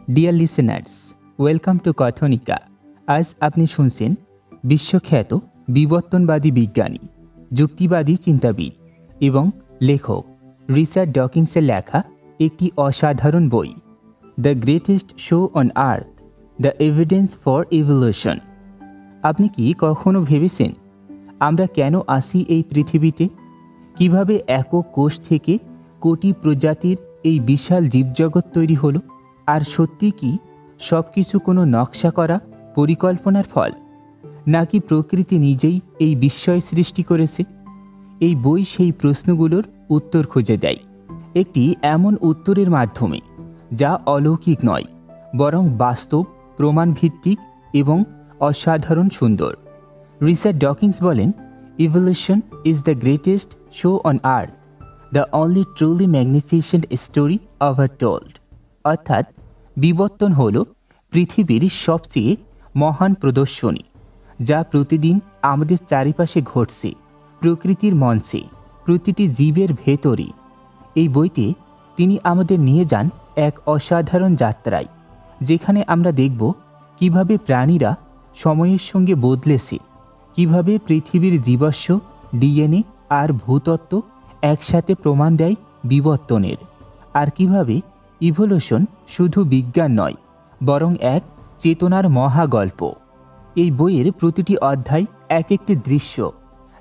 Deer listeners, welcome to Kathonika. আজ আপনি শুনছেন বিশ্বখ্যাত বিবর্তনবাদী বিজ্ঞানী, যুক্তিবাদী চিন্তাবিদ এবং লেখক রিচার্ড ডকিন্সের লেখা একটি অসাধারণ বই, the greatest show on earth, the evidence for evolution. আপনি কি কখনো ভেবেছেন আমরা কেন আসি এই পৃথিবীতে? কিভাবে একক কোষ থেকে কোটি প্রজাতির এই বিশাল জীবজগৎ তৈরি হলো? আর সত্যি কি সব কিছু কোনো নকশা করা পরিকল্পনার ফল, নাকি প্রকৃতি নিজেই এই বিস্ময় সৃষ্টি করেছে? এই বই সেই প্রশ্নগুলোর উত্তর খুঁজে দেয়, একটি এমন উত্তরের মাধ্যমে যা অলৌকিক নয়, বরং বাস্তব, প্রমাণভিত্তিক এবং অসাধারণ সুন্দর। রিচার্ড ডকিন্স বলেন, evolution is the greatest show on earth, the only truly magnificent story ever told. অর্থাৎ বিবর্তন হল পৃথিবীর সবচেয়ে মহান প্রদর্শনী, যা প্রতিদিন আমাদের চারিপাশে ঘটছে, প্রকৃতির মঞ্চে, প্রতিটি জীবের ভেতরে। এই বইতে তিনি আমাদের নিয়ে যান এক অসাধারণ যাত্রায়, যেখানে আমরা দেখব কিভাবে প্রাণীরা সময়ের সঙ্গে বদলেছে, কিভাবে পৃথিবীর জীবাশ্ম, ডিএনএ আর ভূতত্ত্ব একসাথে প্রমাণ দেয় বিবর্তনের, আর কিভাবে ইভলিউশন শুধু বিজ্ঞান নয়, বরং এক চেতনার মহাগল্প। এই বইয়ের প্রতিটি অধ্যায় এক একটি দৃশ্য,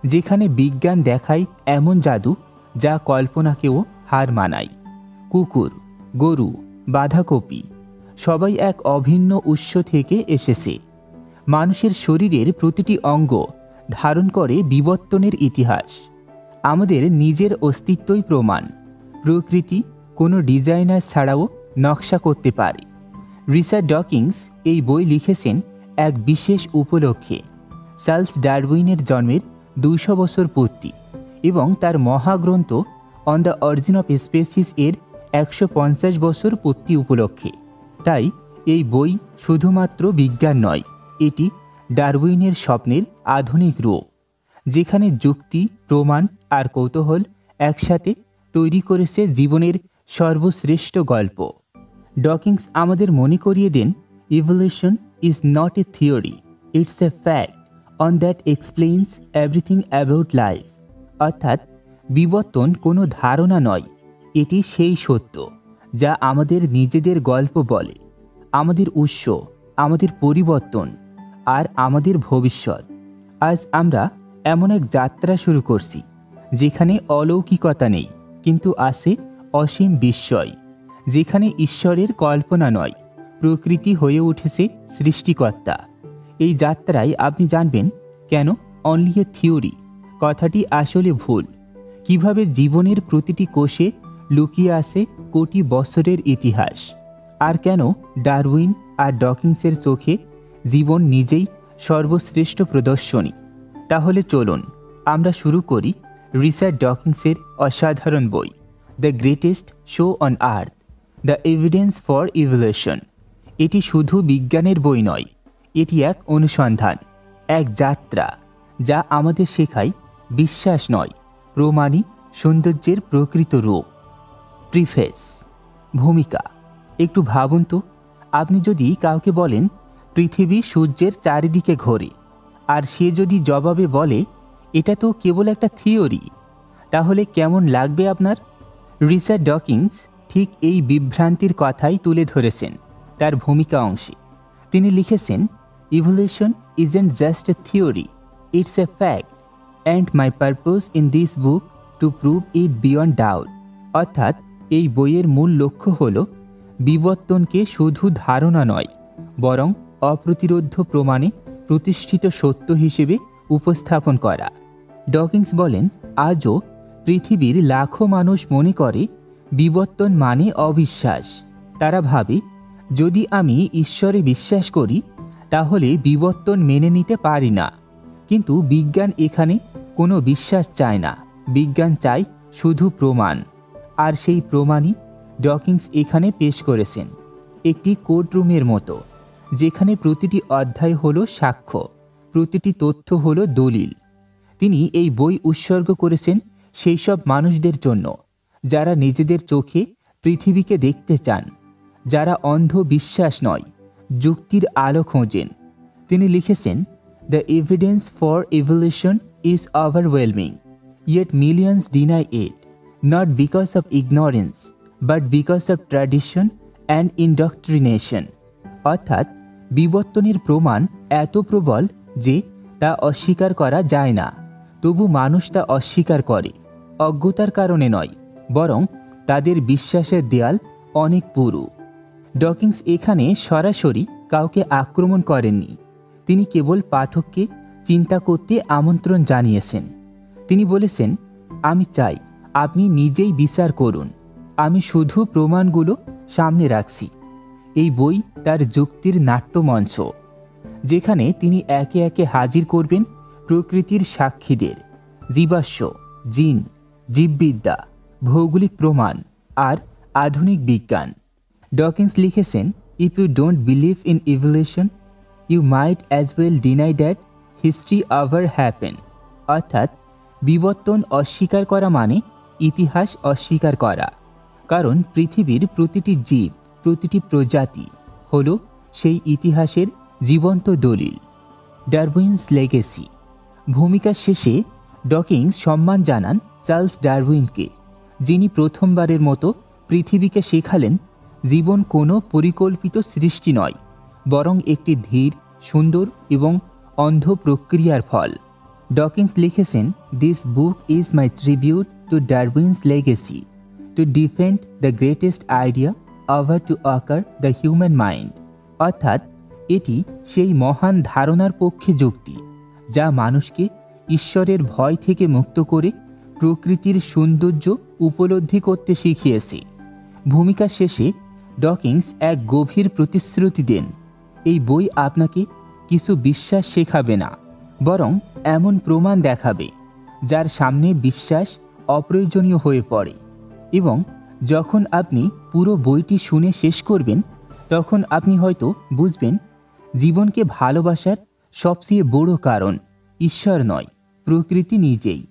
যেখানে বিজ্ঞান দেখায় এমন জাদু যা কল্পনাকেও হার মানায়। কুকুর, গরু, বাঁধাকপি সবাই এক অভিন্ন উৎস থেকে এসেছে। মানুষের শরীরের প্রতিটি অঙ্গ ধারণ করে বিবর্তনের ইতিহাস। আমাদের নিজের অস্তিত্বই প্রমাণ, প্রকৃতি কোনো ডিজাইনার ছাড়াও নকশা করতে পারে। রিচার্ড ডকিন্স এই বই লিখেছেন এক বিশেষ উপলক্ষে, চার্লস ডারউইনের জন্মের 200 বছর পূর্তি এবং তার মহাগ্রন্থ on the Origin of species এর 150 বছর পূর্তি উপলক্ষে। তাই এই বই শুধুমাত্র বিজ্ঞান নয়, এটি ডারউইনের স্বপ্নের আধুনিক রূপ, যেখানে যুক্তি, প্রমাণ আর কৌতূহল একসাথে তৈরি করেছে জীবনের সর্বশ্রেষ্ঠ গল্প। ডকিন্স আমাদের মনে করিয়ে দেন, evolution is not a theory, it's a fact on that explains everything about life. অর্থাৎ বিবর্তন কোনো ধারণা নয়, এটি সেই সত্য যা আমাদের নিজেদের গল্প বলে, আমাদের উৎস, আমাদের পরিবর্তন আর আমাদের ভবিষ্যৎ। আজ আমরা এমন এক যাত্রা শুরু করছি, যেখানে অলৌকিকতা নেই, কিন্তু আছে অসীম বিস্ময়, যেখানে ঈশ্বরের কল্পনা নয়, প্রকৃতি হয়ে উঠেছে সৃষ্টিকর্তা। এই যাত্রায় আপনি জানবেন কেন অনলি এ থিওরি কথাটি আসলে ভুল, কিভাবে জীবনের প্রতিটি কোষে লুকিয়ে আছে কোটি বছরের ইতিহাস, আর কেন ডারউইন আর ডকিন্সের চোখে জীবন নিজেই সর্বশ্রেষ্ঠ প্রদর্শনী। তাহলে চলুন আমরা শুরু করি রিচার্ড ডকিন্সের অসাধারণ বই, the greatest show on earth, the evidence for evolution. এটি শুধু বিজ্ঞানের বই নয়, এটি এক অনুসন্ধান, এক যাত্রা যা আমাদের শেখায় বিশ্বাস নয়, প্রমাণই সৌন্দর্যের প্রকৃত রূপ। প্রিফেস, ভূমিকা। একটু ভাবুন তো, আপনি যদি কাউকে বলেন পৃথিবী সূর্যের চারিদিকে ঘোরে, আর সে যদি জবাবে বলে এটা তো কেবল একটা থিওরি, তাহলে কেমন লাগবে আপনার? রিচার্ড ডকিন্স ঠিক এই বিভ্রান্তির কথাই তুলে ধরেছেন তার ভূমিকা অংশে। তিনি লিখেছেন, evolution isn't just a theory, it's a fact, and my purpose in this book to prove it beyond doubt. অর্থাৎ এই বইয়ের মূল লক্ষ্য হল বিবর্তনকে শুধু ধারণা নয়, বরং অপ্রতিরোধ্য প্রমাণে প্রতিষ্ঠিত সত্য হিসেবে উপস্থাপন করা। ডকিন্স বলেন, আজও পৃথিবীর লাখো মানুষ মনে করে বিবর্তন মানে অবিশ্বাস। তারা ভাবে, যদি আমি ঈশ্বরে বিশ্বাস করি তাহলে বিবর্তন মেনে নিতে পারি না। কিন্তু বিজ্ঞান এখানে কোনো বিশ্বাস চায় না, বিজ্ঞান চায় শুধু প্রমাণ। আর সেই প্রমাণই ডকিন্স এখানে পেশ করেছেন, একটি কোর্টরুমের মতো, যেখানে প্রতিটি অধ্যায় হলো সাক্ষ্য, প্রতিটি তথ্য হলো দলিল। তিনি এই বই উৎসর্গ করেছেন সেই সব মানুষদের জন্য যারা নিজেদের চোখে পৃথিবীকে দেখতে চান, যারা অন্ধ বিশ্বাস নয়, যুক্তির আলো খোঁজেন। তিনি লিখেছেন, the evidence for evolution is overwhelming, yet millions deny it, not because of ignorance but because of tradition and indoctrination. অর্থাৎ বিবর্তনের প্রমাণ এত প্রবল যে তা অস্বীকার করা যায় না, তবু মানুষ তা অস্বীকার করে, অজ্ঞতার কারণে নয়, বরং তাদের বিশ্বাসের দেয়াল অনেক পুরু। ডকিন্স এখানে সরাসরি কাউকে আক্রমণ করেননি, তিনি কেবল পাঠককে চিন্তা করতে আমন্ত্রণ জানিয়েছেন। তিনি বলেছেন, আমি চাই আপনি নিজেই বিচার করুন, আমি শুধু প্রমাণগুলো সামনে রাখছি। এই বই তার যুক্তির নাট্যমঞ্চ, যেখানে তিনি একে একে হাজির করবেন প্রকৃতির সাক্ষীদের, জীবাশ্ম, জিন, জীববিদ্যা, ভৌগোলিক প্রমাণ আর আধুনিক বিজ্ঞান। ডকিন্স লিখেছেন, if you don't believe in evolution you might as well deny that history ever happen. অর্থাৎ বিবর্তন অস্বীকার করা মানে ইতিহাস অস্বীকার করা, কারণ পৃথিবীর প্রতিটি জীব, প্রতিটি প্রজাতি হল সেই ইতিহাসের জীবন্ত দলিল। ডারউইনস লেগেসি ভূমিকার শেষে ডকিন্স সম্মান জানান চার্লস ডারউইনকে, যিনি প্রথমবারের মতো পৃথিবীকে শেখালেন জীবন কোনো পরিকল্পিত সৃষ্টি নয়, বরং একটি ধীর, সুন্দর এবং অন্ধ প্রক্রিয়ার ফল। ডকিন্স লিখেছেন, this book is my tribute to Darwin's legacy, to defend the greatest idea over two ochre the human mind. অর্থাৎ এটি সেই মহান ধারণার পক্ষে যুক্তি, যা মানুষকে ঈশ্বরের ভয় থেকে মুক্ত করে প্রকৃতির সৌন্দর্য উপলব্ধি করতে শিখিয়েছে। ভূমিকা শেষে ডকিন্স এক গভীর প্রতিশ্রুতি দেন, এই বই আপনাকে কিছু বিশ্বাস শেখাবে না, বরং এমন প্রমাণ দেখাবে যার সামনে বিশ্বাস অপ্রয়োজনীয় হয়ে পড়ে। এবং যখন আপনি পুরো বইটি শুনে শেষ করবেন, তখন আপনি হয়তো বুঝবেন জীবনকে ভালোবাসার সবচেয়ে বড় কারণ ঈশ্বর নয়, প্রকৃতি নিজেই।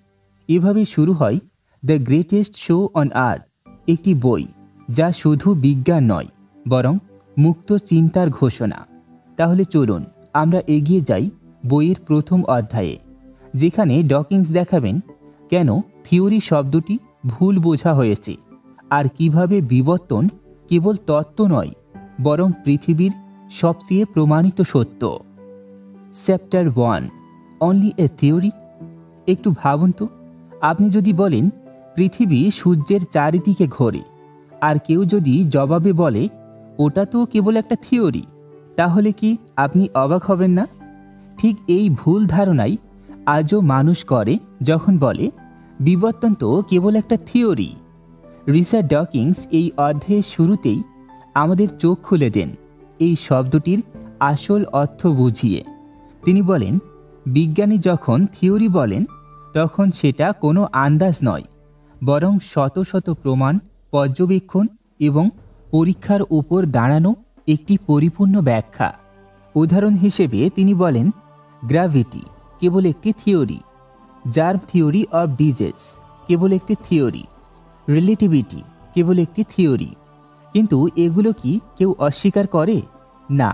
এভাবে শুরু হয় দ্য গ্রেটেস্ট শো অন আর্থ, একটি বই যা শুধু বিজ্ঞান নয়, বরং মুক্ত চিন্তার ঘোষণা। তাহলে চলুন আমরা এগিয়ে যাই বইয়ের প্রথম অধ্যায়ে, যেখানে ডকিন্স দেখাবেন কেন থিওরি শব্দটি ভুল বোঝা হয়েছে আর কিভাবে বিবর্তন কেবল তত্ত্ব নয়, বরং পৃথিবীর সবচেয়ে প্রমাণিত সত্য। Chapter 1, only a theory. একটু ভাবুন তো, আপনি যদি বলেন পৃথিবী সূর্যের চারিদিকে ঘোরে, আর কেউ যদি জবাবে বলে ওটা তো কেবল একটা থিওরি, তাহলে কি আপনি অবাক হবেন না? ঠিক এই ভুল ধারণাই আজও মানুষ করে যখন বলে বিবর্তন তো কেবল একটা থিওরি। রিচার্ড ডকিন্স এই অধ্যায়ের শুরুতেই আমাদের চোখ খুলে দেন এই শব্দটির আসল অর্থ বুঝিয়ে। তিনি বলেন, বিজ্ঞানী যখন থিওরি বলেন তখন সেটা কোনো আন্দাজ নয়, বরং শত শত প্রমাণ, পর্যবেক্ষণ এবং পরীক্ষার উপর দাঁড়ানো একটি পরিপূর্ণ ব্যাখ্যা। উদাহরণ হিসেবে তিনি বলেন, গ্র্যাভিটি কেবল একটি theory, germ theory of disease কেবল একটি থিওরি, রিলেটিভিটি কেবল একটি থিওরি। কিন্তু এগুলো কি কেউ অস্বীকার করে? না।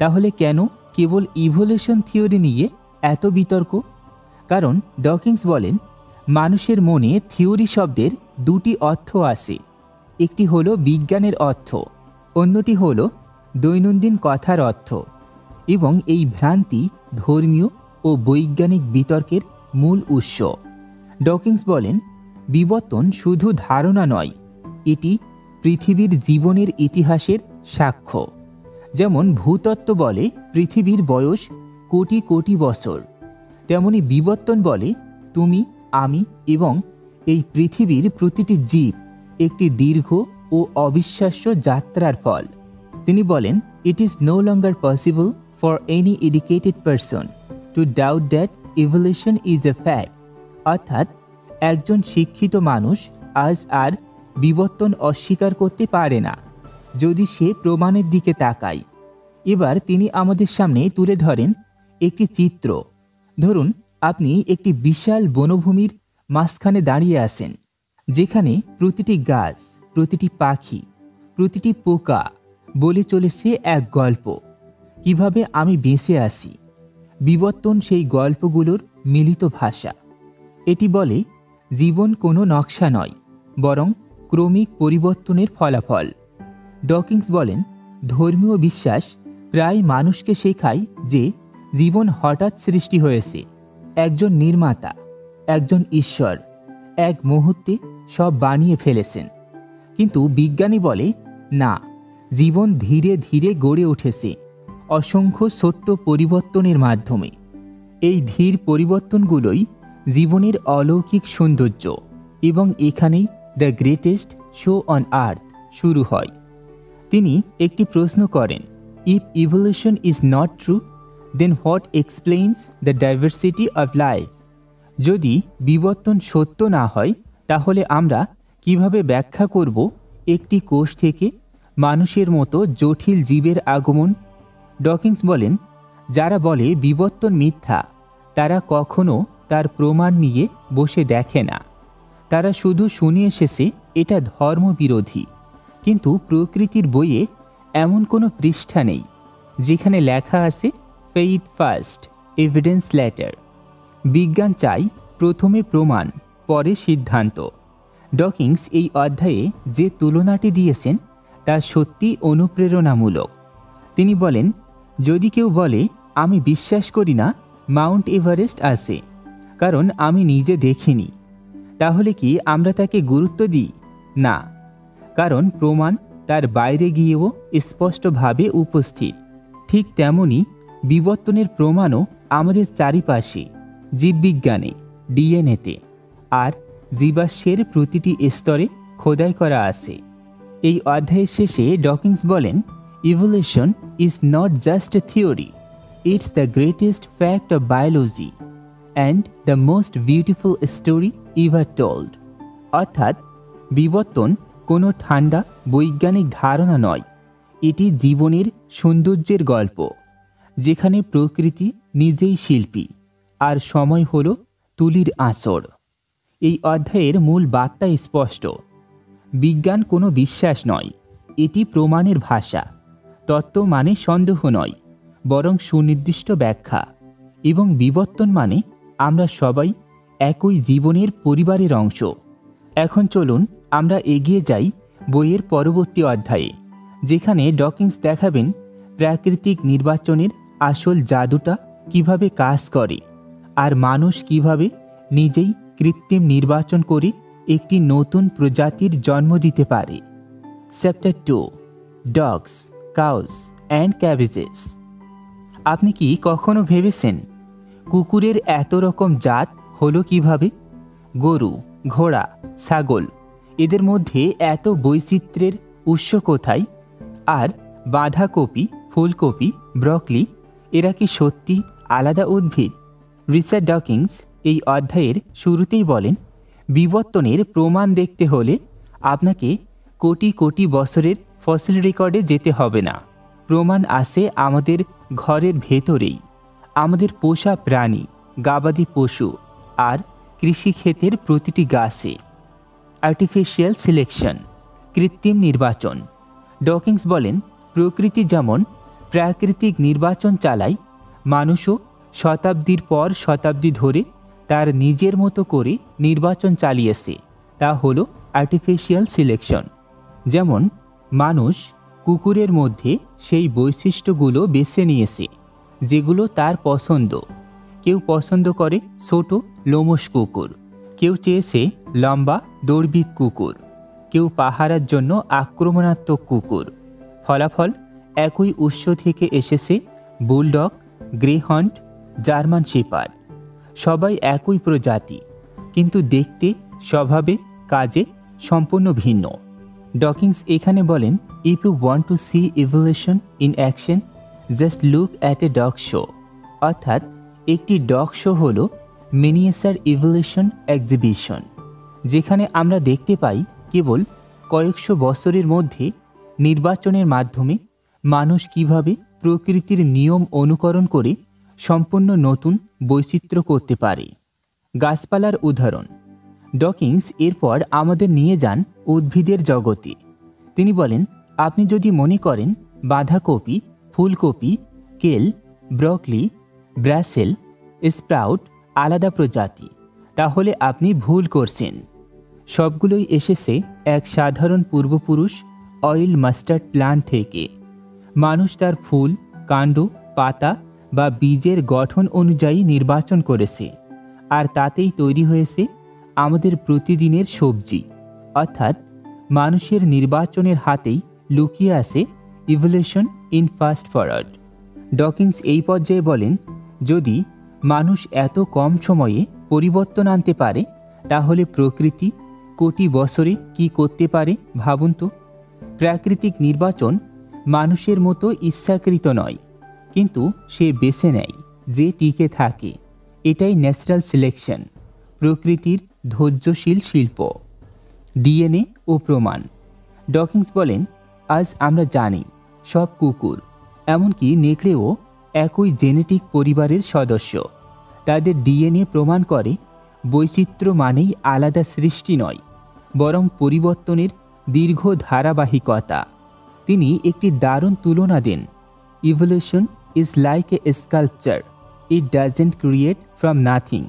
তাহলে কেন কেবল ইভলিউশন থিওরি নিয়ে এত বিতর্ক? কারণ ডকিন্স বলেন, মানুষের মনে থিওরি শব্দের দুটি অর্থ আছে, একটি হলো বিজ্ঞানের অর্থ, অন্যটি হলো দৈনন্দিন কথার অর্থ। এবং এই ভ্রান্তি ধর্মীয় ও বৈজ্ঞানিক বিতর্কের মূল উৎস। ডকিন্স বলেন, বিবর্তন শুধু ধারণা নয়, এটি পৃথিবীর জীবনের ইতিহাসের সাক্ষ্য। যেমন ভূতত্ত্ব বলে পৃথিবীর বয়স কোটি কোটি বছর, তেমনি বিবর্তন বলে তুমি, আমি এবং এই পৃথিবীর প্রতিটি জীব একটি দীর্ঘ ও অবিশ্বাস্য যাত্রার ফল। তিনি বলেন, it is no longer possible for any educated person to doubt that evolution is a fact. অর্থাৎ একজন শিক্ষিত মানুষ আজ আর বিবর্তন অস্বীকার করতে পারে না, যদি সে প্রমাণের দিকে তাকায়। এবার তিনি আমাদের সামনে তুলে ধরেন একটি চিত্র। ধরুন আপনি একটি বিশাল বনভূমির মাঝখানে দাঁড়িয়ে আছেন, যেখানে প্রতিটি গাছ, প্রতিটি পাখি, প্রতিটি পোকা বলে চলেছে এক গল্প, কিভাবে আমি বেঁচে আসি। বিবর্তন সেই গল্পগুলোর মিলিত ভাষা। এটি বলে জীবন কোনো নকশা নয়, বরং ক্রমিক পরিবর্তনের ফলাফল। ডকিন্স বলেন ধর্মীয় বিশ্বাস প্রায় মানুষকে শেখায় যে জীবন হঠাৎ সৃষ্টি হয়েছে। একজন নির্মাতা, একজন ঈশ্বর এক মুহূর্তে সব বানিয়ে ফেলেছেন। কিন্তু বিজ্ঞানী বলে না, জীবন ধীরে ধীরে গড়ে উঠেছে অসংখ্য ছোট্ট পরিবর্তনের মাধ্যমে। এই ধীর পরিবর্তনগুলোই জীবনের অলৌকিক সৌন্দর্য, এবং এখানেই the greatest show on earth শুরু হয়। তিনি একটি প্রশ্ন করেন, if evolution is not true, then what explains the diversity of life? যদি বিবর্তন সত্য না হয়, তাহলে আমরা কিভাবে ব্যাখ্যা করব একটি কোষ থেকে মানুষের মতো জটিল জীবের আগমন? ডকিন্স বলেন যারা বলে বিবর্তন মিথ্যা, তারা কখনো তার প্রমাণ নিয়ে বসে দেখে না। তারা শুধু শুনে এসেছে এটা ধর্মবিরোধী। কিন্তু প্রকৃতির বইয়ে এমন কোনো পৃষ্ঠা নেই যেখানে লেখা আছে ফেইথ ফার্স্ট, এভিডেন্স লেটার। বিজ্ঞান চাই প্রথমে প্রমাণ, পরে সিদ্ধান্ত। ডকিন্স এই অধ্যায়ে যে তুলনাটি দিয়েছেন তা সত্যি অনুপ্রেরণামূলক। তিনি বলেন যদি কেউ বলে আমি বিশ্বাস করি না মাউন্ট এভারেস্ট আছে, কারণ আমি নিজে দেখিনি, তাহলে কি আমরা তাকে গুরুত্ব দিই? না, কারণ প্রমাণ তার বাইরে গিয়েও স্পষ্টভাবে উপস্থিত। ঠিক তেমনি বিবর্তনের প্রমাণও আমাদের চারিপাশে, জীববিজ্ঞানে, ডিএনএতে আর জীবাশ্মের প্রতিটি স্তরে খোদাই করা আছে। এই অধ্যায়ের শেষে ডকিন্স বলেন evolution is not just a theory, it's the greatest fact of biology and the most beautiful story ever told. অর্থাৎ বিবর্তন কোনো ঠান্ডা বৈজ্ঞানিক ধারণা নয়, এটি জীবনের সৌন্দর্যের গল্প, যেখানে প্রকৃতি নিজেই শিল্পী আর সময় হল তুলির আঁচড়। এই অধ্যায়ের মূল বার্তা স্পষ্ট, বিজ্ঞান কোনো বিশ্বাস নয়, এটি প্রমাণের ভাষা। তত্ত্ব মানে সন্দেহ নয়, বরং সুনির্দিষ্ট ব্যাখ্যা। এবং বিবর্তন মানে আমরা সবাই একই জীবনের পরিবারের অংশ। এখন চলুন আমরা এগিয়ে যাই বইয়ের পরবর্তী অধ্যায়ে, যেখানে ডকিন্স দেখাবেন প্রাকৃতিক নির্বাচনের আসল জাদুটা কিভাবে কাজ করে, আর মানুষ কিভাবে নিজেই কৃত্রিম নির্বাচন করে একটি নতুন প্রজাতির জন্ম দিতে পারে। Chapter 2, dogs, cows and ক্যাবেজেস। আপনি কি কখনো ভেবেছেন কুকুরের এত রকম জাত হলো কিভাবে? গরু, ঘোড়া, ছাগল, এদের মধ্যে এত বৈচিত্র্যের উৎস কোথায়? আর বাঁধাকপি, ফুলকপি, ব্রকলি, এরা কি সত্যি আলাদা উদ্ভিদ? রিচার্ড ডকিন্স এই অধ্যায়ের শুরুতেই বলেন বিবর্তনের প্রমাণ দেখতে হলে আপনাকে কোটি কোটি বছরের ফসিল রেকর্ডে যেতে হবে না। প্রমাণ আছে আমাদের ঘরের ভেতরেই, আমাদের পোষা প্রাণী, গবাদি পশু আর কৃষিক্ষেতের প্রতিটি গাছে। আর্টিফিশিয়াল সিলেকশন, কৃত্রিম নির্বাচন। ডকিন্স বলেন প্রকৃতি যেমন প্রাকৃতিক নির্বাচন চালায়, মানুষও শতাব্দীর পর শতাব্দী ধরে তার নিজের মতো করে নির্বাচন চালিয়েছে। তা হলো আর্টিফিশিয়াল সিলেকশন। যেমন মানুষ কুকুরের মধ্যে সেই বৈশিষ্ট্যগুলো বেছে নিয়েছে যেগুলো তার পছন্দ। কেউ পছন্দ করে ছোট লোমশ কুকুর, কেউ চেয়েছে লম্বা দৌড়বিদ কুকুর, কেউ পাহারার জন্য আক্রমণাত্মক কুকুর। ফলাফল একই উৎস থেকে এসেছে বুলডগ, গ্রেহন্ড, জার্মান শেপার্ড। সবাই একই প্রজাতি, কিন্তু দেখতে, স্বভাবে, কাজে সম্পূর্ণ ভিন্ন। ডকিন্স এখানে বলেন if you want to see evolution in action, just look at a dog show. অর্থাৎ একটি ডগ শো হল মিনিয়েচার ইভলিউশন এক্সিবিশন, যেখানে আমরা দেখতে পাই কেবল কয়েকশো বছরের মধ্যে নির্বাচনের মাধ্যমে মানুষ কিভাবে প্রকৃতির নিয়ম অনুকরণ করে সম্পূর্ণ নতুন বৈচিত্র্য করতে পারে। গাছপালার উদাহরণ। ডকিন্স এরপর আমাদের নিয়ে যান উদ্ভিদের জগতে। তিনি বলেন আপনি যদি মনে করেন বাঁধাকপি, ফুলকপি, কেল, ব্রকলি, ব্রাসেল স্প্রাউট আলাদা প্রজাতি, তাহলে আপনি ভুল করছেন। সবগুলোই এসেছে এক সাধারণ পূর্বপুরুষ অয়েল মাস্টার্ড প্ল্যান্ট থেকে। মানুষ তার ফুল, কাণ্ড, পাতা বা বীজের গঠন অনুযায়ী নির্বাচন করেছে, আর তাতেই তৈরি হয়েছে আমাদের প্রতিদিনের সবজি। অর্থাৎ মানুষের নির্বাচনের হাতেই লুকিয়ে আছে evolution in fast forward. Dawkins এই পর্যায়ে বলেন, যদি মানুষ এত কম সময়ে পরিবর্তন আনতে পারে, তাহলে প্রকৃতি কোটি বছরে কি করতে পারে ভাবুন তো। প্রাকৃতিক নির্বাচন মানুষের মতো ইচ্ছাকৃত নয়, কিন্তু সে বেছে নেয় যে টিকে থাকে। এটাই ন্যাচারাল সিলেকশন, প্রকৃতির ধৈর্যশীল শিল্প। ডিএনএ ও প্রমাণ। ডকিন্স বলেন, আজ আমরা জানি সব কুকুর, এমনকি নেকড়েও একই জেনেটিক পরিবারের সদস্য। তাদের ডিএনএ প্রমাণ করে বৈচিত্র্য মানেই আলাদা সৃষ্টি নয়, বরং পরিবর্তনের দীর্ঘ ধারাবাহিকতা। তিনি একটি দারুণ তুলনা দেন, evolution is like a sculpture, it doesn't create from nothing,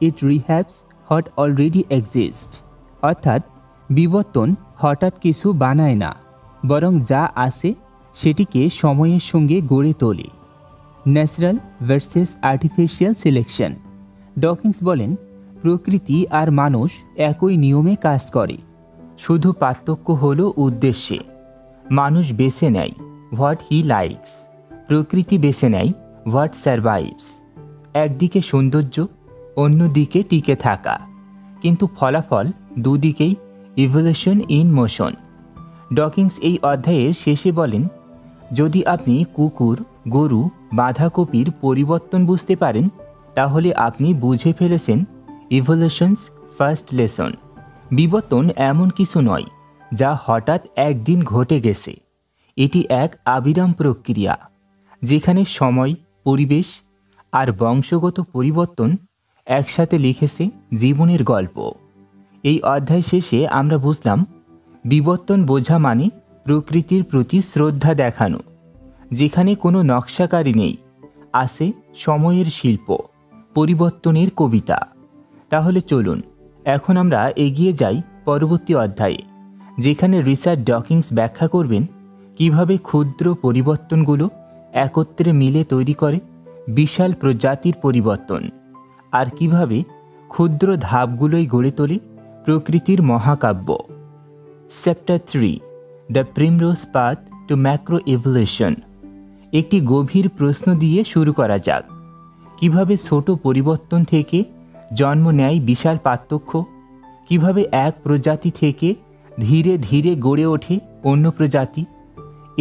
it rehabs what already exist. অর্থাৎ বিবর্তন হঠাৎ কিছু বানায় না, বরং যা আসে সেটিকে সময়ের সঙ্গে গড়ে তোলে। Natural versus artificial selection. Dawkins বলেন, প্রকৃতি আর মানুষ একই নিয়মে কাজ করে, শুধু পার্থক্য হলো উদ্দেশ্যে। মানুষ বেছে নেয় হোয়াট হি লাইকস, প্রকৃতি বেছে নেয় হোয়াট সারভাইভস। একদিকে সৌন্দর্য, অন্যদিকে টিকে থাকা, কিন্তু ফলাফল দুদিকেই ইভলিউশন ইন মোশন। ডকিন্স এই অধ্যায়ের শেষে বলেন, যদি আপনি কুকুর, গরু, বাঁধাকপির পরিবর্তন বুঝতে পারেন, তাহলে আপনি বুঝে ফেলেছেন ইভলিউশনস ফার্স্ট লেসন। বিবর্তন এমন কিছু নয় যা হঠাৎ একদিন ঘটে গেছে। এটি এক আবিরাম প্রক্রিয়া, যেখানে সময়, পরিবেশ আর বংশগত পরিবর্তন একসাথে লিখেছে জীবনের গল্প। এই অধ্যায় শেষে আমরা বুঝলাম, বিবর্তন বোঝা মানে প্রকৃতির প্রতি শ্রদ্ধা দেখানো, যেখানে কোনো নকশাকারী নেই, আছে সময়ের শিল্প, পরিবর্তনের কবিতা। তাহলে চলুন এখন আমরা এগিয়ে যাই পরবর্তী অধ্যায়ে, যেখানে রিচার্ড ডকিন্স ব্যাখ্যা করবেন কিভাবে ক্ষুদ্র পরিবর্তনগুলো একত্রে মিলে তৈরি করে বিশাল প্রজাতির পরিবর্তন, আর কিভাবে ক্ষুদ্র ধাপগুলোই গড়ে তোলে প্রকৃতির মহাকাব্য। Chapter 3, the primrose path to macro evolution. একটি গভীর প্রশ্ন দিয়ে শুরু করা যাক। কিভাবে ছোট পরিবর্তন থেকে জন্ম নেয় বিশাল পার্থক্য? কিভাবে এক প্রজাতি থেকে ধীরে ধীরে গড়ে ওঠে অন্য প্রজাতি?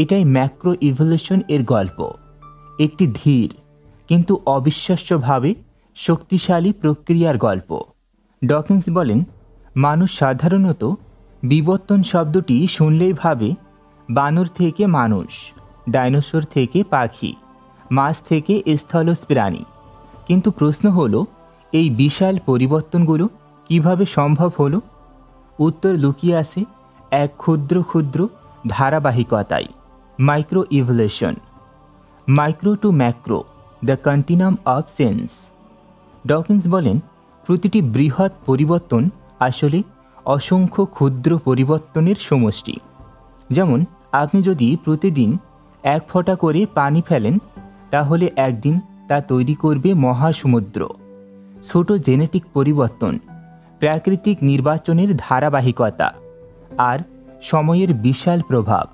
এটাই ম্যাক্রো ইভলিউশন এর গল্প, একটি ধীর কিন্তু অবিশ্বাস্যভাবে শক্তিশালী প্রক্রিয়ার গল্প। ডকিন্স বলেন, মানুষ সাধারণত বিবর্তন শব্দটি শুনলেই ভাবে বানর থেকে মানুষ, ডাইনোসর থেকে পাখি, মাছ থেকে স্থলজ প্রাণী। কিন্তু প্রশ্ন হলো, এই বিশাল পরিবর্তনগুলো কিভাবে সম্ভব হলো? উত্তর লুকিয়ে আছে এক ক্ষুদ্র ক্ষুদ্র ধারাবাহিকতায়, micro evolution. Micro to macro, the continuum of sense. Dawkins বলেন, প্রতিটি বৃহৎ পরিবর্তন আসলে অসংখ্য ক্ষুদ্র পরিবর্তনের সমষ্টি। যেমন আপনি যদি প্রতিদিন 1 ফোঁটা করে পানি ফেলেন, তাহলে একদিন তা তৈরি করবে মহাসমুদ্র। ছোট জেনেটিক পরিবর্তন, প্রাকৃতিক নির্বাচনের ধারাবাহিকতা আর সময়ের বিশাল প্রভাব,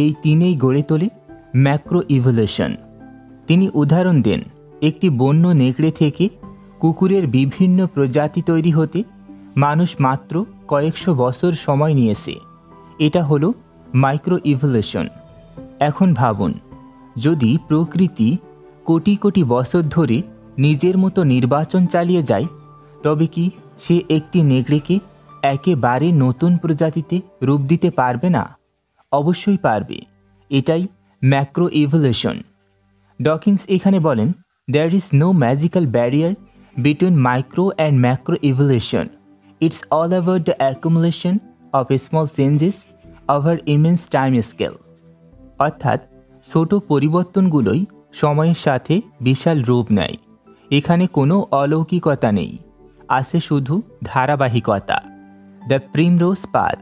এই তিনেই গড়ে তোলে ম্যাক্রো ইভলিউশন। তিনি উদাহরণ দেন, একটি বন্য নেকড়ে থেকে কুকুরের বিভিন্ন প্রজাতি তৈরি হতে মানুষ মাত্র কয়েকশো বছর সময় নিয়েছে। এটা হলো মাইক্রো ইভলিউশন। এখন ভাবুন, যদি প্রকৃতি কোটি কোটি বছর ধরে নিজের মতো নির্বাচন চালিয়ে যায়, তবে কি সে একটি নেকড়েকে একেবারে নতুন প্রজাতিতে রূপ দিতে পারবে না? অবশ্যই পারবে। এটাই ম্যাক্রো ইভলিউশন। ডকিন্স এখানে বলেন, there is no magical barrier between micro and macro evolution. It's all about the accumulation of small changes over immense time scale. অর্থাৎ ছোট পরিবর্তনগুলোই সময়ের সাথে বিশাল রূপ নেয়। এখানে কোনো অলৌকিকতা নেই, আছে শুধু ধারাবাহিকতা। দ্য প্রিমরোজ পাথ,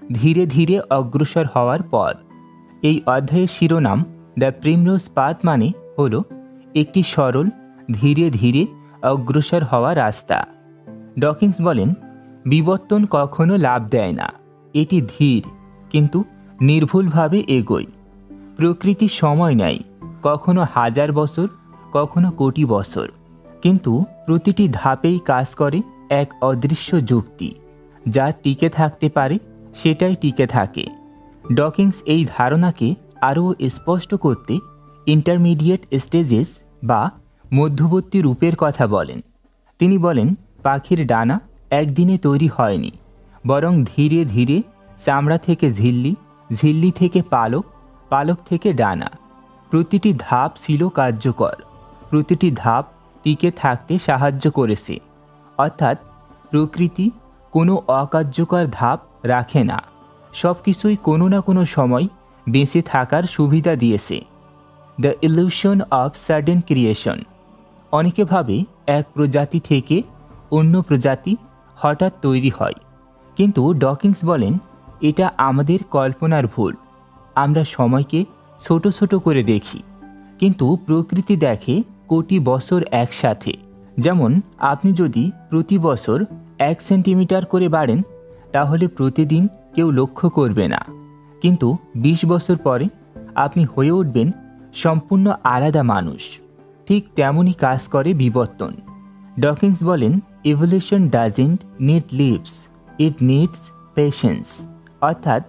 ধীরে ধীরে অগ্রসর হওয়ার পথ। এই অধ্যায়ের শিরোনাম দ্য প্রিমরোজ পাথ মানে হল একটি সরল, ধীরে ধীরে অগ্রসর হওয়া রাস্তা। ডকিন্স বলেন, বিবর্তন কখনো লাভ দেয় না, এটি ধীর কিন্তু নির্ভুলভাবে এগোয়। প্রকৃতি সময় নেয়, কখনো 1000 বছর, কখনো কোটি বছর, কিন্তু প্রতিটি ধাপেই কাজ করে এক অদৃশ্য যুক্তি। যা টিকে থাকতে পারে সেটাই টিকে থাকে। ডকিন্স এই ধারণাকে আরও স্পষ্ট করতে ইন্টারমিডিয়েট স্টেজেস বা মধ্যবর্তী রূপের কথা বলেন। তিনি বলেন, পাখির ডানা একদিনে তৈরি হয়নি, বরং ধীরে ধীরে চামড়া থেকে ঝিল্লি, ঝিল্লি থেকে পালক, পালক থেকে ডানা। প্রতিটি ধাপ ছিল কার্যকর, প্রতিটি ধাপ টিকে থাকতে সাহায্য করেছে। অর্থাৎ প্রকৃতি কোনো অকার্যকর ধাপ রাখে না, সব কিছুই কোনো না কোনো সময় বেঁচে থাকার সুবিধা দিয়েছে। The illusion of sudden creation. অনেকে ভাবে এক প্রজাতি থেকে অন্য প্রজাতি হঠাৎ তৈরি হয়, কিন্তু ডকিন্স বলেন এটা আমাদের কল্পনার ভুল। আমরা সময়কে ছোট ছোট করে দেখি, কিন্তু প্রকৃতি দেখে কোটি বছর একসাথে। যেমন আপনি যদি প্রতি বছর 1 সেন্টিমিটার করে বাড়েন, তাহলে প্রতিদিন কেউ লক্ষ্য করবে না, কিন্তু 20 বছর পরে আপনি হয়ে উঠবেন সম্পূর্ণ আলাদা মানুষ। ঠিক তেমনই কাজ করে বিবর্তন। ডকিন্স বলেন, evolution doesn't need leaps, it needs patience. অর্থাৎ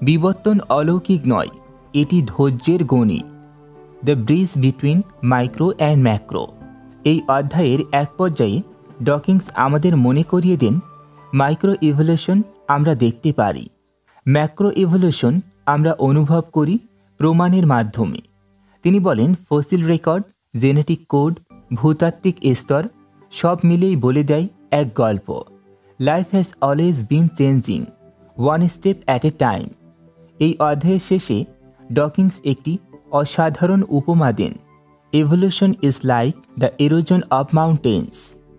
বিবর্তন অলৌকিক নয়, এটি ধৈর্যের গণিত। The bridge between micro and macro. এই অধ্যায়ের এক পর্যায়ে ডকিন্স আমাদের মনে করিয়ে দেন, মাইক্রো ইভলিউশন আমরা দেখতে পারি, ম্যাক্রো ইভলিউশন আমরা অনুভব করি প্রমাণের মাধ্যমে। তিনি বলেন, ফসিল রেকর্ড, জেনেটিক কোড, ভূতাত্ত্বিক স্তর সব মিলেই বলে দেয় এক গল্প। Life has always been changing, one step at a time. এই অধ্যায়ের শেষে ডকিন্স একটি অসাধারণ উপমা দেন। Evolution is like the erosion of mountains,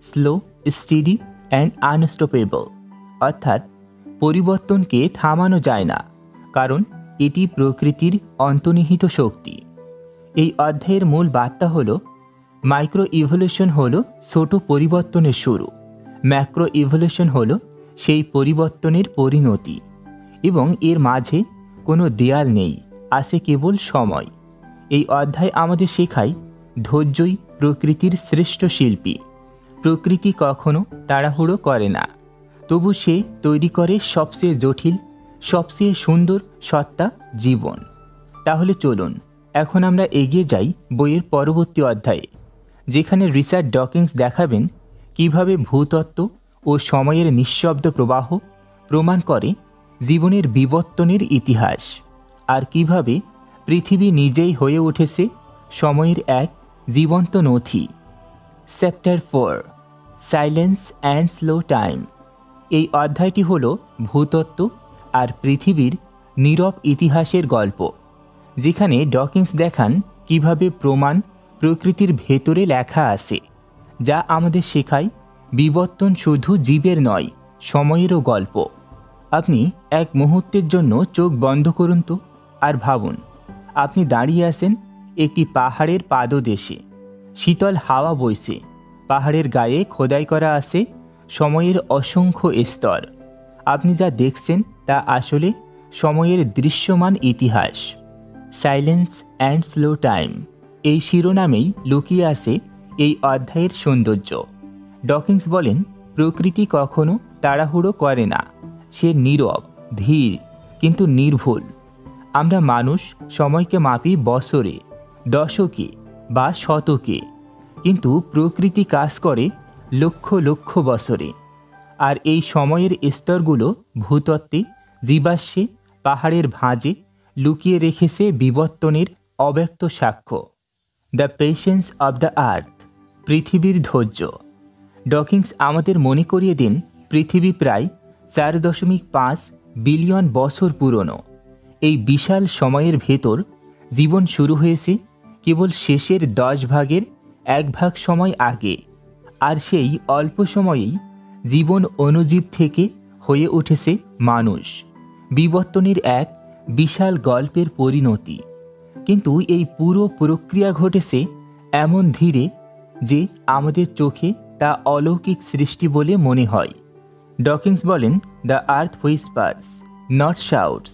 slow, steady and unstoppable. অর্থাৎ পরিবর্তনকে থামানো যায় না, কারণ এটি প্রকৃতির অন্তর্নিহিত শক্তি। এই অধ্যায়ের মূল বার্তা হল, মাইক্রো ইভলিউশন হল ছোট পরিবর্তনের শুরু, ম্যাক্রো ইভলিউশন হল সেই পরিবর্তনের পরিণতি, এবং এর মাঝে কোনো দেয়াল নেই, আছে কেবল সময়। এই অধ্যায় আমাদের শেখায়, ধৈর্যই প্রকৃতির শ্রেষ্ঠ শিল্পী। প্রকৃতি কখনো তাড়াহুড়ো করে না, তবু সে তৈরি করে সবচেয়ে জটিল, সবচেয়ে সুন্দর সত্তা, জীবন। তাহলে চলুন এখন আমরা এগিয়ে যাই বইয়ের পরবর্তী অধ্যায়ে, যেখানে রিচার্ড ডকিন্স দেখাবেন কিভাবে ভূতত্ত্ব ও সময়ের নিঃশব্দ প্রবাহ প্রমাণ করে জীবনের বিবর্তনের ইতিহাস, আর কিভাবে পৃথিবী নিজেই হয়ে উঠেছে সময়ের এক জীবন্ত নথি। Chapter 4, silence and slow time. এই অধ্যায়টি হল ভূতত্ত্ব আর পৃথিবীর নীরব ইতিহাসের গল্প, যেখানে ডকিন্স দেখান কিভাবে প্রমাণ প্রকৃতির ভেতরে লেখা আছে, যা আমাদের শেখায় বিবর্তন শুধু জীবের নয়, সময়েরও গল্প। আপনি এক মুহূর্তের জন্য চোখ বন্ধ করুন তো, আর ভাবুন আপনি দাঁড়িয়ে আছেন একটি পাহাড়ের পাদদেশে। শীতল হাওয়া বইছে, পাহাড়ের গায়ে খোদাই করা আছে সময়ের অসংখ্য স্তর। আপনি যা দেখছেন তা আসলে সময়ের দৃশ্যমান ইতিহাস। সাইলেন্স অ্যান্ড স্লো টাইম, এই শিরোনামেই লুকিয়ে আছে এই অধ্যায়ের সৌন্দর্য। ডকিন্স বলেন, প্রকৃতি কখনো তাড়াহুড়ো করে না, সে নীরব, ধীর কিন্তু নির্ভুল। আমরা মানুষ সময়কে মাপি বছরে, দশকে বা শতকে, কিন্তু প্রকৃতি কাজ করে লক্ষ লক্ষ বছরে। আর এই সময়ের স্তরগুলো ভূতত্ত্বে, জীবাশ্মে, পাহাড়ের ভাঁজে লুকিয়ে রেখেছে বিবর্তনের অব্যক্ত সাক্ষ্য। The patience of the earth, পৃথিবীর ধৈর্য। ডকিন্স আমাদের মনে করিয়ে দেন, পৃথিবী প্রায় 4.5 বিলিয়ন বছর পুরনো। এই বিশাল সময়ের ভেতর জীবন শুরু হয়েছে কেবল শেষের 10 ভাগের 1 ভাগ সময় আগে, আর সেই অল্প সময়েই জীবন অণুজীব থেকে হয়ে উঠেছে মানুষ। বিবর্তনের এক বিশাল গল্পের পরিণতি। কিন্তু এই পুরো প্রক্রিয়া ঘটেছে এমন ধীরে যে আমাদের চোখে তা অলৌকিক সৃষ্টি বলে মনে হয়। ডকিন্স বলেন, the earth whispers, not শাউটস,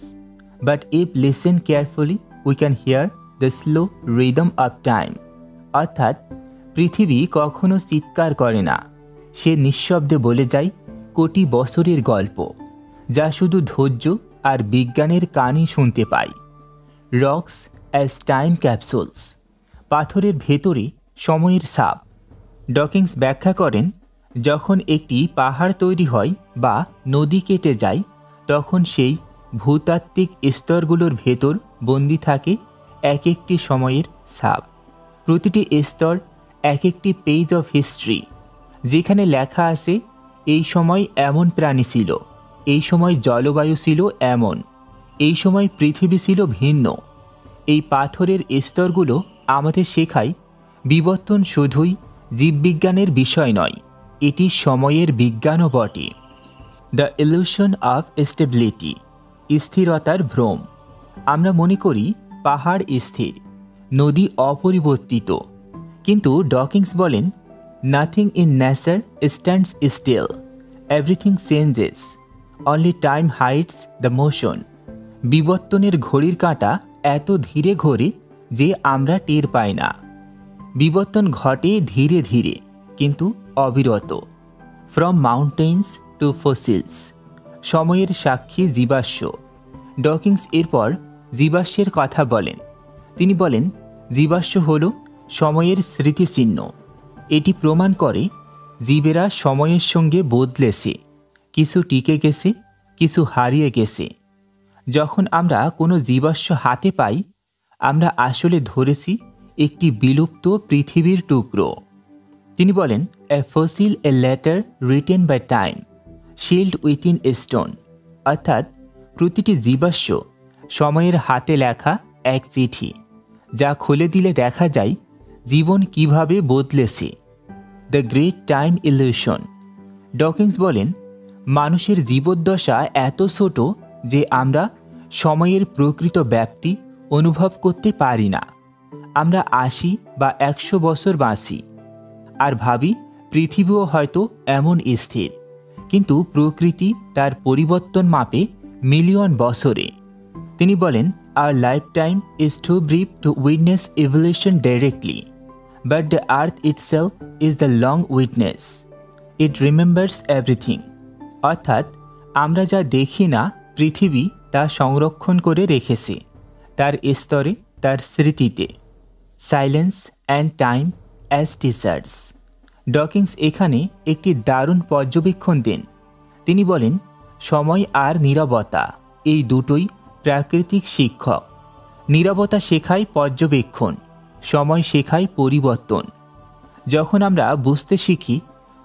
but if listen carefully we can here the slow rhythm of time. অর্থাৎ পৃথিবী কখনো চিৎকার করে না, সে নিঃশব্দে বলে যায় কোটি বছরের গল্প, যা শুধু ধৈর্য আর বিজ্ঞানের কানই শুনতে পায়। রক্স অ্যাজ টাইম ক্যাপসুলস, পাথরের ভেতরে সময়ের ছাপ। ডকিন্স ব্যাখ্যা করেন, যখন একটি পাহাড় তৈরি হয় বা নদী কেটে যায়, তখন সেই ভূতাত্ত্বিক স্তরগুলোর ভেতর বন্দী থাকে এক একটি সময়ের ছাপ। প্রতিটি স্তর এক একটি পেজ অফ হিস্ট্রি, যেখানে লেখা আছে এই সময় এমন প্রাণী ছিল, এই সময় জলবায়ু ছিল এমন, এই সময় পৃথিবী ছিল ভিন্ন। এই পাথরের স্তরগুলো আমাদের শেখায় বিবর্তন শুধুই জীববিজ্ঞানের বিষয় নয়, এটি সময়ের বিজ্ঞানও বটে। দ্য ইলিউশন অফ স্টেবিলিটি, স্থিরতার ভ্রম। আমরা মনে করি পাহাড় স্থির, নদী অপরিবর্তিত, কিন্তু ডকিন্স বলেন, nothing in nature stands still, everything changes, only time hides the motion. বিবর্তনের ঘড়ির কাঁটা এত ধীরে ঘোরে যে আমরা টের পাই না। বিবর্তন ঘটে ধীরে ধীরে কিন্তু অবিরত। ফ্রম মাউন্টেন্স টু ফসিলস, সময়ের সাক্ষী জীবাশ্ম। ডকিন্স এরপর জীবাশ্মের কথা বলেন। তিনি বলেন, জীবাশ্ম হল সময়ের স্মৃতিচিহ্ন। এটি প্রমাণ করে জীবেরা সময়ের সঙ্গে বদলেছে, কিছু টিকে গেছে, কিছু হারিয়ে গেছে। যখন আমরা কোনো জীবাশ্ম হাতে পাই, আমরা আসলে ধরেছি একটি বিলুপ্ত পৃথিবীর টুকরো। তিনি বলেন, a fossil a letter written by time, shield within a stone. অর্থাৎ প্রতিটি জীবাশ্ম সময়ের হাতে লেখা এক চিঠি, যা খুলে দিলে দেখা যায় জীবন কিভাবে বদলেছে। The great time illusion. Dawkins বলেন, মানুষের জীবদ্দশা এত ছোট যে আমরা সময়ের প্রকৃত ব্যাপ্তি অনুভব করতে পারি না। আমরা 80 বা 100 বছর বাঁচি আর ভাবি পৃথিবীও হয়তো এমন স্থির, কিন্তু প্রকৃতি তার পরিবর্তন মাপে মিলিয়ন বছরে। তিনি বলেন, our lifetime is too brief to witness evolution directly, but the earth itself is the long witness. It remembers everything. অর্থাৎ আমরা যা দেখি না, পৃথিবী তা সংরক্ষণ করে রেখেছে তার স্তরে, তার স্মৃতিতে। Silence and time as teachers. Dawkins এখানে একটি দারুণ পর্যবেক্ষণ দেন। তিনি বলেন, সময় আর নীরবতা এই দুটোই প্রাকৃতিক শিক্ষক। নীরবতা শেখায় পর্যবেক্ষণ, সময় শেখায় পরিবর্তন। যখন আমরা বুঝতে শিখি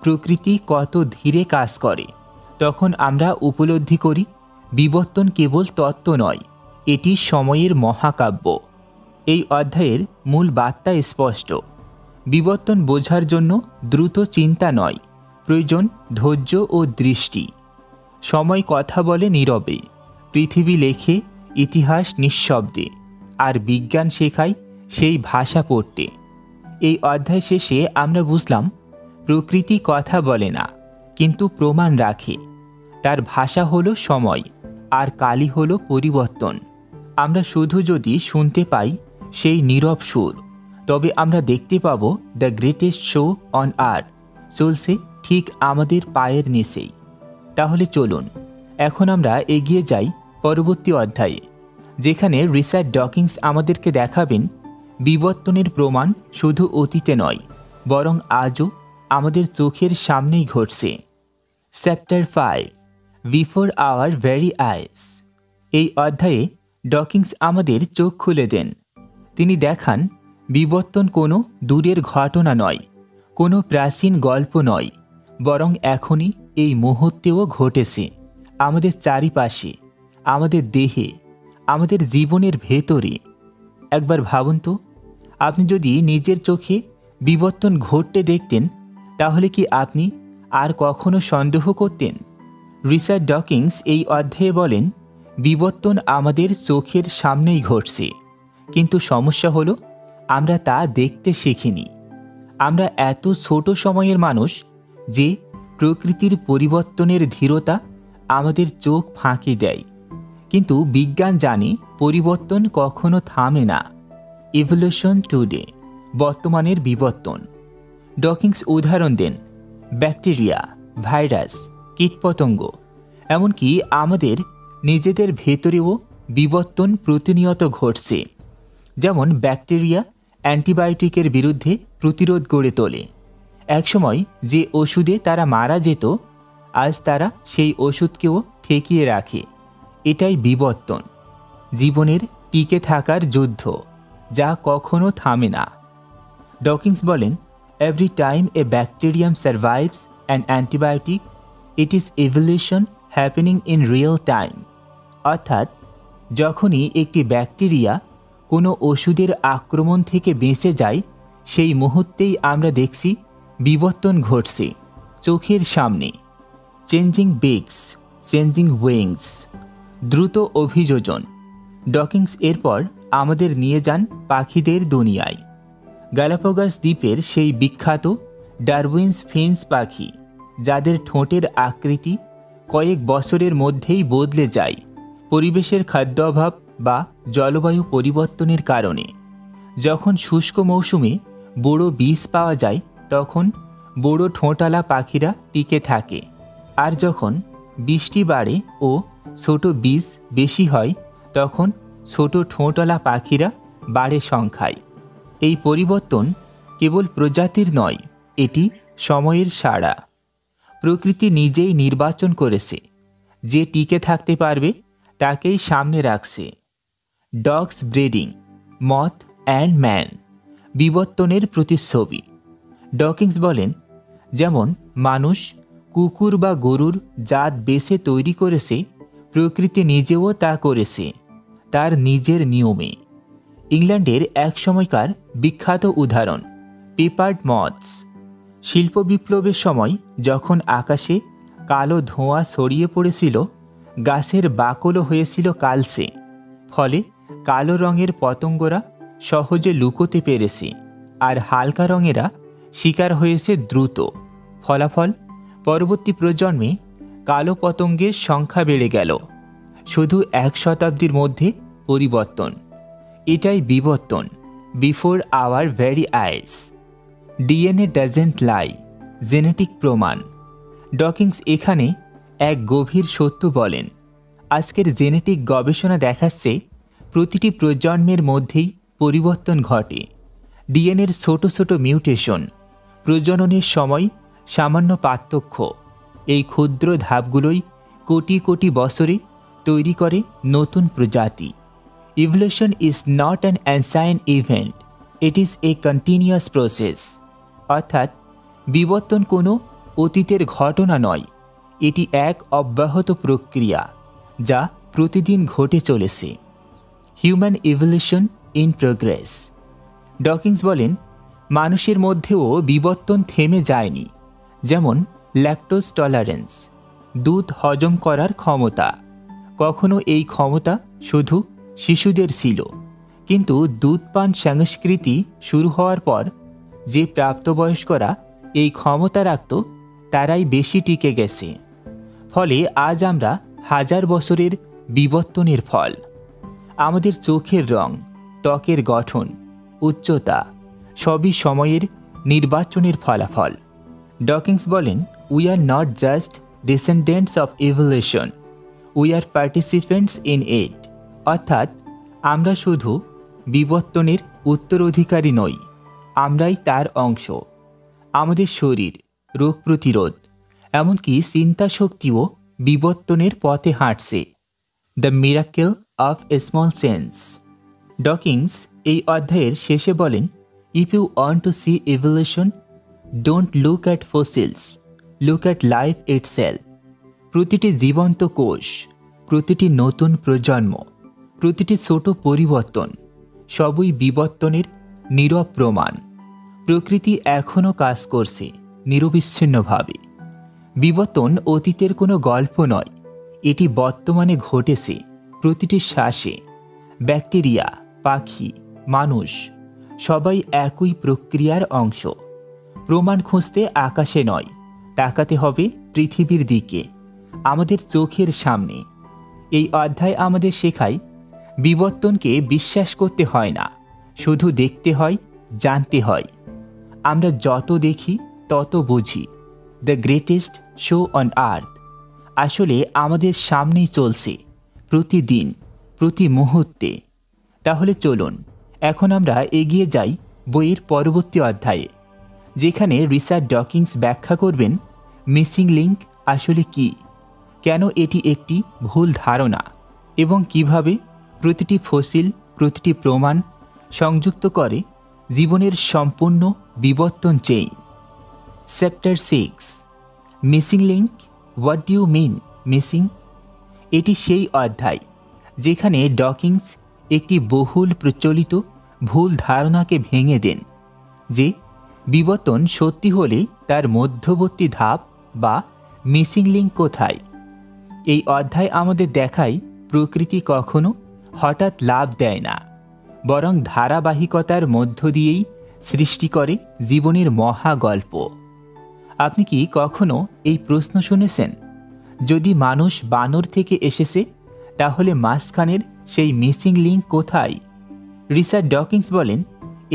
প্রকৃতি কত ধীরে কাজ করে, তখন আমরা উপলব্ধি করি বিবর্তন কেবল তত্ত্ব নয়, এটি সময়ের মহাকাব্য। এই অধ্যায়ের মূল বার্তা স্পষ্ট। বিবর্তন বোঝার জন্য দ্রুত চিন্তা নয়, প্রয়োজন ধৈর্য ও দৃষ্টি। সময় কথা বলে নীরবে, পৃথিবী লেখে ইতিহাস নিঃশব্দে, আর বিজ্ঞান শেখায় সেই ভাষা পড়তে। এই অধ্যায় শেষে আমরা বুঝলাম প্রকৃতি কথা বলে না, কিন্তু প্রমাণ রাখে। তার ভাষা হলো সময়, আর কালই হলো পরিবর্তন। আমরা শুধু যদি শুনতে পাই সেই নীরব সুর, তবে আমরা দেখতে পাব দ্য গ্রেটেস্ট শো অন আর্থ চলছে ঠিক আমাদের পায়ের নিচেই। তাহলে চলুন এখন আমরা এগিয়ে যাই পরবর্তী অধ্যায়ে, যেখানে রিচার্ড ডকিন্স আমাদেরকে দেখাবেন বিবর্তনের প্রমাণ শুধু অতীতে নয়, বরং আজও আমাদের চোখের সামনেই ঘটছে। চ্যাপ্টার 5, বিফোর আওয়ার ভেরি আইস। এই অধ্যায়ে ডকিন্স আমাদের চোখ খুলে দেন। তিনি দেখান বিবর্তন কোনো দূরের ঘটনা নয়, কোনো প্রাচীন গল্প নয়, বরং এখনই এই মুহূর্তেও ঘটেছে, আমাদের চারিপাশে, আমাদের দেহে, আমাদের জীবনের ভেতরে। একবার ভাবুন তো, আপনি যদি নিজের চোখে বিবর্তন ঘটতে দেখতেন তাহলে কি আপনি আর কখনো সন্দেহ করতেন? রিচার্ড ডকিন্স এই অধ্যায়ে বলেন, বিবর্তন আমাদের চোখের সামনেই ঘটছে, কিন্তু সমস্যা হলো আমরা তা দেখতে শিখিনি। আমরা এত ছোট সময়ের মানুষ যে প্রকৃতির পরিবর্তনের ধীরতা আমাদের চোখ ফাঁকি দেয়। কিন্তু বিজ্ঞান জানে পরিবর্তন কখনো থামে না। ইভলিউশন টুডে, বর্তমানের বিবর্তন। ডকিন্স উদাহরণ দেন ব্যাকটেরিয়া, ভাইরাস, কীটপতঙ্গ, এমনকি আমাদের নিজেদের ভেতরেও বিবর্তন প্রতিনিয়ত ঘটছে। যেমন ব্যাকটেরিয়া অ্যান্টিবায়োটিকের বিরুদ্ধে প্রতিরোধ গড়ে তোলে। একসময় যে ওষুধে তারা মারা যেত, আজ তারা সেই ওষুধকেও ঠেকিয়ে রাখে। এটাই বিবর্তন, জীবনের টিকে থাকার যুদ্ধ, যা কখনো থামে না। ডকিন্স বলেন, every time a bacterium survives an antibiotic, it is evolution happening in real time. অর্থাৎ যখনই একটি ব্যাকটেরিয়া কোনো ওষুধের আক্রমণ থেকে বেঁচে যায়, সেই মুহূর্তেই আমরা দেখছি বিবর্তন ঘটছে চোখের সামনে। চেঞ্জিং বিগস, চেঞ্জিং উইংস, দ্রুত অভিযোজন। ডকিন্স এরপর আমাদের নিয়ে যান পাখিদের দুনিয়ায়। গ্যালাপাগোস দ্বীপের সেই বিখ্যাত ডারউইনস ফিঞ্চ পাখি, যাদের ঠোঁটের আকৃতি কয়েক বছরের মধ্যেই বদলে যায় পরিবেশের খাদ্য অভাব বা জলবায়ু পরিবর্তনের কারণে। যখন শুষ্ক মৌসুমে বড় বীজ পাওয়া যায় তখন বড় ঠোঁটালা পাখিরা টিকে থাকে, আর যখন বৃষ্টি বাড়ে ও ছোট বীজ বেশি হয় তখন ছোট ঠোঁটওয়ালা পাখিরা বাড়ে সংখ্যায়। এই পরিবর্তন কেবল প্রজাতির নয়, এটি সময়ের সাড়া। প্রকৃতি নিজেই নির্বাচন করেছে, যে টিকে থাকতে পারবে তাকেই সামনে রাখছে। Dogs breeding, moth and man, বিবর্তনের প্রতিচ্ছবি। ডকিন্স বলেন, যেমন মানুষ কুকুর বা গরুর জাত বেছে তৈরি করেছে, প্রকৃতি নিজেও তা করেছে তার নিজের নিয়মে। ইংল্যান্ডের এক সময়কার বিখ্যাত উদাহরণ পেপার্ড মথস। শিল্প বিপ্লবের সময় যখন আকাশে কালো ধোঁয়া ছড়িয়ে পড়েছিল, গাছের বাকলও হয়েছিল কালচে, ফলে কালো রঙের পতঙ্গরা সহজে লুকোতে পেরেছে, আর হালকা রঙেরা শিকার হয়েছে দ্রুত। ফলাফল, পরবর্তী প্রজন্মে কালো পতঙ্গের সংখ্যা বেড়ে গেল। শুধু 1 শতাব্দীর মধ্যে পরিবর্তন। এটাই বিবর্তন, before our very eyes. DNA doesn't lie, genetic প্রমাণ। ডকিন্স এখানে এক গভীর সত্য বলেন। আজকের জেনেটিক গবেষণা দেখাচ্ছে প্রতিটি প্রজন্মের মধ্যেই পরিবর্তন ঘটে। ডিএনএর ছোট ছোট মিউটেশন, প্রজননের সময় সামান্য পার্থক্য, এই ক্ষুদ্র ধাপগুলোই কোটি কোটি বছরে তৈরি করে নতুন প্রজাতি। Evolution is not an ancient event, it is a continuous process. অর্থাৎ বিবর্তন কোনো অতীতের ঘটনা নয়, এটি এক অব্যাহত প্রক্রিয়া যা প্রতিদিন ঘটে চলেছে। Human evolution in progress. Dawkins বলেন, মানুষের মধ্যেও বিবর্তন থেমে যায়নি। যেমন ল্যাকটোজ টলারেন্স, দুধ হজম করার ক্ষমতা। কখনো এই ক্ষমতা শুধু শিশুদের ছিল, কিন্তু দুধ পান সংস্কৃতি শুরু হওয়ার পর যে প্রাপ্তবয়স্করা এই ক্ষমতা রাখত তারাই বেশি টিকে গেছে। ফলে আজ আমরা 1000 বছরের বিবর্তনের ফল। আমাদের চোখের রং, ত্বকের গঠন, উচ্চতা সবই সময়ের নির্বাচনের ফলাফল। ডকিন্স বলেন, we are not just descendants of evolution, we are participants in it. অর্থাৎ আমরা শুধু বিবর্তনের উত্তরাধিকারী নই, আমরাই তার অংশ। আমাদের শরীর, রোগ প্রতিরোধ, এমনকি চিন্তা শক্তিও বিবর্তনের পথে হাঁটছে। The miracle of a small change. Dawkins এই অধ্যায়ের শেষে বলেন, if you want to see evolution, don't look at fossils, look at life itself. প্রতিটি জীবন্ত কোষ, প্রতিটি নতুন প্রজন্ম, প্রতিটি ছোট পরিবর্তন সবই বিবর্তনের নীরব প্রমাণ। প্রকৃতি এখনও কাজ করছে নিরবিচ্ছিন্নভাবে। বিবর্তন অতীতের কোনো গল্প নয়, এটি বর্তমানে ঘটেছে প্রতিটি শ্বাসে। ব্যাকটেরিয়া, পাখি, মানুষ সবাই একই প্রক্রিয়ার অংশ। প্রমাণ খুঁজতে আকাশে নয়, তাকাতে হবে পৃথিবীর দিকে, আমাদের চোখের সামনে। এই অধ্যায় আমাদের শেখায় বিবর্তনকে বিশ্বাস করতে হয় না, শুধু দেখতে হয়, জানতে হয়। আমরা যত দেখি তত বুঝি। দ্য গ্রেটেস্ট শো অন আর্থ আসলে আমাদের সামনেই চলছে, প্রতিদিন, প্রতি মুহূর্তে। তাহলে চলুন এখন আমরা এগিয়ে যাই বইয়ের পরবর্তী অধ্যায়ে, যেখানে রিচার্ড ডকিন্স ব্যাখ্যা করবেন মিসিং লিঙ্ক আসলে কি, কেন এটি একটি ভুল ধারণা এবং কিভাবে প্রতিটি ফসিল, প্রতিটি প্রমাণ সংযুক্ত করে জীবনের সম্পূর্ণ বিবর্তন চেইন। Chapter 6, missing link, what do you mean missing? এটি সেই অধ্যায় যেখানে ডকিন্স একটি বহুল প্রচলিত ভুল ধারণাকে ভেঙে দেন যে বিবর্তন সত্যি হলে তার মধ্যবর্তী ধাপ বা মিসিং লিঙ্ক কোথায়। এই অধ্যায় আমাদের দেখায় প্রকৃতি কখনো হঠাৎ লাভ দেয় না, বরং ধারাবাহিকতার মধ্য দিয়েই সৃষ্টি করে জীবনের মহাগল্প। আপনি কি কখনো এই প্রশ্ন শুনেছেন, যদি মানুষ বানর থেকে এসেছে তাহলে মাঝখানের সেই মিসিং লিঙ্ক কোথায়? রিচার্ড ডকিন্স বলেন,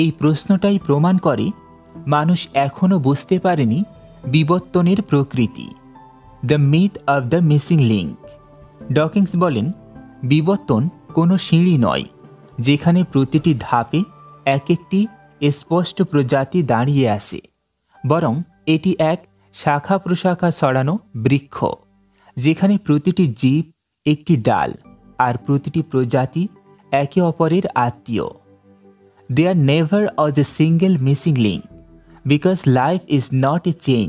এই প্রশ্নটাই প্রমাণ করে মানুষ এখনও বুঝতে পারেনি বিবর্তনের প্রকৃতি। The myth of the missing link. Dawkins বলেন, বিবর্তন কোনো সিঁড়ি নয় যেখানে প্রতিটি ধাপে এক একটি স্পষ্ট প্রজাতি দাঁড়িয়ে আসে, বরং এটি এক শাখা প্রশাখা ছড়ানো বৃক্ষ, যেখানে প্রতিটি জীব একটি ডাল আর প্রতিটি প্রজাতি একে অপরের আত্মীয়। There never was a single missing link because life is not a chain,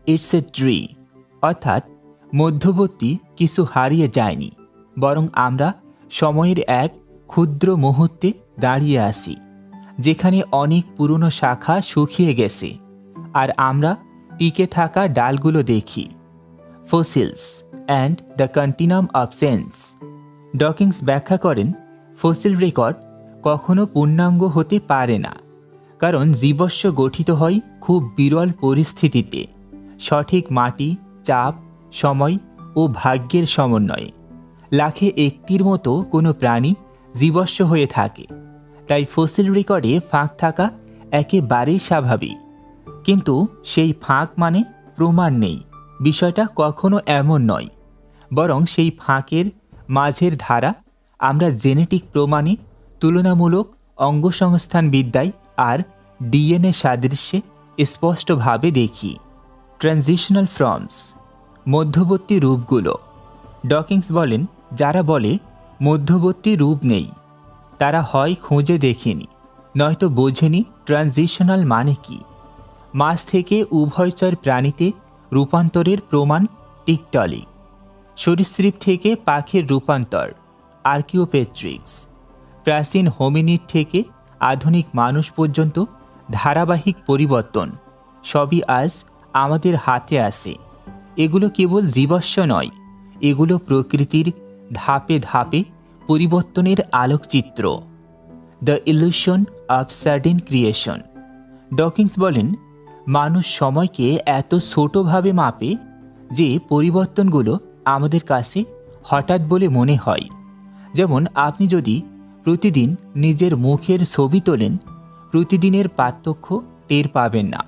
it's a tree. অর্থাৎ মধ্যবর্তী কিছু হারিয়ে যায়নি, বরং আমরা সময়ের এক ক্ষুদ্র মুহূর্তে দাঁড়িয়ে আসি, যেখানে অনেক পুরনো শাখা শুকিয়ে গেছে আর আমরা টিকে থাকা ডালগুলো দেখি। Fossils and the continuum of sense. Dawkins ব্যাখ্যা করেন, ফসিল রেকর্ড কখনো পূর্ণাঙ্গ হতে পারে না, কারণ জীবস্ব গঠিত হয় খুব বিরল পরিস্থিতিতে, সঠিক মাটি, চাপ, সময় ও ভাগ্যের সমন্বয়ে। লাখে একটির মতো কোনো প্রাণী জীবস্ব হয়ে থাকে, তাই ফসিল রেকর্ডে ফাঁক থাকা একেবারেই স্বাভাবিক। কিন্তু সেই ফাঁক মানে প্রমাণ নেই, বিষয়টা কখনো এমন নয়, বরং সেই ফাঁকের মাঝের ধারা আমরা জেনেটিক প্রমাণে, তুলনামূলক অঙ্গসংস্থান বিদ্যায় আর ডিএনএ সাদৃশ্যে স্পষ্টভাবে দেখি। ট্রানজিশনাল ফর্মস, মধ্যবর্তী রূপগুলো। ডকিন্স বলেন, যারা বলে মধ্যবর্তী রূপ নেই তারা হয় খুঁজে দেখেনি, নয়তো বোঝেনি ট্রানজিশনাল মানে কি। মাছ থেকে উভয়চর প্রাণীতে রূপান্তরের প্রমাণ টিকটলিক। সরীসৃপ থেকে পাখির রূপান্তর আর্কিওপেট্রিক্স। প্রাচীন হোমিনিড থেকে আধুনিক মানুষ পর্যন্ত ধারাবাহিক পরিবর্তন সবই আজ আমাদের হাতে আসে। এগুলো কেবল জীবস্ব নয়, এগুলো প্রকৃতির ধাপে ধাপে পরিবর্তনের আলোকচিত্র। The illusion of sudden creation. Dawkins বলেন, মানুষ সময়কে এত ছোটভাবে মাপে যে পরিবর্তনগুলো আমাদের কাছে হঠাৎ বলে মনে হয়। যেমন আপনি যদি প্রতিদিন নিজের মুখের ছবি তোলেন, প্রতিদিনের পার্থক্য টের পাবেন না,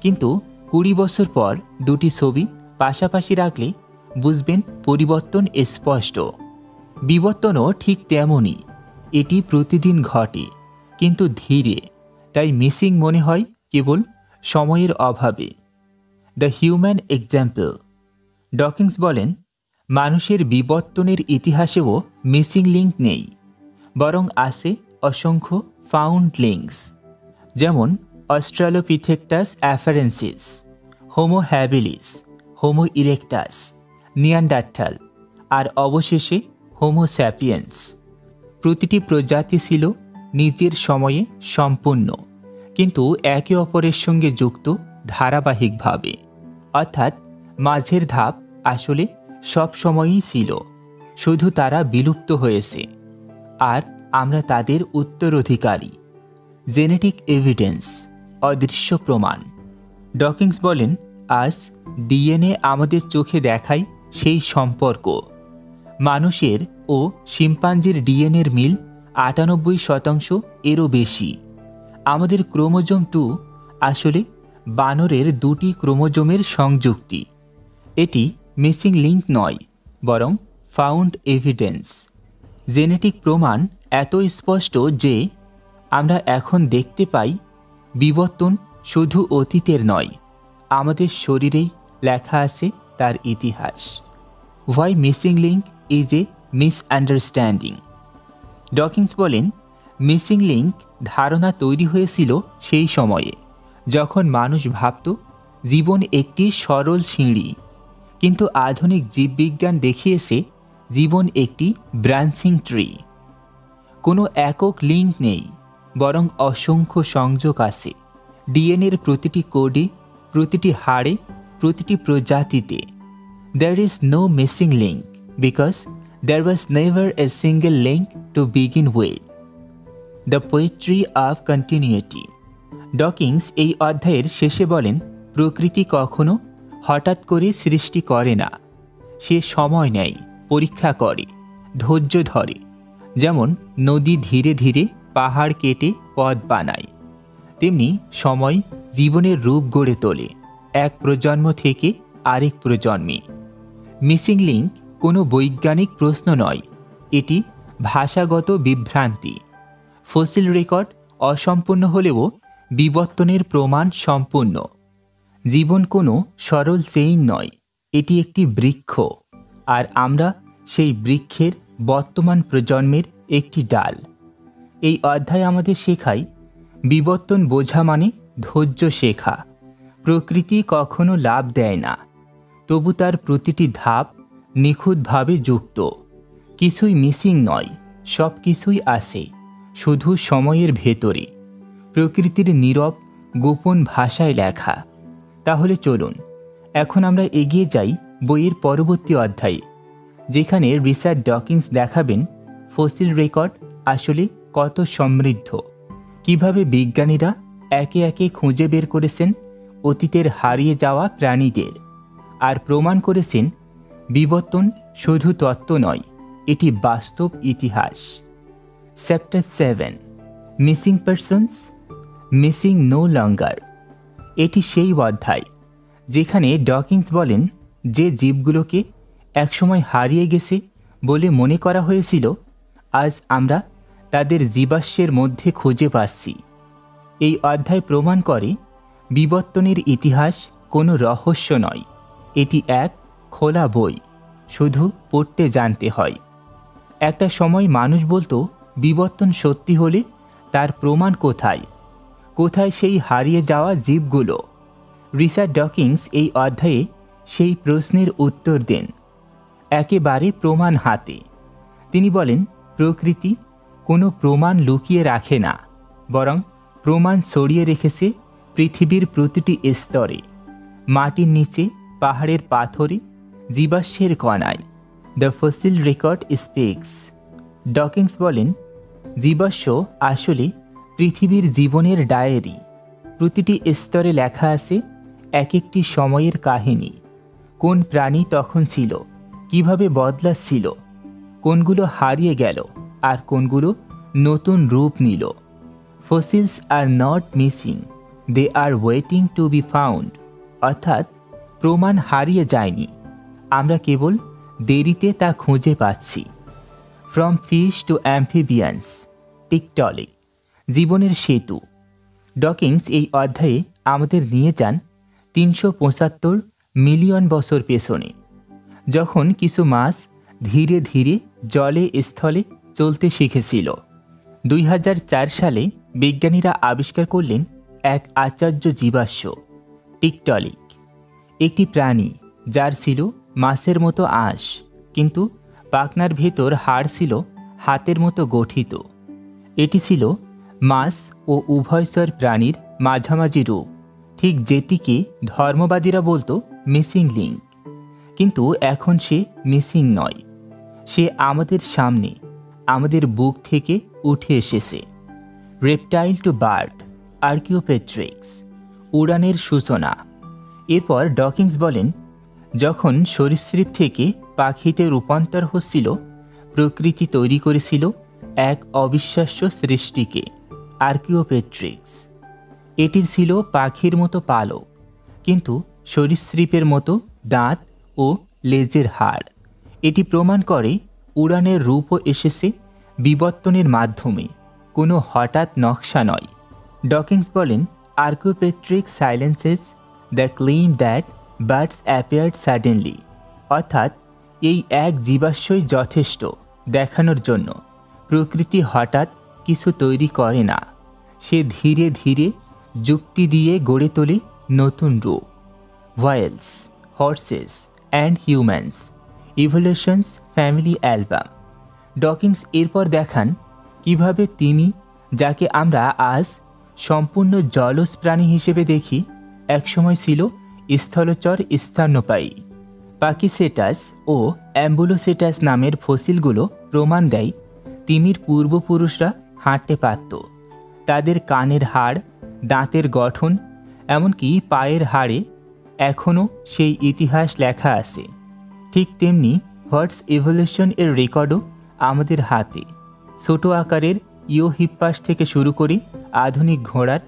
কিন্তু 20 বছর পর দুটি ছবি পাশাপাশি রাখলে বুঝবেন পরিবর্তন স্পষ্ট। বিবর্তনও ঠিক তেমনই, এটি প্রতিদিন ঘটে, কিন্তু ধীরে, তাই মিসিং মনে হয় কেবল সময়ের অভাবে। The human example. ডকিন্স বলেন, মানুষের বিবর্তনের ইতিহাসেও মিসিং লিঙ্ক নেই, বরং আছে অসংখ্য ফাউন্ড লিঙ্কস, যেমন Australopithecus afarensis, Homo habilis, Homo erectus, Neanderthal আর অবশেষে হোমো স্যাপিয়েন্স। প্রতিটি প্রজাতি ছিল নিজের সময়ে সম্পূর্ণ, কিন্তু একে অপরের সঙ্গে যুক্ত ধারাবাহিকভাবে, অর্থাৎ মাঝের ধাপ আসলে সব সময়ই ছিল, শুধু তারা বিলুপ্ত হয়েছে আর আমরা তাদের উত্তরাধিকারী। জেনেটিক এভিডেন্স, অদৃশ্য প্রমাণ। ডকিন্স বলেন, আজ ডিএনএ আমাদের চোখে দেখায় সেই সম্পর্ক। মানুষের ও শিম্পাঞ্জির ডিএনএর মিল 98% এরও বেশি। আমাদের ক্রোমোজোম 2 আসলে বানরের 2টি ক্রোমোজোমের সংযুক্তি। এটি মিসিং লিঙ্ক নয়, বরং ফাউন্ড এভিডেন্স। জেনেটিক প্রমাণ এত স্পষ্ট যে আমরা এখন দেখতে পাই বিবর্তন শুধু অতীতের নয়, আমাদের শরীরেই লেখা আছে তার ইতিহাস। Why missing link is a misunderstanding. Dawkins বলেন, মিসিং লিঙ্ক ধারণা তৈরি হয়েছিল সেই সময়ে যখন মানুষ ভাবত জীবন একটি সরল সিঁড়ি, কিন্তু আধুনিক জীববিজ্ঞান দেখিয়েছে জীবন একটি ব্রাঞ্চিং ট্রি। কোনো একক লিঙ্ক নেই, বরং অসংখ্য সংযোগ আছে ডিএনএর প্রতিটি কোডে, প্রতিটি হাড়ে, প্রতিটি প্রজাতিতে। There is no missing link because there was never a single link to begin with. The poetry of continuity. Dawkins এই অধ্যায়ের শেষে বলেন, প্রকৃতি কখনো হঠাৎ করে সৃষ্টি করে না, সে সময় নেয়, পরীক্ষা করে, ধৈর্য ধরে। যেমন নদী ধীরে ধীরে পাহাড় কেটে পথ বানায়, তেমনি সময় জীবনের রূপ গড়ে তোলে এক প্রজন্ম থেকে আরেক প্রজন্মে। মিসিং লিঙ্ক কোনো বৈজ্ঞানিক প্রশ্ন নয়, এটি ভাষাগত বিভ্রান্তি। ফসিল রেকর্ড অসম্পূর্ণ হলেও বিবর্তনের প্রমাণ সম্পূর্ণ। জীবন কোনো সরল চেইন নয়, এটি একটি বৃক্ষ, আর আমরা সেই বৃক্ষের বর্তমান প্রজন্মের একটি ডাল। এই অধ্যায় আমাদের শেখায় বিবর্তন বোঝা মানে ধৈর্য শেখা। প্রকৃতি কখনো লাভ দেয় না, তবু তার প্রতিটি ধাপ নিখুঁতভাবে যুক্ত। কিছুই মিসিং নয়, সব কিছুই আছে, শুধু সময়ের ভেতরে, প্রকৃতির নীরব গোপন ভাষায় লেখা। তাহলে চলুন এখন আমরা এগিয়ে যাই বইয়ের পরবর্তী অধ্যায়ে, যেখানে রিচার্ড ডকিন্স দেখাবেন ফসিল রেকর্ড আসলে কত সমৃদ্ধ, কিভাবে বিজ্ঞানীরা একে একে খুঁজে বের করেছেন অতীতের হারিয়ে যাওয়া প্রাণীদের, আর প্রমাণ করেছেন বিবর্তন শুধু তত্ত্ব নয়, এটি বাস্তব ইতিহাস। Chapter 7, missing persons, missing no longer. এটি সেই অধ্যায় যেখানে ডকিন্স বলেন, যে জীবগুলোকে একসময় হারিয়ে গেছে বলে মনে করা হয়েছিল, আজ আমরা তাদের জীবাশ্মের মধ্যে খুঁজে পাচ্ছি। এই অধ্যায় প্রমাণ করে বিবর্তনের ইতিহাস কোনো রহস্য নয়, এটি এক খোলা বই, শুধু পড়তে জানতে হয়। একটা সময় মানুষ বলতো বিবর্তন সত্যি হলে তার প্রমাণ কোথায়, কোথায় সেই হারিয়ে যাওয়া জীবগুলো? রিচার্ড ডকিন্স এই অধ্যায়ে সেই প্রশ্নের উত্তর দেন একেবারে প্রমাণ হাতে। তিনি বলেন, প্রকৃতি কোনো প্রমাণ লুকিয়ে রাখে না, বরং প্রমাণ ছড়িয়ে রেখেছে পৃথিবীর প্রতিটি স্তরে, মাটির নিচে, পাহাড়ের পাথরে, জীবাশ্মের কণায়। The fossil record speaks. Dawkins বলেন, জীবাশ্ম আসলে পৃথিবীর জীবনের ডায়েরি। প্রতিটি স্তরে লেখা আছে এক একটি সময়ের কাহিনী। কোন প্রাণী তখন ছিল, কিভাবে বদলাচ্ছিল, কোনগুলো হারিয়ে গেল আর কোনগুলো নতুন রূপ নিল। Fossils are not missing, they are waiting to be found. অর্থাৎ প্রমাণ হারিয়ে যায়নি, আমরা কেবল দেরিতে তা খুঁজে পাচ্ছি। ফ্রম ফিশ টু অ্যাম্ফিবিয়ান্স, টিকটলিক, জীবনের সেতু। ডকিন্স এই অধ্যায়ে আমাদের নিয়ে যান 375 মিলিয়ন বছর পেছনে, যখন কিছু মাছ ধীরে ধীরে জলে স্থলে চলতে শিখেছিল। 2004 সালে বিজ্ঞানীরা আবিষ্কার করলেন এক আশ্চর্য জীবাশ্ম, টিকটলিক, একটি প্রাণী যার ছিল মাছের মতো আঁশ, কিন্তু পাখনার ভেতর হাড় ছিল হাতের মতো গঠিত। এটি ছিল মাছ ও উভয়চর প্রাণীর মাঝামাঝি রূপ, ঠিক যেটিকে ধর্মবাদীরা বলতো মিসিং লিঙ্ক। কিন্তু এখন সে মিসিং নয়, সে আমাদের সামনে, আমাদের বুক থেকে উঠে এসেছে। রেপটাইল টু বার্ড, আর্কিওপেট্রিক্স, উড়ানের সূচনা। এরপর ডকিন্স বলেন, যখন সরীসৃপ থেকে পাখিতে রূপান্তর হচ্ছিল, প্রকৃতি তৈরি করেছিল এক অবিশ্বাস্য সৃষ্টিকে, আর্কিওপেট্রিক্স। এটির ছিল পাখির মতো পালক, কিন্তু সরীসৃপের মতো দাঁত ও লেজের হাড়। এটি প্রমাণ করে উড়ানের রূপও এসেছে বিবর্তনের মাধ্যমে, কোনো হঠাৎ নকশা নয়। ডকিন্স বলেন, Archaeopteryx silences the claim that birds appeared suddenly, অর্থাৎ এই এক জীবাশ্মই যথেষ্ট দেখানোর জন্য প্রকৃতি হঠাৎ কিছু তৈরি করে না, সে ধীরে ধীরে যুক্তি দিয়ে গড়ে তোলে নতুন রূপ। Whales, horses and humans, evolution's family album. Dawkins এরপর দেখান কিভাবে তিমি, যাকে আমরা আজ সম্পূর্ণ জলজ প্রাণী হিসেবে দেখি, একসময় ছিল স্থলচর স্তন্যপায়ী। পাকিসেটাস ও অ্যাম্বুলোসেটাস নামের ফসিলগুলো প্রমাণ দেয় তিমির পূর্বপুরুষরা হাঁটতে পারত। তাদের কানের হাড়, দাঁতের গঠন, এমনকি পায়ের হাড়ে এখনও সেই ইতিহাস লেখা আছে। ঠিক তেমনি হোয়াটস ইভলিউশন এর রেকর্ডও আমাদের হাতে। ছোট আকারের ইওহিপ্পাস থেকে শুরু করে আধুনিক ঘোড়ার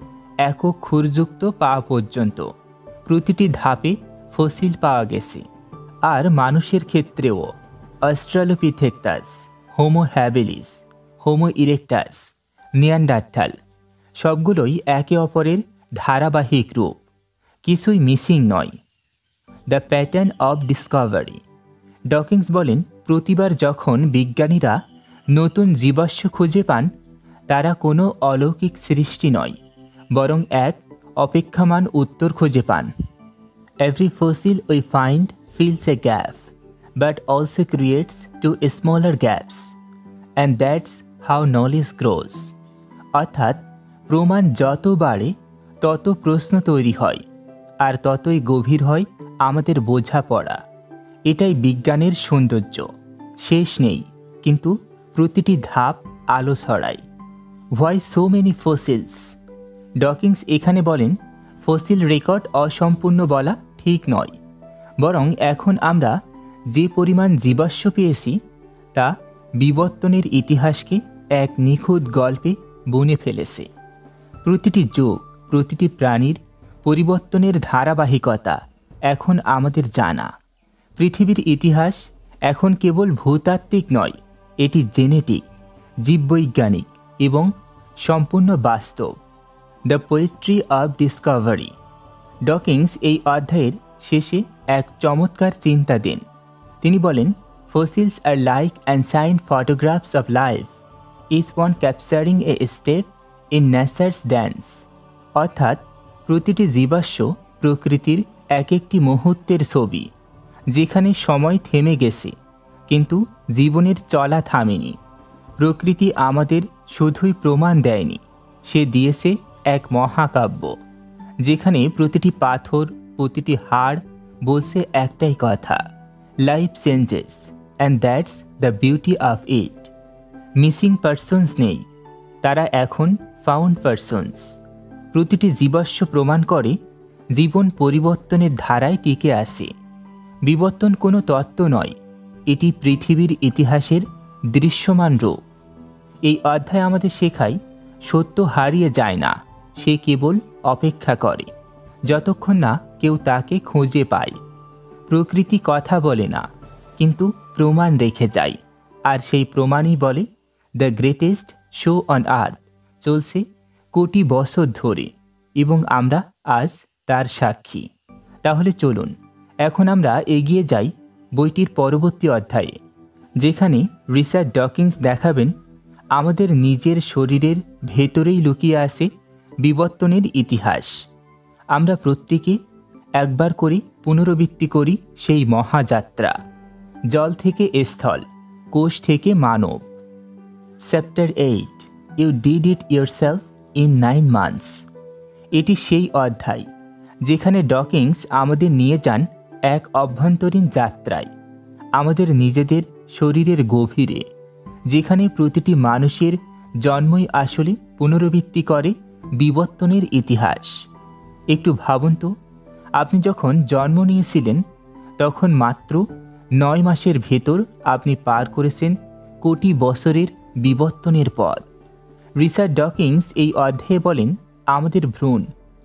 একক খুরযুক্ত পা পর্যন্ত প্রতিটি ধাপে ফসিল পাওয়া গেছে। আর মানুষের ক্ষেত্রেও Australopithecus, Homo habilis, Homo erectus, Neanderthal সবগুলোই একে অপরের ধারাবাহিক রূপ, কিছুই মিসিং নয়। The pattern of discovery. Dawkins বলেন, প্রতিবার যখন বিজ্ঞানীরা নতুন জীবাশ্ম খুঁজে পান, তারা কোনো অলৌকিক সৃষ্টি নয়, বরং এক অপেক্ষামান উত্তর খুঁজে পান। Every fossil we find fills a gap, but also creates two smaller gaps, and that's how knowledge grows. অর্থাৎ প্রমাণ যত বাড়ে তত প্রশ্ন তৈরি হয়, আর ততই গভীর হয় আমাদের বোঝাপড়া। এটাই বিজ্ঞানের সৌন্দর্য, শেষ নেই, কিন্তু প্রতিটি ধাপ আলো ছড়ায়। Why so many fossils? Dawkins এখানে বলেন, ফসিল রেকর্ড অসম্পূর্ণ বলা ঠিক নয়, বরং এখন আমরা যে পরিমাণ জীবাশ্ম পেয়েছি তা বিবর্তনের ইতিহাসকে এক নিখুঁত গল্পে বুনে ফেলেছে। প্রতিটি যুগ, প্রতিটি প্রাণীর পরিবর্তনের ধারাবাহিকতা এখন আমাদের জানা। পৃথিবীর ইতিহাস এখন কেবল ভূতাত্ত্বিক নয়, এটি জেনেটিক, জীববৈজ্ঞানিক এবং সম্পূর্ণ বাস্তব। The poetry of discovery. Dawkins এই অধ্যায়ের শেষে এক চমৎকার চিন্তা দেন। তিনি বলেন, fossils are like unsigned photographs of life, each one capturing a step in nature's dance. অর্থাৎ প্রতিটি জীবাশ্ম প্রকৃতির এক একটি মুহূর্তের ছবি, যেখানে সময় থেমে গেছে কিন্তু জীবনের চলা থামেনি। প্রকৃতি আমাদের শুধুই প্রমাণ দেয়নি, সে দিয়েছে এক মহাকাব্য, যেখানে প্রতিটি পাথর, প্রতিটি হাড় বলছে একটাই কথা, life changes and that's the beauty of it. Missing persons নেই, তারা এখন ফাউন্ড পারসনস। প্রতিটি জীবাশ্ম প্রমাণ করে জীবন পরিবর্তনের ধারায় টিকে আছে। বিবর্তন কোনো তত্ত্ব নয়, এটি পৃথিবীর ইতিহাসের দৃশ্যমান রূপ। এই অধ্যায় আমাদের শেখায়, সত্য হারিয়ে যায় না, সে কেবল অপেক্ষা করে যতক্ষণ না কেউ তাকে খুঁজে পায়। প্রকৃতি কথা বলে না, কিন্তু প্রমাণ রেখে যায়, আর সেই প্রমাণই বলে দ্য গ্রেটেস্ট শো অন আর্থ চলছে কোটি বছর ধরে, এবং আমরা আজ তার সাক্ষী। তাহলে চলুন এখন আমরা এগিয়ে যাই বইটির পরবর্তী অধ্যায়ে, যেখানে রিচার্ড ডকিন্স দেখাবেন আমাদের নিজের শরীরের ভেতরেই লুকিয়ে আছে বিবর্তনের ইতিহাস। আমরা প্রত্যেকে একবার করে পুনরাবৃত্তি করি সেই মহাযাত্রা, জল থেকে স্থল, কোষ থেকে মানব। Chapter 8, you did it yourself in 9 months. এটি সেই অধ্যায় যেখানে ডকিংস আমাদের নিয়ে যান এক অভ্যন্তরীণ যাত্রায়, আমাদের নিজেদের শরীরের গভীরে, যেখানে প্রতিটি মানুষের জন্মই আসলে পুনরাবৃত্তি করে বিবর্তনের ইতিহাস। একটু ভাবুন তো, আপনি যখন জন্ম নিয়েছিলেন তখন মাত্র 9 মাসের ভেতর আপনি পার করেছেন কোটি বছরের বিবর্তনের পথ। রিচার্ড ডকিংস এই অধ্যায়ে বলেন, আমাদের ভ্রূণ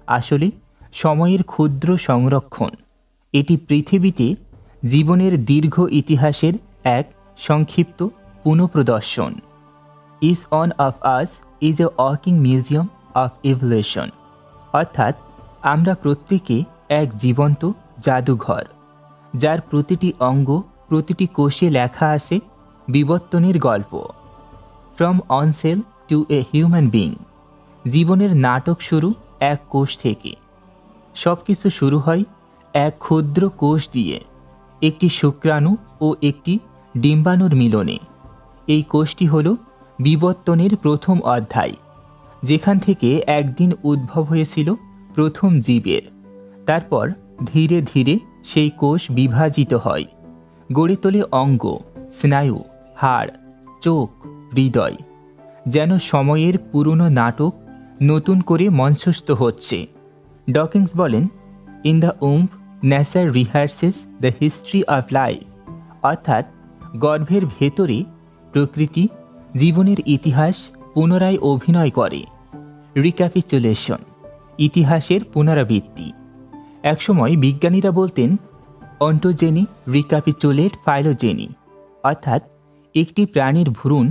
আসলে সময়ের ক্ষুদ্র সংরক্ষণ। এটি পৃথিবীতে জীবনের দীর্ঘ ইতিহাসের এক সংক্ষিপ্ত পুনঃপ্রদর্শন। Each one of us is a walking museum of evolution. অর্থাৎ আমরা প্রত্যেকে এক জীবন্ত জাদুঘর, যার প্রতিটি অঙ্গ, প্রতিটি কোষে লেখা আছে বিবর্তনের গল্প। From one cell to a human being. জীবনের নাটক শুরু এক কোষ থেকে। সব কিছু শুরু হয় এক ক্ষুদ্র কোষ দিয়ে, একটি শুক্রাণু ও একটি ডিম্বাণুর মিলনে। এই কোষটি হল বিবর্তনের প্রথম অধ্যায়, যেখান থেকে একদিন উদ্ভব হয়েছিল প্রথম জীবের। তারপর ধীরে ধীরে সেই কোষ বিভাজিত হয়, গড়ে তোলে অঙ্গ, স্নায়ু, হাড়, চোখ, হৃদয়। যেন সময়ের পুরনো নাটক নতুন করে মঞ্চস্থ হচ্ছে। ডকিংস বলেন, in the womb nature rehearses the history of life. অর্থাৎ গর্ভের ভেতরে প্রকৃতি জীবনের ইতিহাস পুনরায় অভিনয় করে। রিক্যাপিচুলেশন, ইতিহাসের পুনরাবৃত্তি। একসময় বিজ্ঞানীরা বলতেন, অন্টোজেনি রিক্যাপিচুলেট ফাইলোজেনি। অর্থাৎ একটি প্রাণীর ভ্রূণ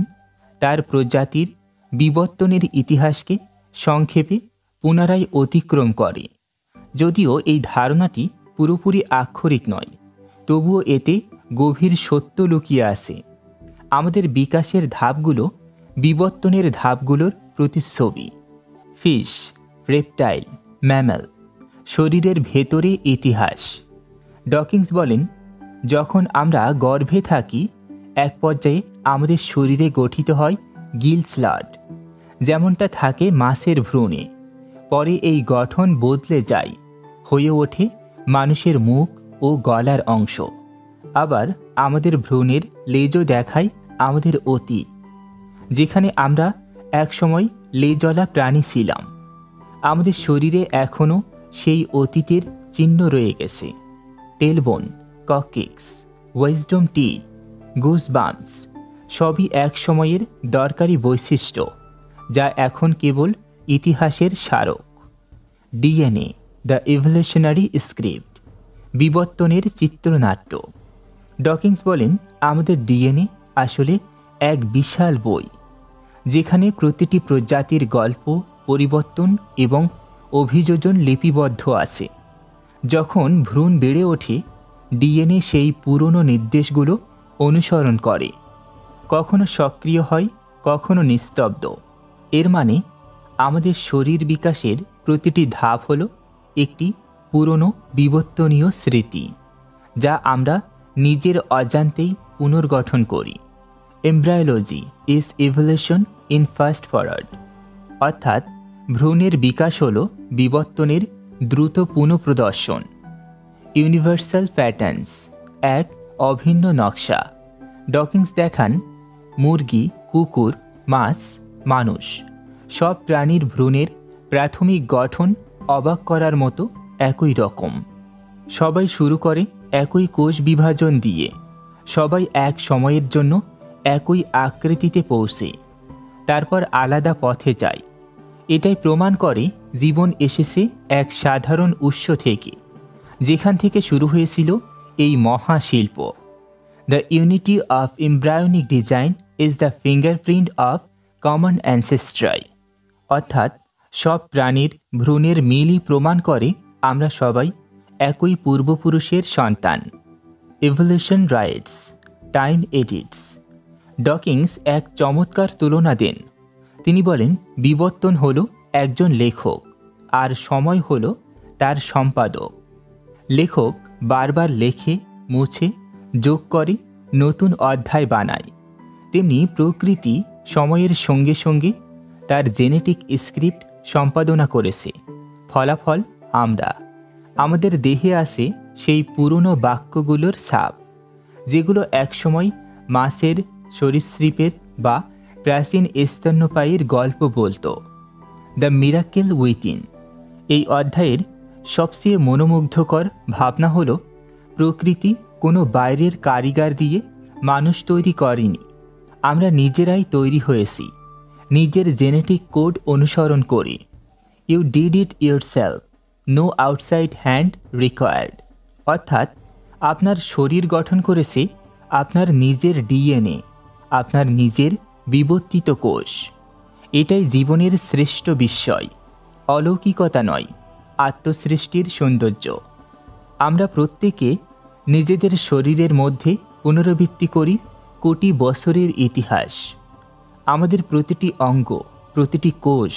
তার প্রজাতির বিবর্তনের ইতিহাসকে সংক্ষেপে পুনরায় অতিক্রম করে। যদিও এই ধারণাটি পুরোপুরি আক্ষরিক নয়, তবুও এতে গভীর সত্য লুকিয়ে আছে। আমাদের বিকাশের ধাপগুলো বিবর্তনের ধাপগুলোর প্রতিচ্ছবি। ফিশ, রেপটাইল, ম্যামেল, শরীরের ভেতরে ইতিহাস। ডকিংস বলেন, যখন আমরা গর্ভে থাকি এক পর্যায়ে আমাদের শরীরে গঠিত হয় গিল স্লট, যেমনটা থাকে মাছের ভ্রূণে। পরে এই গঠন বদলে যায়, হয়ে ওঠে মানুষের মুখ ও গলার অংশ। আবার আমাদের ভ্রূণের লেজও দেখায় আমাদের অতীত, যেখানে আমরা একসময় লেজওয়ালা প্রাণী ছিলাম। আমাদের শরীরে এখনও সেই অতীতের চিহ্ন রয়ে গেছে। টেলবোন, ককেক্স, উইজডম টিথ, গুজবাম্পস সবই এক সময়ের দরকারি বৈশিষ্ট্য, যা এখন কেবল ইতিহাসের স্মারক। ডিএনএ, দ্য ইভলিউশনারি স্ক্রিপ্ট, বিবর্তনের চিত্রনাট্য। ডকিংস বলেন, আমাদের ডিএনএ আসলে এক বিশাল বই, যেখানে প্রতিটি প্রজাতির গল্প, পরিবর্তন এবং অভিযোজন লিপিবদ্ধ আছে। যখন ভ্রূণ বেড়ে ওঠে, ডিএনএ সেই পুরনো নির্দেশগুলো অনুসরণ করে, কখনো সক্রিয় হয়, কখনো নিস্তব্ধ। এর মানে আমাদের শরীর বিকাশের প্রতিটি ধাপ হল একটি পুরনো বিবর্তনীয় স্মৃতি, যা আমরা নিজের অজান্তেই পুনর্গঠন করি। Embryology is evolution in fast forward. অর্থাৎ ভ্রূণের বিকাশ হল বিবর্তনের দ্রুত পুনঃপ্রদর্শন। ইউনিভার্সাল প্যাটার্নস, এক অভিন্ন নকশা। ডকিংস দেখান, মুরগি, কুকুর, মাছ, মানুষ সব প্রাণীর ভ্রূণের প্রাথমিক গঠন অবাক করার মতো একই রকম। সবাই শুরু করে একই কোষ বিভাজন দিয়ে, সবাই এক সময়ের জন্য একই আকৃতিতে পৌঁছে, তারপর আলাদা পথে যায়। এটাই প্রমাণ করে জীবন এসেছে এক সাধারণ উৎস থেকে, যেখান থেকে শুরু হয়েছিল এই মহাশিল্প। The unity of embryonic design is the fingerprint of common ancestry. অর্থাৎ সব প্রাণীর ভ্রূণের মিলই প্রমাণ করে আমরা সবাই একই পূর্বপুরুষের সন্তান। Evolution writes, time edits. Dawkins এক চমৎকার তুলনা দেন। তিনি বলেন, বিবর্তন হল একজন লেখক, আর সময় হল তার সম্পাদক। লেখক বারবার লেখে, মুছে, যোগ করে, নতুন অধ্যায় বানায়। তেমনি প্রকৃতি সময়ের সঙ্গে সঙ্গে তার জেনেটিক স্ক্রিপ্ট সম্পাদনা করেছে। ফলাফল আমরা। আমাদের দেহে আসে সেই পুরনো বাক্যগুলোর ছাপ, যেগুলো একসময় মাছের, সরীসৃপের বা প্রাচীন স্তন্যপায়ীর গল্প বলতো। দ্য মিরাকেল উইথিন এই অধ্যায়ের সবচেয়ে মনোমুগ্ধকর ভাবনা হল, প্রকৃতি কোনো বাইরের কারিগর দিয়ে মানুষ তৈরি করেনি। আমরা নিজেরাই তৈরি হয়েছি, নিজের জেনেটিক কোড অনুসরণ করে। You did it yourself, no outside hand required. অর্থাৎ আপনার শরীর গঠন করেছে আপনার নিজের ডিএনএ, আপনার নিজের বিবর্তিত কোষ। এটাই জীবনের শ্রেষ্ঠ বিস্ময়, অলৌকিকতা নয়, আত্মসৃষ্টির সৌন্দর্য। আমরা প্রত্যেকে নিজেদের শরীরের মধ্যে পুনরাবৃত্তি করি কোটি বছরের ইতিহাস। আমাদের প্রতিটি অঙ্গ, প্রতিটি কোষ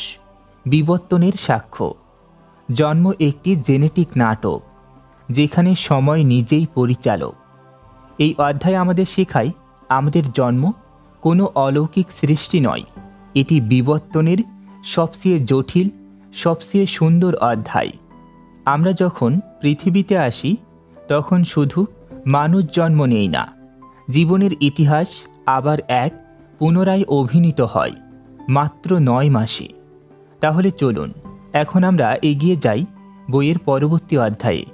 বিবর্তনের সাক্ষ্য। জন্ম একটি জেনেটিক নাটক, যেখানে সময় নিজেই পরিচালক। এই অধ্যায় আমাদের শেখায়, আমাদের জন্ম কোনো অলৌকিক সৃষ্টি নয়, এটি বিবর্তনের সবচেয়ে জটিল, সবচেয়ে সুন্দর অধ্যায়। আমরা যখন পৃথিবীতে আসি তখন শুধু মানুষ জন্ম নেই না, জীবনের ইতিহাস আবার এক পুনরায় অভিনীত হয় মাত্র 9 মাসে। তাহলে চলুন এখন আমরা এগিয়ে যাই বইয়ের পরবর্তী অধ্যায়ে,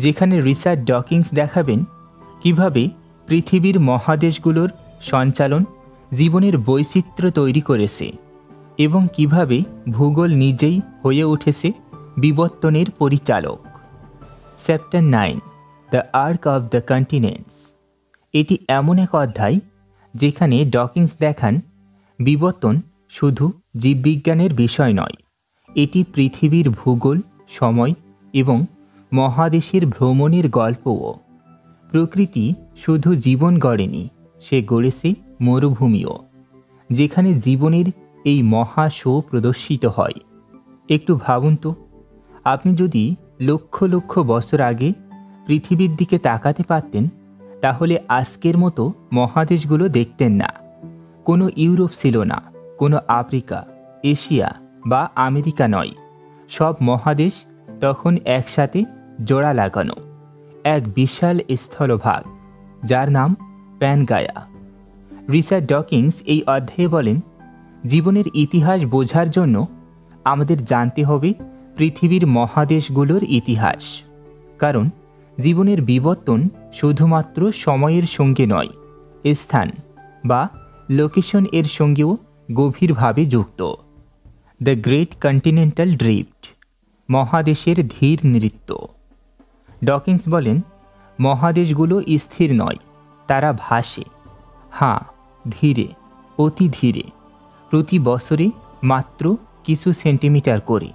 যেখানে রিচার্ড ডকিন্স দেখাবেন কিভাবে পৃথিবীর মহাদেশগুলোর সঞ্চালন জীবনের বৈচিত্র্য তৈরি করেছে এবং কিভাবে ভূগোল নিজেই হয়ে উঠেছে বিবর্তনের পরিচালক। Chapter 9, the arc of the continents. এটি এমন এক অধ্যায় যেখানে ডকিন্স দেখান বিবর্তন শুধু জীববিজ্ঞানের বিষয় নয়, এটি পৃথিবীর ভূগোল, সময় এবং মহাদেশের ভ্রমণের গল্পও। প্রকৃতি শুধু জীবন গড়েনি, সে গড়েছে মরুভূমিও, যেখানে জীবনের এই মহা শো প্রদর্শিত হয়। একটু ভাবুন তো, আপনি যদি লক্ষ লক্ষ বছর আগে পৃথিবীর দিকে তাকাতে পারতেন, তাহলে আজকের মতো মহাদেশগুলো দেখতেন না। কোনো ইউরোপ ছিল না, কোনো আফ্রিকা, এশিয়া বা আমেরিকা নয়। সব মহাদেশ তখন একসাথে জোড়া লাগানো এক বিশাল স্থলভাগ, যার নাম প্যানগায়া। রিচার্ড ডকিন্স এই অধ্যায়ে বলেন, জীবনের ইতিহাস বোঝার জন্য আমাদের জানতে হবে পৃথিবীর মহাদেশগুলোর ইতিহাস। কারণ জীবনের বিবর্তন শুধুমাত্র সময়ের সঙ্গে নয়, স্থান বা লোকেশন এর সঙ্গেও গভীরভাবে যুক্ত। দ্য গ্রেট কন্টিনেন্টাল ড্রিফট, মহাদেশের ধীর নৃত্য। ডকিন্স বলেন, মহাদেশগুলো স্থির নয়, তারা ভাসে। হ্যাঁ, ধীরে, অতি ধীরে, প্রতি বছরে মাত্র কিছু সেন্টিমিটার করে।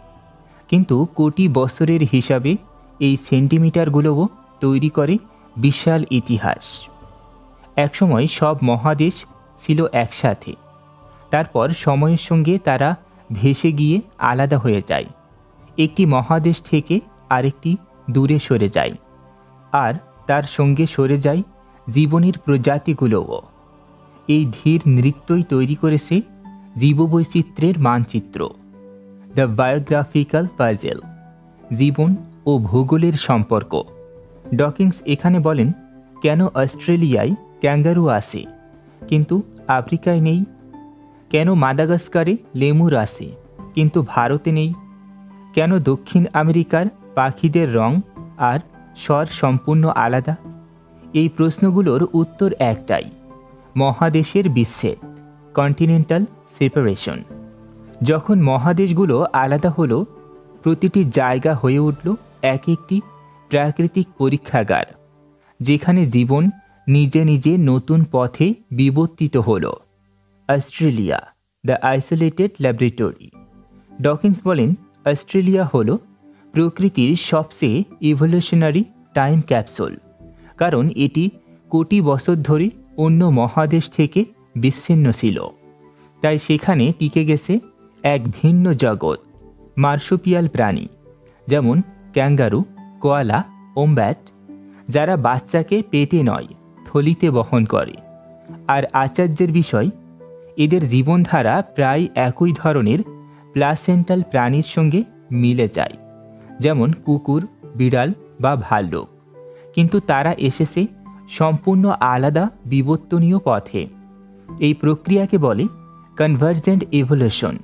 কিন্তু কোটি বছরের হিসাবে এই সেন্টিমিটারগুলোও তৈরি করে বিশাল ইতিহাস। একসময় সব মহাদেশ ছিল একসাথে, তারপর সময়ের সঙ্গে তারা ভেসে গিয়ে আলাদা হয়ে যায়। একটি মহাদেশ থেকে আরেকটি দূরে সরে যায়, আর তার সঙ্গে সরে যায় জীবনের প্রজাতিগুলোও। এই ধীর নৃত্যই তৈরি করেছে জীববৈচিত্র্যের মানচিত্র। দ্য বায়োগ্রাফিক্যাল পাজেল, জীবন ও ভূগোলের সম্পর্ক। ডকিন্স এখানে বলেন, কেন অস্ট্রেলিয়ায় ক্যাঙ্গারু আসে কিন্তু আফ্রিকায় নেই? কেন মাদাগাস্কারে লেমুর আসে কিন্তু ভারতে নেই? কেন দক্ষিণ আমেরিকার পাখিদের রং আর স্বর সম্পূর্ণ আলাদা? এই প্রশ্নগুলোর উত্তর একটাই, মহাদেশের বিচ্ছেদ, কন্টিনেন্টাল সেপারেশন। যখন মহাদেশগুলো আলাদা হলো, প্রতিটি জায়গা হয়ে উঠল এক একটি প্রাকৃতিক পরীক্ষাগার, যেখানে জীবন নিজে নিজে নতুন পথে বিবর্তিত হল। Australia, the isolated laboratory. Dawkins বলেন, অস্ট্রেলিয়া হল প্রকৃতির সবচেয়ে ইভলিউশনারি টাইম ক্যাপসুল, কারণ এটি কোটি বছর ধরে অন্য মহাদেশ থেকে বিচ্ছিন্ন ছিল। তাই সেখানে টিকে গেছে এক ভিন্ন জগৎ, মার্সুপিয়াল প্রাণী যেমন ক্যাঙ্গারু, কোয়ালা, ওম্ব্যাট, যারা বাচ্চাকে পেটে নয় থলিতে বহন করে। আর আশ্চর্যের বিষয়, এদের জীবনধারা প্রায় একই ধরনের প্লাসেন্টাল প্রাণীর সঙ্গে মিলে যায়, যেমন কুকুর, বিড়াল বা ভাল্লুক, কিন্তু তারা এসেছে সম্পূর্ণ আলাদা বিবর্তনীয় পথে। এই প্রক্রিয়াকে বলে কনভার্জেন্ট ইভলিউশন,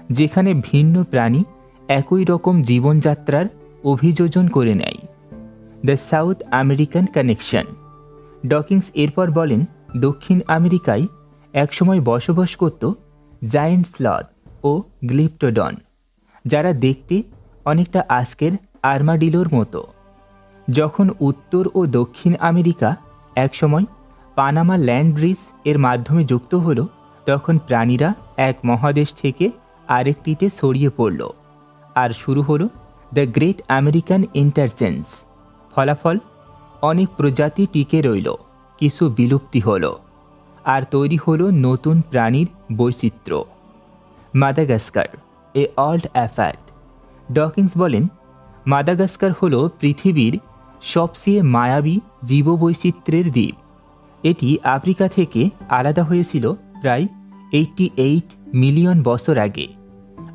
যেখানে ভিন্ন প্রাণী একই রকম জীবনযাত্রার অভিযোজন করে নেয়। The South American connection. Dawkins এরপর বলেন, দক্ষিণ আমেরিকায় একসময় বসবাস করত জায়েন্ট স্লথ ও গ্লিপ্টোডন, যারা দেখতে অনেকটা আজকের আর্মাডিলোর মতো। যখন উত্তর ও দক্ষিণ আমেরিকা একসময় পানামা ল্যান্ড ব্রিজ এর মাধ্যমে যুক্ত হলো, তখন প্রাণীরা এক মহাদেশ থেকে আরেকটিতে ছড়িয়ে পড়ল, আর শুরু হলো দ্য গ্রেট আমেরিকান ইন্টারচেঞ্জ। ফলাফল, অনেক প্রজাতি টিকে রইল, কিছু বিলুপ্তি হলো, আর তৈরি হলো নতুন প্রাণীর বৈচিত্র্য। মাদাগাস্কার, এ অল্ড অ্যাফ্যাক্ট। ডকিন্স বলেন, মাদাগাস্কার হল পৃথিবীর সবচেয়ে মায়াবী জীববৈচিত্র্যের দ্বীপ। এটি আফ্রিকা থেকে আলাদা হয়েছিল প্রায় 88 মিলিয়ন বছর আগে,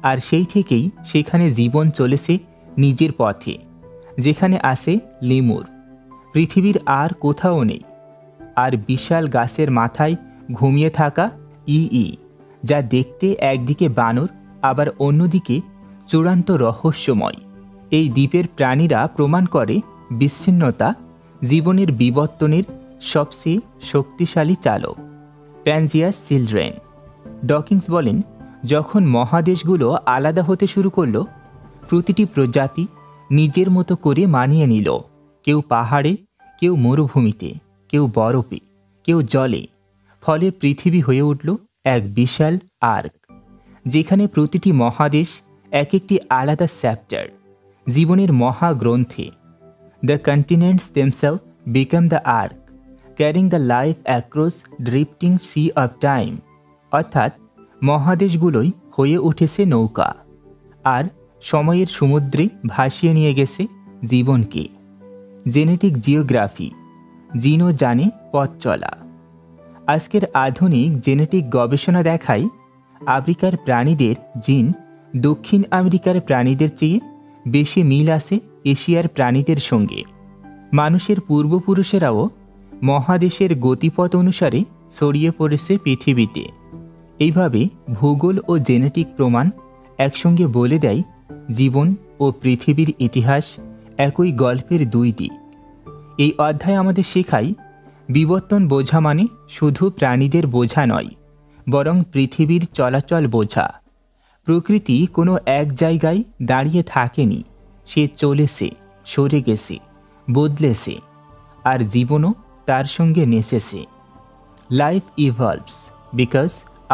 আর সেই থেকেই সেখানে জীবন চলেছে নিজের পথে। যেখানে আছে লেমুর, পৃথিবীর আর কোথাও নেই। আর বিশাল গাছের মাথায় ঘুমিয়ে থাকা ই, যা দেখতে একদিকে বানর, আবার অন্যদিকে চূড়ান্ত রহস্যময়। এই দ্বীপের প্রাণীরা প্রমাণ করে বিচ্ছিন্নতা জীবনের বিবর্তনের সবচেয়ে শক্তিশালী চালক। প্যানজিয়াস চিলড্রেন। ডকিন্স বলেন, যখন মহাদেশগুলো আলাদা হতে শুরু করল, প্রতিটি প্রজাতি নিজের মতো করে মানিয়ে নিল। কেউ পাহাড়ে, কেউ মরুভূমিতে, কেউ বরফে, কেউ জলে। ফলে পৃথিবী হয়ে উঠল এক বিশাল আর্ক, যেখানে প্রতিটি মহাদেশ এক একটি আলাদা চ্যাপ্টার, জীবনের মহাগ্রন্থে। The continents themselves become the ark, carrying the life across drifting sea of time. অর্থাৎ মহাদেশগুলোই হয়ে উঠেছে নৌকা, আর সময়ের সমুদ্রে ভাসিয়ে নিয়ে গেছে জীবনকে। জেনেটিক জিওগ্রাফি, জিনও জানে পথ চলা। আজকের আধুনিক জেনেটিক গবেষণা দেখায় আফ্রিকার প্রাণীদের জিন দক্ষিণ আমেরিকার প্রাণীদের চেয়ে বেশি মিল আছে এশিয়ার প্রাণীদের সঙ্গে। মানুষের পূর্বপুরুষেরাও মহাদেশের গতিপথ অনুসারে ছড়িয়ে পড়েছে পৃথিবীতে। এইভাবে ভূগোল ও জেনেটিক প্রমাণ একসঙ্গে বলে দেয় জীবন ও পৃথিবীর ইতিহাস একই গল্পের দুই দিক। এই অধ্যায় আমাদের শেখায় বিবর্তন বোঝা মানে শুধু প্রাণীদের বোঝা নয়, বরং পৃথিবীর চলাচল বোঝা। প্রকৃতি কোনো এক জায়গায় দাঁড়িয়ে থাকেনি, সে চলেছে, সরে গেছে, বদলেছে, আর জীবনও তার সঙ্গে নেচেছে। Life evolves because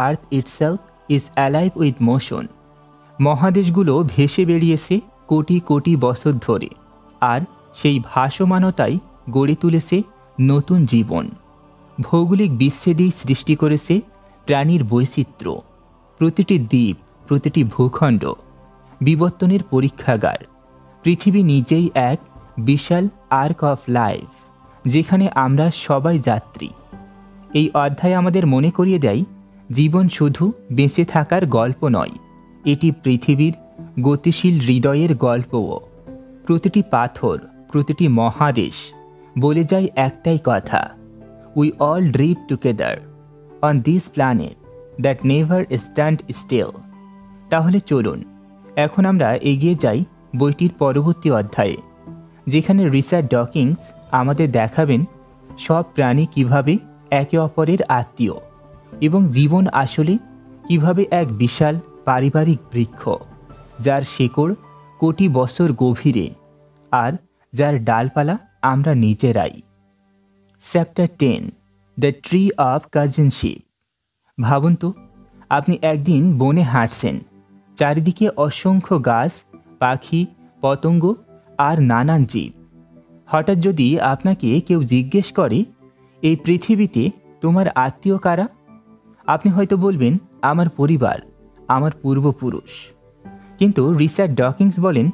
earth itself is alive with motion. মহাদেশগুলো ভেসে বেরিয়েছে কোটি কোটি বছর ধরে, আর সেই ভাসমানতাই গড়ে তুলেছে নতুন জীবন। ভৌগোলিক বিচ্ছেদেই সৃষ্টি করেছে প্রাণীর বৈচিত্র্য। প্রতিটি দ্বীপ, প্রতিটি ভূখণ্ড বিবর্তনের পরীক্ষাগার। পৃথিবী নিজেই এক বিশাল আর্ক অফ লাইফ, যেখানে আমরা সবাই যাত্রী। এই অধ্যায় আমাদের মনে করিয়ে দেয় জীবন শুধু বেঁচে থাকার গল্প নয়, এটি পৃথিবীর গতিশীল হৃদয়ের গল্পও। প্রতিটি পাথর, প্রতিটি মহাদেশ বলে যায় একটাই কথা, we all drift together on this planet that never stand still. তাহলে চলুন এখন আমরা এগিয়ে যাই বইটির পরবর্তী অধ্যায়ে, যেখানে রিচার্ড ডকিন্স আমাদের দেখাবেন সব প্রাণী কিভাবে একে অপরের আত্মীয়, এবং জীবন আসলে কিভাবে এক বিশাল পারিবারিক বৃক্ষ, যার শেকড় কোটি বছর গভীরে, আর যার ডালপালা আমরা নিজেরাই। Chapter 10, the tree of cousinship. ভাবুন তো, আপনি একদিন বনে হাঁটছেন, চারিদিকে অসংখ্য গাছ, পাখি, পতঙ্গ আর নানান জীব। হঠাৎ যদি আপনাকে কেউ জিজ্ঞেস করে, এই পৃথিবীতে তোমার আত্মীয় কারা? আপনি হয়তো বলবেন, আমার পরিবার, আমার পূর্বপুরুষ। কিন্তু রিচার্ড ডকিন্স বলেন,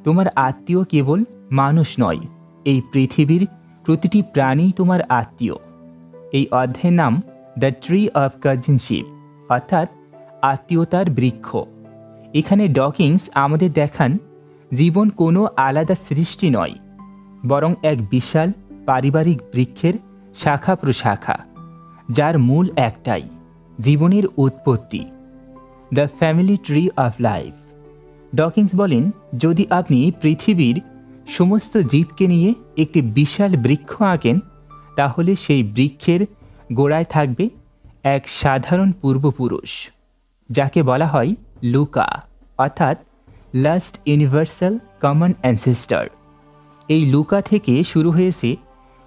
তোমার আত্মীয় কেবল মানুষ নয়, এই পৃথিবীর প্রতিটি প্রাণী তোমার আত্মীয়। এই অধ্যায়ের নাম দ্য ট্রি অফ কাজিনশিপ, অর্থাৎ আত্মীয়তার বৃক্ষ। এখানে ডকিংস আমাদের দেখান জীবন কোনো আলাদা সৃষ্টি নয়, বরং এক বিশাল পারিবারিক বৃক্ষের শাখা প্রশাখা, যার মূল একটাই, জীবনের উৎপত্তি, the family tree of life. Dawkins বলেন, যদি আপনি পৃথিবীর সমস্ত জীবকে নিয়ে একটি বিশাল বৃক্ষ আঁকেন, তাহলে সেই বৃক্ষের গোড়ায় থাকবে এক সাধারণ পূর্বপুরুষ, যাকে বলা হয় লুকা, অর্থাৎ লাস্ট ইউনিভার্সাল কমন অ্যানসেস্টর। এই লুকা থেকে শুরু হয়েছে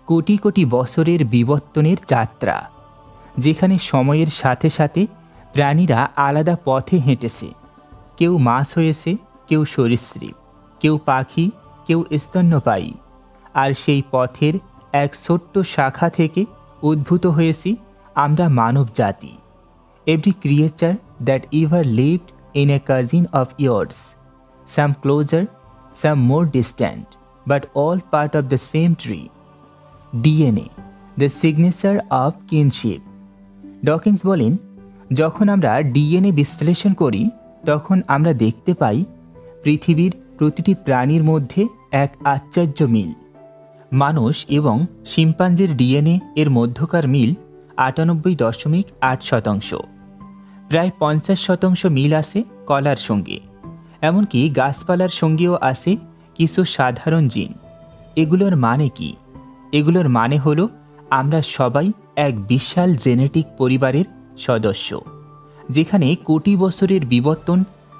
কোটি কোটি বছরের বিবর্তনের যাত্রা, যেখানে সময়ের সাথে সাথে প্রাণীরা আলাদা পথে হেঁটেছে। কেউ মাছ হয়েছে, কেউ সরীসৃপ, কেউ পাখি, কেউ স্তন্যপায়ী। আর সেই পথের এক ছোট্ট শাখা থেকে উদ্ভূত হয়েছি আমরা মানব জাতি। Every creature that ever lived in a cousin of yours, some closer, some more distant, but all part of the same tree. DNA, the signature of kinship. Dawkins বলেন, যখন আমরা ডিএনএ বিশ্লেষণ করি, তখন আমরা দেখতে পাই পৃথিবীর প্রতিটি প্রাণীর মধ্যে এক আশ্চর্য মিল। মানুষ এবং শিম্পাঞ্জির ডিএনএ এর মধ্যকার মিল 98.8%। প্রায় 50% মিল আছে কলার সঙ্গে, এমনকি গাছপালার সঙ্গেও আছে কিছু সাধারণ জিন। এগুলোর মানে কি? এগুলোর মানে হলো আমরা সবাই এক বিশাল জেনেটিক পরিবারের সদস্য, যেখানে কোটি বছরের বিবর্তন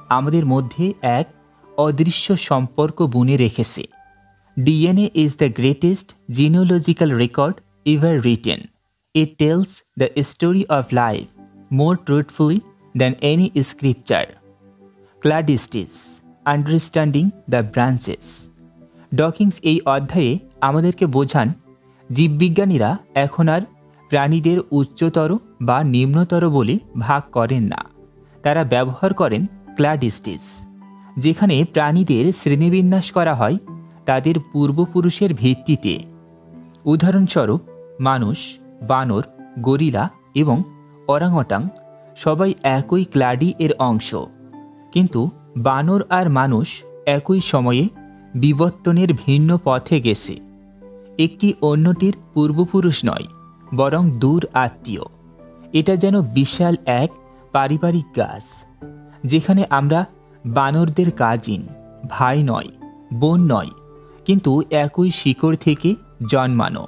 আমাদের মধ্যে এক অদৃশ্য সম্পর্ক বুনে রেখেছে। DNA is the greatest genealogical record ever written. It tells the story of life more truthfully than any scripture. Cladistis, Understanding the Branches. ডকিংস এই অধ্যায়ে আমাদেরকে বোঝান, জীববিজ্ঞানীরা এখন আর প্রাণীদের উচ্চতর বা নিম্নতর বলে ভাগ করেন না। তারা ব্যবহার করেন ক্লাডিস্টিস, যেখানে প্রাণীদের শ্রেণীবিন্যাস করা হয় তাদের পূর্বপুরুষের ভিত্তিতে। উদাহরণস্বরূপ, মানুষ, বানর, গরিলা এবং অরাংওটাং সবাই একই ক্লাডি এর অংশ, কিন্তু বানর আর মানুষ একই সময়ে বিবর্তনের ভিন্ন পথে গেছে। একটি অন্যটির পূর্বপুরুষ নয়, বরং দূর আত্মীয়। এটা যেন বিশাল এক পারিবারিক গাছ, যেখানে আমরা বানরদের কাজিন, ভাই নয়, বোন নয়, কিন্তু একই শিকড় থেকে জন্মানো।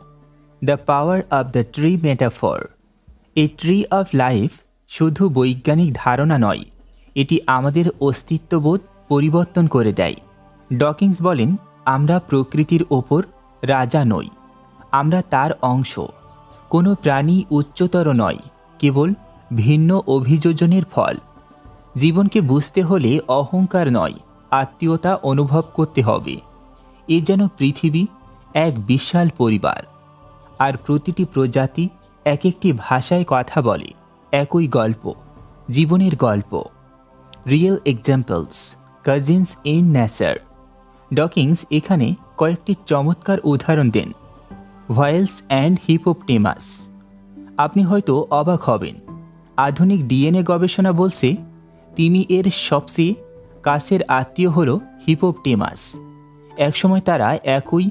The power of the tree metaphor. এই ট্রি অফ লাইফ শুধু বৈজ্ঞানিক ধারণা নয়, এটি আমাদের অস্তিত্ববোধ পরিবর্তন করে দেয়। ডকিংস বলেন, আমরা প্রকৃতির ওপর রাজা নই, আমরা তার অংশ। কোনো প্রাণী উচ্চতর নয়, কেবল ভিন্ন অভিযোজনের ফল। জীবনকে বুঝতে হলে অহংকার নয়, আত্মীয়তা অনুভব করতে হবে। এ যেন পৃথিবী এক বিশাল পরিবার, আর প্রতিটি প্রজাতি এক একটি ভাষায় কথা বলে, একই গল্প, জীবনের গল্প। Real examples, cousins in nature. Dawkins এখানে কয়েকটি চমৎকার উদাহরণ দেন। ভয়েলস অ্যান্ড হিপোপটেমাস। আপনি হয়তো অবাক হবেন, আধুনিক ডিএনএ গবেষণা বলছে তিমি এর সবচেয়ে কাছের আত্মীয় হল হিপোপটেমাস। একসময় তারা একই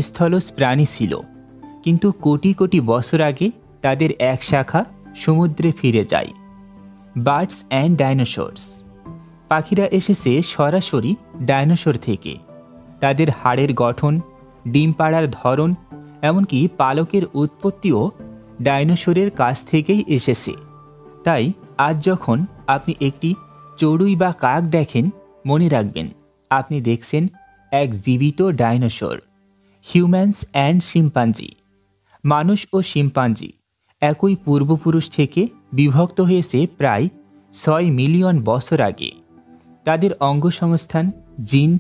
স্থলজ প্রাণী ছিল, কিন্তু কোটি কোটি বছর আগে তাদের এক শাখা সমুদ্রে ফিরে যায়। Birds and dinosaurs. পাখিরা এসেছে সরাসরি ডাইনোসর থেকে। তাদের হাড়ের গঠন, ডিম পাড়ার ধরন, এমনকি পালকের উৎপত্তিও ডাইনোসরের কাছ থেকেই এসেছে। তাই আজ যখন আপনি একটি চড়ুই বা কাক দেখেন, মনে রাখবেন আপনি দেখছেন এক জীবিত ডাইনোসর। Humans and chimpanzee. মানুষ ও শিম্পাঞ্জি একই পূর্বপুরুষ থেকে বিভক্ত হয়েছে প্রায় 6 মিলিয়ন বছর আগে। তাদের অঙ্গসংস্থান, জিন,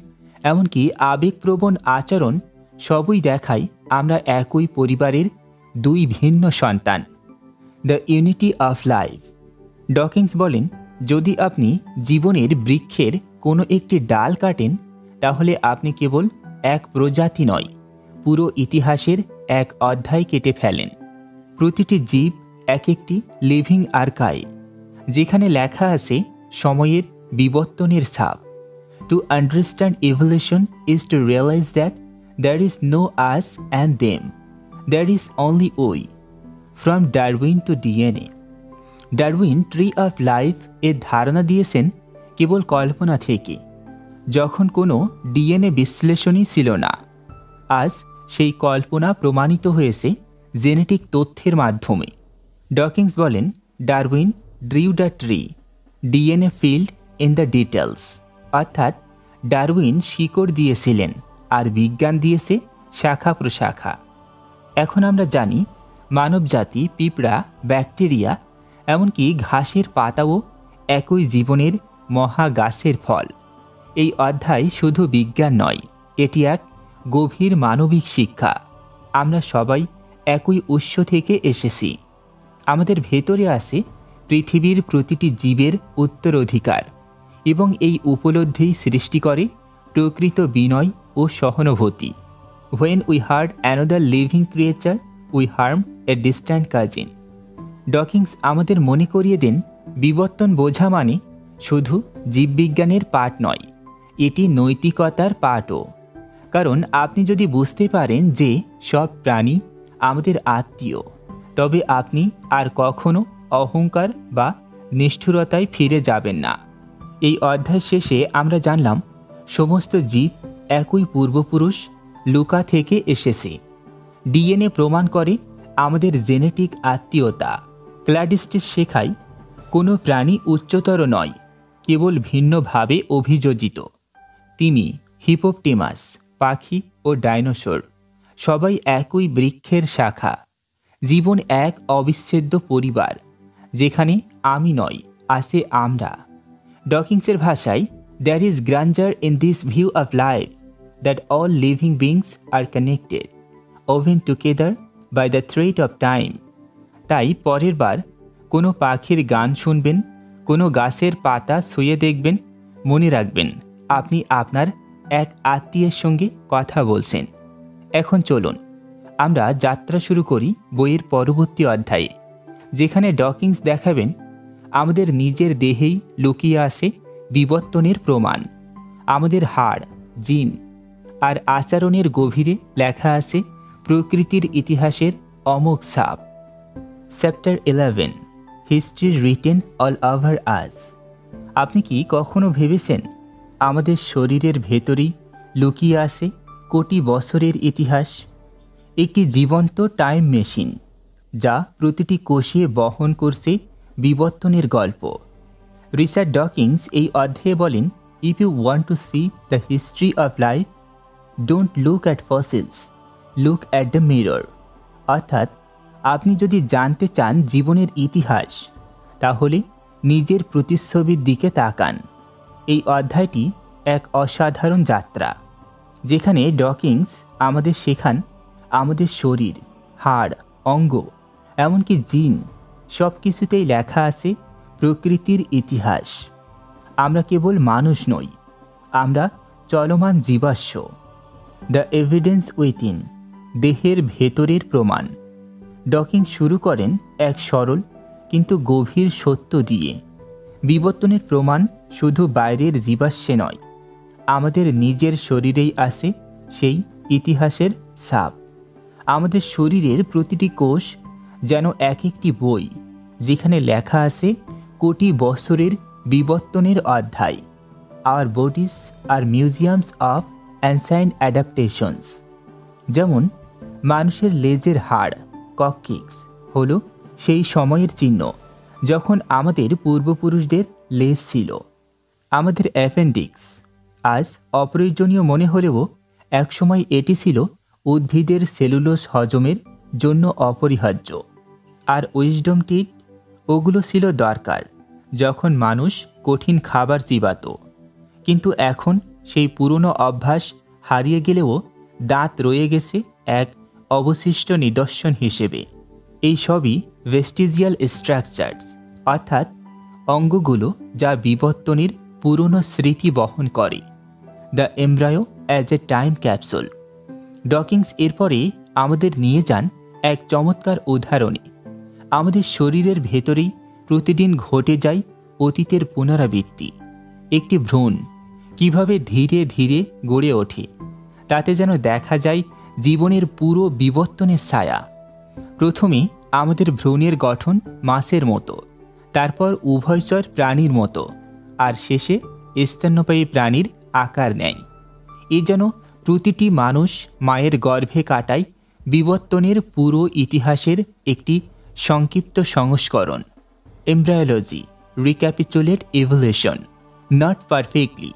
এমনকি আবেগপ্রবণ আচরণ সবই দেখায় আমরা একই পরিবারের দুই ভিন্ন সন্তান। The unity of life. Dawkins বলেন, যদি আপনি জীবনের বৃক্ষের কোনো একটি ডাল কাটেন, তাহলে আপনি কেবল এক প্রজাতি নয়, পুরো ইতিহাসের এক অধ্যায় কেটে ফেলেন। প্রতিটি জীব এক একটি লিভিং আর্কাইভ, যেখানে লেখা আছে সময়ের বিবর্তনের ছাপ। To understand evolution is to realize that there is no us and them, there is only we. From Darwin to DNA. Darwin tree of life এর ধারণা দিয়েছেন কেবল কল্পনা থেকে, যখন কোনো ডিএনএ বিশ্লেষণই ছিল না। আজ সেই কল্পনা প্রমাণিত হয়েছে জেনেটিক তথ্যের মাধ্যমে। ডকিন্স বলেন, Darwin drew the tree, DNA field in the details. অর্থাৎ ডারউইন শিকড় দিয়েছিলেন আর বিজ্ঞান দিয়েছে শাখা প্রশাখা। এখন আমরা জানি মানবজাতি, পিঁপড়া, ব্যাকটেরিয়া, এমনকি ঘাসের পাতাও একই জীবনের মহা গাছের ফল। এই অধ্যায় শুধু বিজ্ঞান নয়, এটি এক গভীর মানবিক শিক্ষা। আমরা সবাই একই উৎস থেকে এসেছি। আমাদের ভেতরে আছে পৃথিবীর প্রতিটি জীবের উত্তরাধিকার, এবং এই উপলব্ধি সৃষ্টি করে প্রকৃত বিনয় ও সহানুভূতি। When we hurt another living creature, we harm a distant cousin. Dawkins আমাদের মনে করিয়ে দেন, বিবর্তন বোঝা মানে শুধু জীববিজ্ঞানের পাঠ নয়, এটি নৈতিকতার পাঠও। কারণ আপনি যদি বুঝতে পারেন যে সব প্রাণী আমাদের আত্মীয়, তবে আপনি আর কখনো অহংকার বা নিষ্ঠুরতায় ফিরে যাবেন না। এই অধ্যায় শেষে আমরা জানলাম সমস্ত জীব একই পূর্বপুরুষ লুকা থেকে এসেছে। ডিএনএ প্রমাণ করে আমাদের জেনেটিক আত্মীয়তা। ক্লাডিস্টিস শেখায় কোনো প্রাণী উচ্চতর নয়, কেবল ভিন্নভাবে অভিযোজিত। তিমি, হিপোপটেমাস, পাখি ও ডাইনোসর সবাই একই বৃক্ষের শাখা। জীবন এক অবিচ্ছেদ্য পরিবার, যেখানে আমি নয়, আছে আমরা। ডকিন্সের ভাষায়, there is grandeur in this view of life that all living beings are connected, woven together by the thread of time. তাই পরের বার কোনো পাখির গান শুনবেন, কোনো গাছের পাতা ছুঁয়ে দেখবেন, মনে রাখবেন আপনি আপনার এক আত্মীয়ের সঙ্গে কথা বলছেন। এখন চলুন আমরা যাত্রা শুরু করি বইয়ের পরবর্তী অধ্যায়ে, যেখানে ডকিন্স দেখাবেন আমাদের নিজের দেহেই লুকিয়ে আছে বিবর্তনের প্রমাণ। আমাদের হাড়, জিন আর আচরণের গভীরে লেখা আছে প্রকৃতির ইতিহাসের অমোঘ ছাপ। Chapter 11, history written all over us. আপনি কি কখনো ভেবেছেন আমাদের শরীরের ভেতরেই লুকিয়ে আছে কোটি বছরের ইতিহাস? একটি জীবন্ত টাইম মেশিন, যা প্রতিটি কোষে বহন করছে বিবর্তনের গল্প। রিচার্ড ডকিন্স এই অধ্যায়ে বলেন, if you want to see the history of life, don't look at fossils, look at the mirror. অর্থাৎ আপনি যদি জানতে চান জীবনের ইতিহাস, তাহলে নিজের প্রতিচ্ছবির দিকে তাকান। এই অধ্যায়টি এক অসাধারণ যাত্রা, যেখানে ডকিন্স আমাদের শেখান আমাদের শরীর, হাড়, অঙ্গ, এমনকি জিন, সব কিছুতেই লেখা আছে প্রকৃতির ইতিহাস। আমরা কেবল মানুষ নই, আমরা চলমান জীবাশ্ম। দ্য এভিডেন্স উইথিন, দেহের ভেতরের প্রমাণ। ডকিন্স শুরু করেন এক সরল কিন্তু গভীর সত্য দিয়ে। বিবর্তনের প্রমাণ শুধু বাইরের জীবাশ্মে নয়, আমাদের নিজের শরীরেই আছে সেই ইতিহাসের ছাপ। আমাদের শরীরের প্রতিটি কোষ যেন এক একটি বই, যেখানে লেখা আছে কোটি বছরের বিবর্তনের অধ্যায়। Our bodies are museums of ancient adaptations. যেমন মানুষের লেজের হাড়, কককিক্স, হলো সেই সময়ের চিহ্ন যখন আমাদের পূর্বপুরুষদের লেজ ছিল। আমাদের অ্যাপেন্ডিক্স আজ অপ্রয়োজনীয় মনে হলেও একসময় এটি ছিল উদ্ভিদের সেলুলোজ হজমের জন্য অপরিহার্য। আর উইজডম টিথ, ওগুলো ছিল দরকার যখন মানুষ কঠিন খাবার চিবাত। কিন্তু এখন সেই পুরনো অভ্যাস হারিয়ে গেলেও দাঁত রয়ে গেছে এক অবশিষ্ট নিদর্শন হিসেবে। এই সবই ভেস্টিজিয়াল স্ট্রাকচারস, অর্থাৎ অঙ্গগুলো যা বিবর্তনের পুরনো স্মৃতি বহন করে। The embryo as a time capsule. Dawkins এরপরে আমাদের নিয়ে যান এক চমৎকার উদাহরণে। আমাদের শরীরের ভেতরেই প্রতিদিন ঘটে যায় অতীতের পুনরাবৃত্তি। একটি ভ্রূণ কিভাবে ধীরে ধীরে গড়ে ওঠে, তাতে যেন দেখা যায় জীবনের পুরো বিবর্তনের ছায়া। প্রথমে আমাদের ভ্রূণের গঠন মাছের মতো, তারপর উভয়চর প্রাণীর মতো, আর শেষে স্তন্যপায়ী প্রাণীর আকার নেয়। এ যেন প্রতিটি মানুষ মায়ের গর্ভে কাটায় বিবর্তনের পুরো ইতিহাসের একটি সংক্ষিপ্ত সংস্করণ। Embryology recapitulate evolution, not perfectly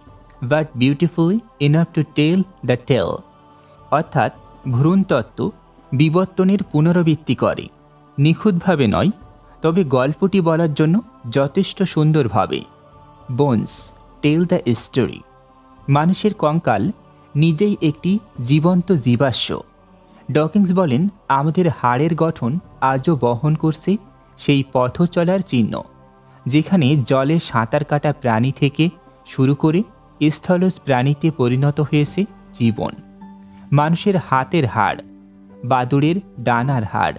but beautifully enough to tell the tale. অর্থাৎ ভ্রূণতত্ত্ব বিবর্তনের পুনরাবৃত্তি করে, নিখুঁতভাবে নয়, তবে গল্পটি বলার জন্য যথেষ্ট সুন্দরভাবে। বোনস টেল দ্য স্টোরি, মানুষের কঙ্কাল নিজেই একটি জীবন্ত জীবাশ্ম। ডকিন্স বলেন, আমাদের হাড়ের গঠন আজও বহন করছে সেই পথ চলার চিহ্ন, যেখানে জলে সাঁতার কাটা প্রাণী থেকে শুরু করে স্থলজ প্রাণীতে পরিণত হয়েছে জীবন। মানুষের হাতের হাড়, বাদুড়ের ডানার হাড়,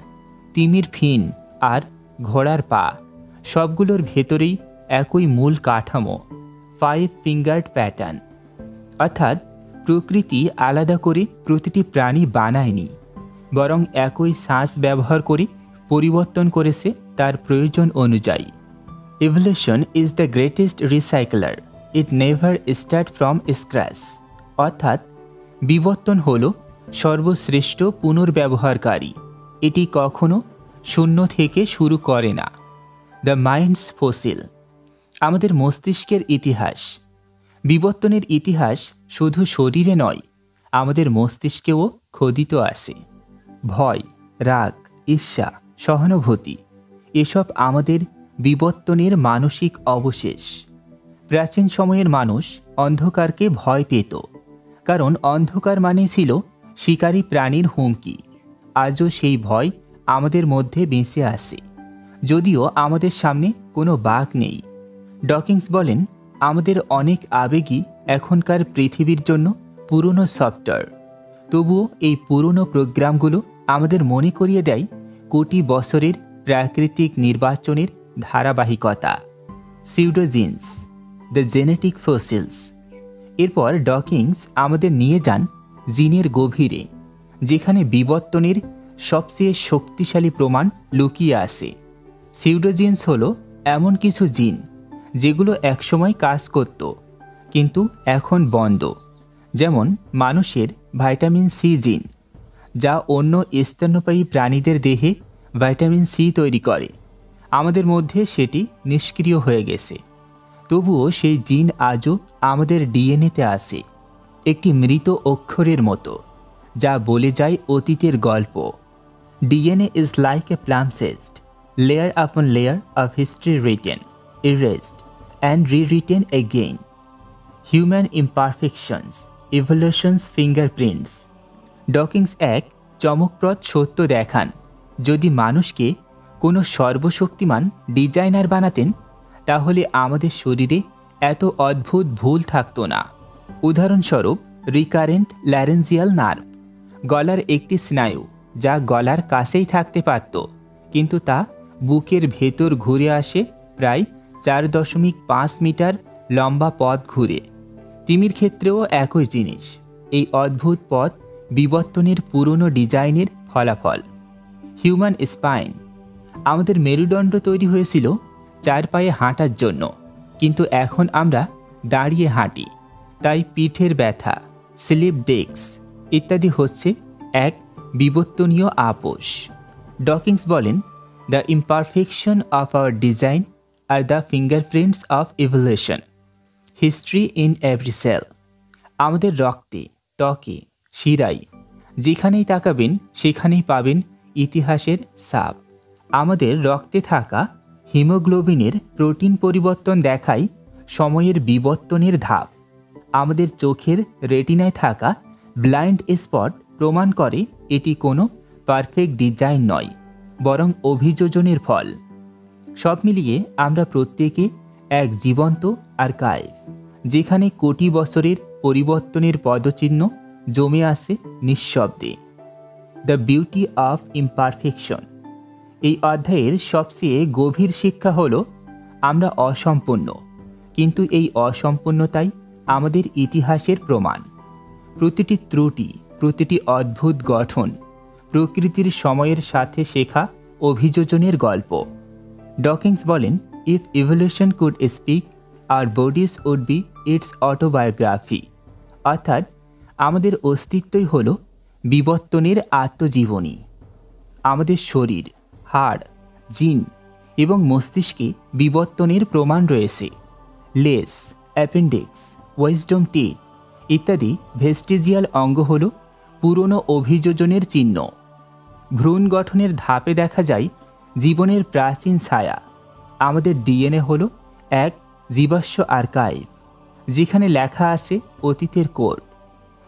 তিমির ফিন আর ঘোড়ার পা, সবগুলোর ভেতরেই একই মূল কাঠামো, 5 ফিঙ্গার্ড প্যাটার্ন। অর্থাৎ প্রকৃতি আলাদা করে প্রতিটি প্রাণী বানায়নি, বরং একই শ্বাস ব্যবহার করে পরিবর্তন করেছে তার প্রয়োজন অনুযায়ী। Evolution is the greatest recycler, it never start from scratch. অর্থাৎ বিবর্তন হল সর্বশ্রেষ্ঠ পুনর্ব্যবহারকারী, এটি কখনো শূন্য থেকে শুরু করে না। দ্য মাইন্ডস ফসিল, আমাদের মস্তিষ্কের ইতিহাস। বিবর্তনের ইতিহাস শুধু শরীরে নয়, আমাদের মস্তিষ্কেও খোদিত আছে। ভয়, রাগ, ঈর্ষা, সহানুভূতি, এসব আমাদের বিবর্তনের মানসিক অবশেষ। প্রাচীন সময়ের মানুষ অন্ধকারকে ভয় পেত, কারণ অন্ধকার মানে ছিল শিকারী প্রাণীর হুমকি। আজও সেই ভয় আমাদের মধ্যে বেঁচে আছে, যদিও আমাদের সামনে কোনো বাঘ নেই। ডকিন্স বলেন, আমাদের অনেক আবেগই এখনকার পৃথিবীর জন্য পুরনো সফটওয়্যার, তবুও এই পুরনো প্রোগ্রামগুলো আমাদের মনে করিয়ে দেয় কোটি বছরের প্রাকৃতিক নির্বাচনের ধারাবাহিকতা। সিউডোজিনস, দ্য জেনেটিক ফসিলস। এরপর ডকিন্স আমাদের নিয়ে যান জিনের গভীরে, যেখানে বিবর্তনের সবচেয়ে শক্তিশালী প্রমাণ লুকিয়ে আছে। সিউডোজিনস হল এমন কিছু জিন যেগুলো একসময় কাজ করত কিন্তু এখন বন্ধ, যেমন মানুষের ভাইটামিন সি জিন, যা অন্য স্তন্যপায়ী প্রাণীদের দেহে ভাইটামিন সি তৈরি করে। আমাদের মধ্যে সেটি নিষ্ক্রিয় হয়ে গেছে, তবুও সেই জিন আজও আমাদের ডিএনএতে আছে, একটি মৃত অক্ষরের মতো, যা বলে যায় অতীতের গল্প। DNA is like a palimpsest, layer upon layer of history written, erased and rewritten again. Human imperfections, evolution's fingerprints. Dawkins এক চমকপ্রদ সত্য দেখান, যদি মানুষকে কোনো সর্বশক্তিমান ডিজাইনার বানাতেন, তাহলে আমাদের শরীরে এত অদ্ভুত ভুল থাকতো না। উদাহরণস্বরূপ রিকারেন্ট ল্যারেঞ্জিয়াল নার্ভ, গলার একটি স্নায়ু যা গলার কাছেই থাকতে পারত, কিন্তু তা বুকের ভেতর ঘুরে আসে প্রায় 4.5 মিটার লম্বা পথ ঘুরে। তিমির ক্ষেত্রেও একই জিনিস। এই অদ্ভুত পথ বিবর্তনের পুরনো ডিজাইনের ফলাফল। হিউম্যান স্পাইন, আমাদের মেরুদণ্ড তৈরি হয়েছিল 4 পায়ে হাঁটার জন্য, কিন্তু এখন আমরা দাঁড়িয়ে হাঁটি, তাই পিঠের ব্যথা, স্লিপ ডিস্ক ইত্যাদি হচ্ছে এক বিবর্তনীয় আপোষ। ডকিন্স বলেন, the imperfection of our design are the fingerprints of evolution, history in every cell. আমাদের রক্তে, ত্বকে, শিরায়, যেখানেই তাকাবেন সেখানেই পাবেন ইতিহাসের ছাপ। আমাদের রক্তে থাকা হিমোগ্লোবিনের প্রোটিন পরিবর্তন দেখায় সময়ের বিবর্তনের ধাপ। আমাদের চোখের রেটিনায় থাকা ব্লাইন্ড স্পট প্রমাণ করে এটি কোনো পারফেক্ট ডিজাইন নয়, বরং অভিযোজনের ফল। সব মিলিয়ে আমরা প্রত্যেকে এক জীবন্ত আর্কাইভ, যেখানে কোটি বছরের পরিবর্তনের পদচিহ্ন জমে আসে নিঃশব্দে। দ্য বিউটি অফ ইমপারফেকশন, এই অধ্যায়ের সবচেয়ে গভীর শিক্ষা হলো আমরা অসম্পূর্ণ, কিন্তু এই অসম্পূর্ণতাই আমাদের ইতিহাসের প্রমাণ। প্রতিটি ত্রুটি, প্রতিটি অদ্ভুত গঠন প্রকৃতির সময়ের সাথে শেখা অভিযোজনের গল্প। ডকিন্স বলেন, if evolution could speak, our bodies would be its autobiography. অর্থাৎ আমাদের অস্তিত্বই হল বিবর্তনের আত্মজীবনী। আমাদের শরীর, হাড়, জিন এবং মস্তিষ্কে বিবর্তনের প্রমাণ রয়েছে। লেস, অ্যাপেন্ডিক্স, ওয়েজডম টিথ ইত্যাদি ভেস্টিজিয়াল অঙ্গ হল পুরনো অভিযোজনের চিহ্ন। ভ্রূণ গঠনের ধাপে দেখা যায় জীবনের প্রাচীন ছায়া। আমাদের ডিএনএ হল এক জীবাশ্ম আর্কাইভ, যেখানে লেখা আছে অতীতের কোড।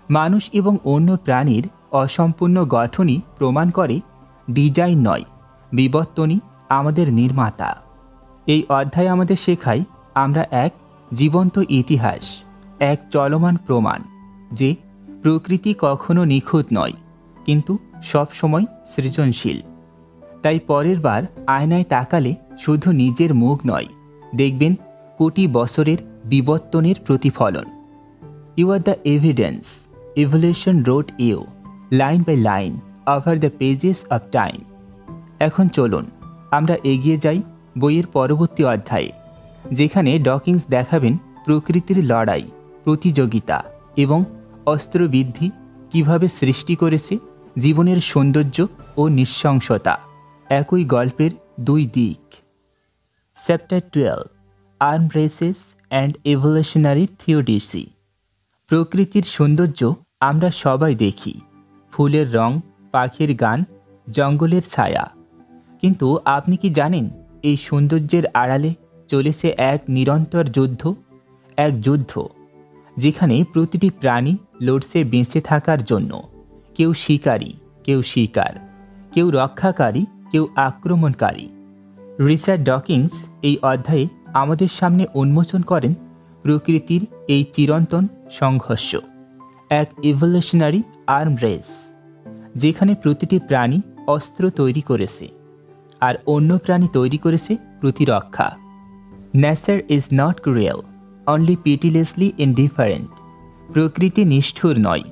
মানুষ এবং অন্য প্রাণীর অসম্পূর্ণ গঠনই প্রমাণ করে ডিজাইন নয়, বিবর্তনই আমাদের নির্মাতা। এই অধ্যায় আমাদের শেখায় আমরা এক জীবন্ত ইতিহাস, এক চলমান প্রমাণ যে প্রকৃতি কখনো নিখুঁত নয়, কিন্তু সবসময় সৃজনশীল। তাই পরের বার আয়নায় তাকালে শুধু নিজের মুখ নয়, দেখবেন কোটি বছরের বিবর্তনের প্রতিফলন। You are the evidence evolution wrote you line by line over the pages of time. এখন চলুন আমরা এগিয়ে যাই বইয়ের পরবর্তী অধ্যায়ে, যেখানে ডকিন্স দেখাবেন প্রকৃতির লড়াই, প্রতিযোগিতা এবং অস্ত্রবিদ্ধি কিভাবে সৃষ্টি করেছে জীবনের সৌন্দর্য ও নৃশংসতা, একই গল্পের দুই দিক। Chapter 12, arm races and evolutionary theodicy. প্রকৃতির সৌন্দর্য আমরা সবাই দেখি, ফুলের রং, পাখির গান, জঙ্গলের ছায়া। কিন্তু আপনি কি জানেন এই সৌন্দর্যের আড়ালে চলেছে এক নিরন্তর যুদ্ধ, এক যুদ্ধ যেখানে প্রতিটি প্রাণী লড়ছে বেঁচে থাকার জন্য। কেউ শিকারী, কেউ শিকার, কেউ রক্ষাকারী, কেউ আক্রমণকারী। রিচার্ড ডকিন্স এই অধ্যায়ে আমাদের সামনে উন্মোচন করেন প্রকৃতির এই চিরন্তন সংঘর্ষ, এক ইভলিউশনারি আর্ম রেস, যেখানে প্রতিটি প্রাণী অস্ত্র তৈরি করেছে আর অন্য প্রাণী তৈরি করেছে প্রতিরক্ষা। Nature is not cruel, only pitilessly indifferent. প্রকৃতি নিষ্ঠুর নয়,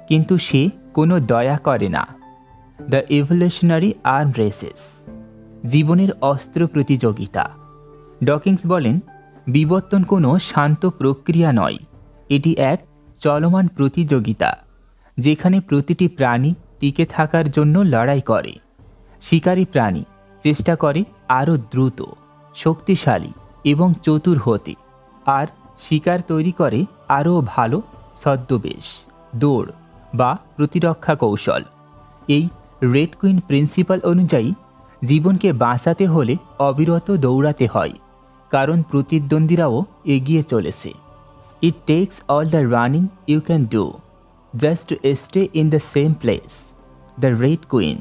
কিন্তু সে কোনো দয়া করে না। দ্য ইভলিউশনারি আর্ম রেসেস, জীবনের অস্ত্র প্রতিযোগিতা। ডকিন্স বলেন, বিবর্তন কোনো শান্ত প্রক্রিয়া নয়, এটি এক চলমান প্রতিযোগিতা, যেখানে প্রতিটি প্রাণী টিকে থাকার জন্য লড়াই করে। শিকারী প্রাণী চেষ্টা করে আরও দ্রুত, শক্তিশালী এবং চতুর হতে, আর শিকার তৈরি করে আরও ভালো ছদ্মবেশ, দৌড় বা প্রতিরক্ষা কৌশল। এই রেড কুইন প্রিন্সিপাল অনুযায়ী জীবনকে বাঁচাতে হলে অবিরত দৌড়াতে হয়, কারণ প্রতিদ্বন্দ্বীরাও এগিয়ে চলেছে। It takes all the running you can do just to stay in the same place. The red queen.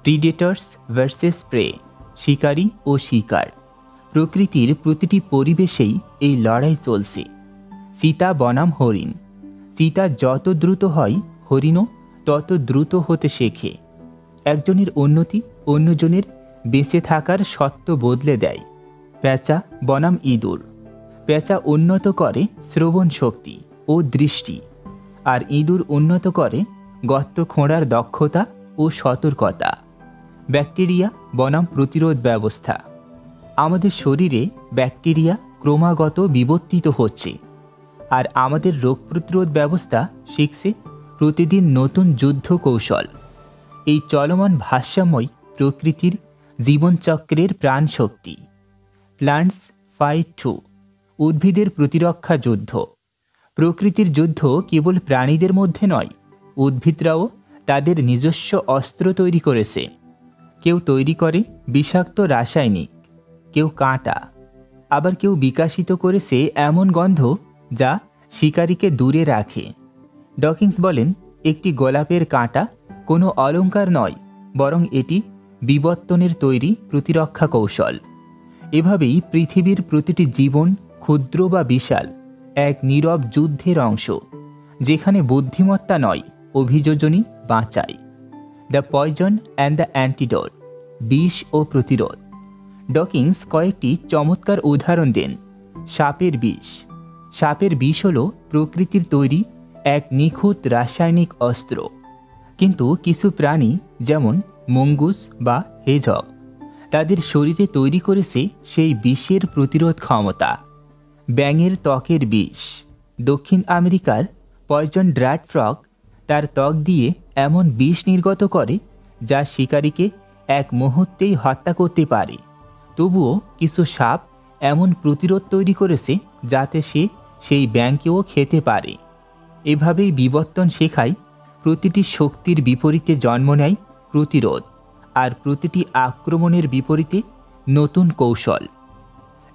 Predators versus prey, শিকারী ও শিকার। প্রকৃতির প্রতিটি পরিবেশেই এই লড়াই চলছে। চিতা বনাম হরিণ। চিতা যত দ্রুত হয়, হরিণও তত দ্রুত হতে শেখে। একজনের উন্নতি অন্যজনের বেঁচে থাকার সত্ত্ব বদলে দেয়। পেঁচা বনাম ইঁদুর। পেঁচা উন্নত করে শ্রবণ শক্তি ও দৃষ্টি, আর ইঁদুর উন্নত করে গর্ত খোঁড়ার দক্ষতা ও সতর্কতা। ব্যাকটেরিয়া বনাম প্রতিরোধ ব্যবস্থা। আমাদের শরীরে ব্যাকটেরিয়া ক্রমাগত বিবর্তিত হচ্ছে, আর আমাদের রোগ প্রতিরোধ ব্যবস্থা শিখছে প্রতিদিন নতুন যুদ্ধ কৌশল। এই চলমান ভারসাম্যই প্রকৃতির জীবনচক্রের প্রাণশক্তি। প্লান্টস ফাইট টু, উদ্ভিদের প্রতিরক্ষা যুদ্ধ। প্রকৃতির যুদ্ধ কেবল প্রাণীদের মধ্যে নয়, উদ্ভিদরাও তাদের নিজস্ব অস্ত্র তৈরি করেছে। কেউ তৈরি করে বিষাক্ত রাসায়নিক, কেউ কাঁটা, আবার কেউ বিকশিত করেছে এমন গন্ধ যা শিকারীকে দূরে রাখে। ডকিন্স বলেন, একটি গোলাপের কাঁটা কোনো অলংকার নয়, বরং এটি বিবর্তনের তৈরি প্রতিরক্ষা কৌশল। এভাবেই পৃথিবীর প্রতিটি জীবন, ক্ষুদ্র বা বিশাল, এক নীরব যুদ্ধের অংশ, যেখানে বুদ্ধিমত্তা নয়, অভিযোজনই বাঁচায়। The poison and the antidote, বিষ ও প্রতিরোধ। ডকিন্স কয়েকটি চমৎকার উদাহরণ দেন। সাপের বিষ। সাপের বিষ হল প্রকৃতির তৈরি এক নিখুঁত রাসায়নিক অস্ত্র, কিন্তু কিছু প্রাণী যেমন মঙ্গুস বা হেজক তাদের শরীরে তৈরি করেছে সেই বিষের প্রতিরোধ ক্ষমতা। ব্যাঙের ত্বকের বিষ। দক্ষিণ আমেরিকার পয়জন ড্রাট ফ্রগ তার ত্বক দিয়ে এমন বিষ নির্গত করে যা শিকারীকে এক মুহূর্তেই হত্যা করতে পারে। তবুও কিছু সাপ এমন প্রতিরোধ তৈরি করেছে যাতে সে সেই ব্যাঙকেও খেতে পারে। এভাবেই বিবর্তন শেখায় প্রতিটি শক্তির বিপরীতে জন্ম নেয় প্রতিরোধ, আর প্রতিটি আক্রমণের বিপরীতে নতুন কৌশল।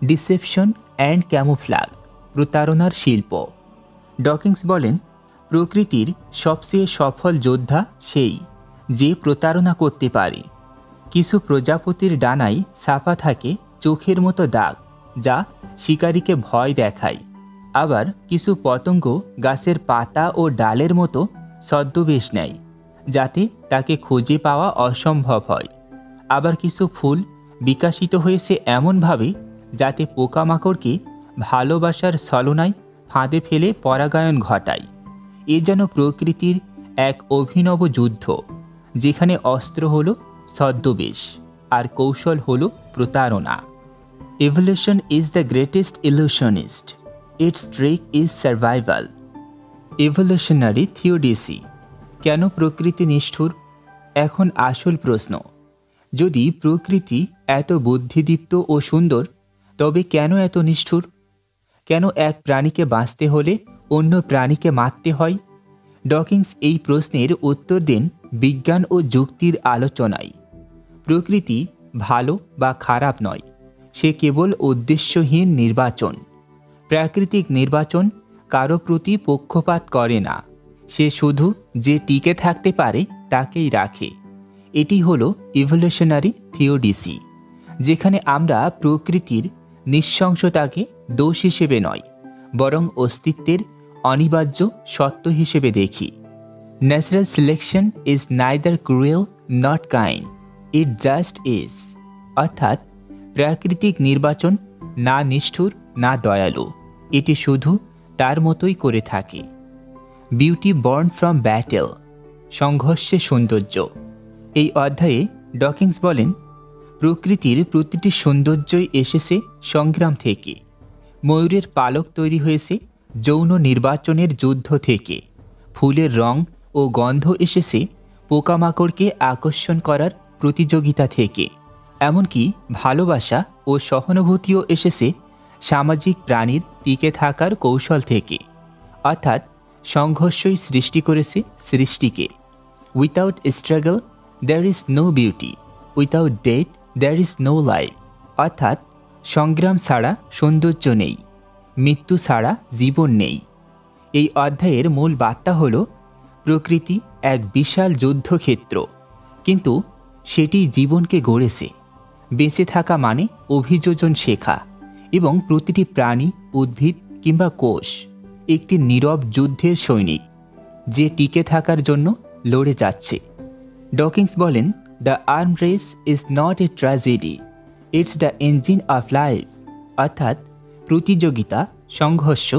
ডিসেপশন অ্যান্ড ক্যামোফ্লাগ, প্রতারণার শিল্প। ডকিন্স বলেন, প্রকৃতির সবচেয়ে সফল যোদ্ধা সেই যে প্রতারণা করতে পারে। কিছু প্রজাপতির ডানায় ছাপা থাকে চোখের মতো দাগ, যা শিকারীকে ভয় দেখায়। আবার কিছু পতঙ্গ গাছের পাতা ও ডালের মতো ছদ্মবেশ নেয়, যাতে তাকে খুঁজে পাওয়া অসম্ভব হয়। আবার কিছু ফুল বিকশিত হয়েছে এমনভাবে যাতে পোকামাকড়কে ভালোবাসার ছলনায় ফাঁদে ফেলে পরাগায়ন ঘটায়। এ যেন প্রকৃতির এক অভিনব যুদ্ধ, যেখানে অস্ত্র হল ছদ্মবেশ আর কৌশল হল প্রতারণা। Evolution is the greatest illusionist, its trick is survival. Evolutionary theodicy. কেন প্রকৃতি নিষ্ঠুর? এখন আসল প্রশ্ন। যদি প্রকৃতি এত বুদ্ধিদীপ্ত ও সুন্দর, তবে কেন এত নিষ্ঠুর? কেন এক প্রাণীকে বাঁচতে হলে অন্য প্রাণীকে মারতে হয়? ডকিন্স এই প্রশ্নের উত্তর দেন বিজ্ঞান ও যুক্তির আলোচনায়। প্রকৃতি ভালো বা খারাপ নয়, সে কেবল উদ্দেশ্যহীন নির্বাচন। প্রাকৃতিক নির্বাচন কারো প্রতি পক্ষপাত করে না, সে শুধু যে টিকে থাকতে পারে তাকেই রাখে। এটি হলো ইভলিউশনারি থিওডিসি, যেখানে আমরা প্রকৃতির নৃশংসতাকে দোষ হিসেবে নয়, বরং অস্তিত্বের অনিবার্য সত্য হিসেবে দেখি। Natural selection is neither cruel not kind, it just is. অর্থাৎ প্রাকৃতিক নির্বাচন না নিষ্ঠুর না দয়ালু, এটি শুধু তার মতোই করে থাকে। বিউটি বর্ন ফ্রম ব্যাটেল, সংঘর্ষে সৌন্দর্য। এই অধ্যায়ে ডকিন্স বলেন, প্রকৃতির প্রতিটি সৌন্দর্যই এসেছে সংগ্রাম থেকে। ময়ূরের পালক তৈরি হয়েছে যৌন নির্বাচনের যুদ্ধ থেকে। ফুলের রং ও গন্ধ এসেছে পোকামাকড়কে আকর্ষণ করার প্রতিযোগিতা থেকে। এমনকি ভালোবাসা ও সহানুভূতিও এসেছে সামাজিক প্রাণীর টিকে থাকার কৌশল থেকে। অর্থাৎ সংঘর্ষই সৃষ্টি করেছে সৃষ্টিকে। Without struggle there is no beauty, without death there is no life. অর্থাৎ সংগ্রাম ছাড়া সৌন্দর্য নেই, মৃত্যু ছাড়া জীবন নেই। এই অধ্যায়ের মূল বার্তা হল, প্রকৃতি এক বিশাল যুদ্ধক্ষেত্র, কিন্তু সেটি জীবনকে গড়েছে। বেঁচে থাকা মানে অভিযোজন শেখা, এবং প্রতিটি প্রাণী, উদ্ভিদ কিংবা কোষ একটি নীরব যুদ্ধের সৈনিক, যে টিকে থাকার জন্য লড়ে যাচ্ছে। ডকিন্স বলেন, the arm race is not a tragedy, it's the engine of life. অর্থাৎ প্রতিযোগিতা, সংঘর্ষ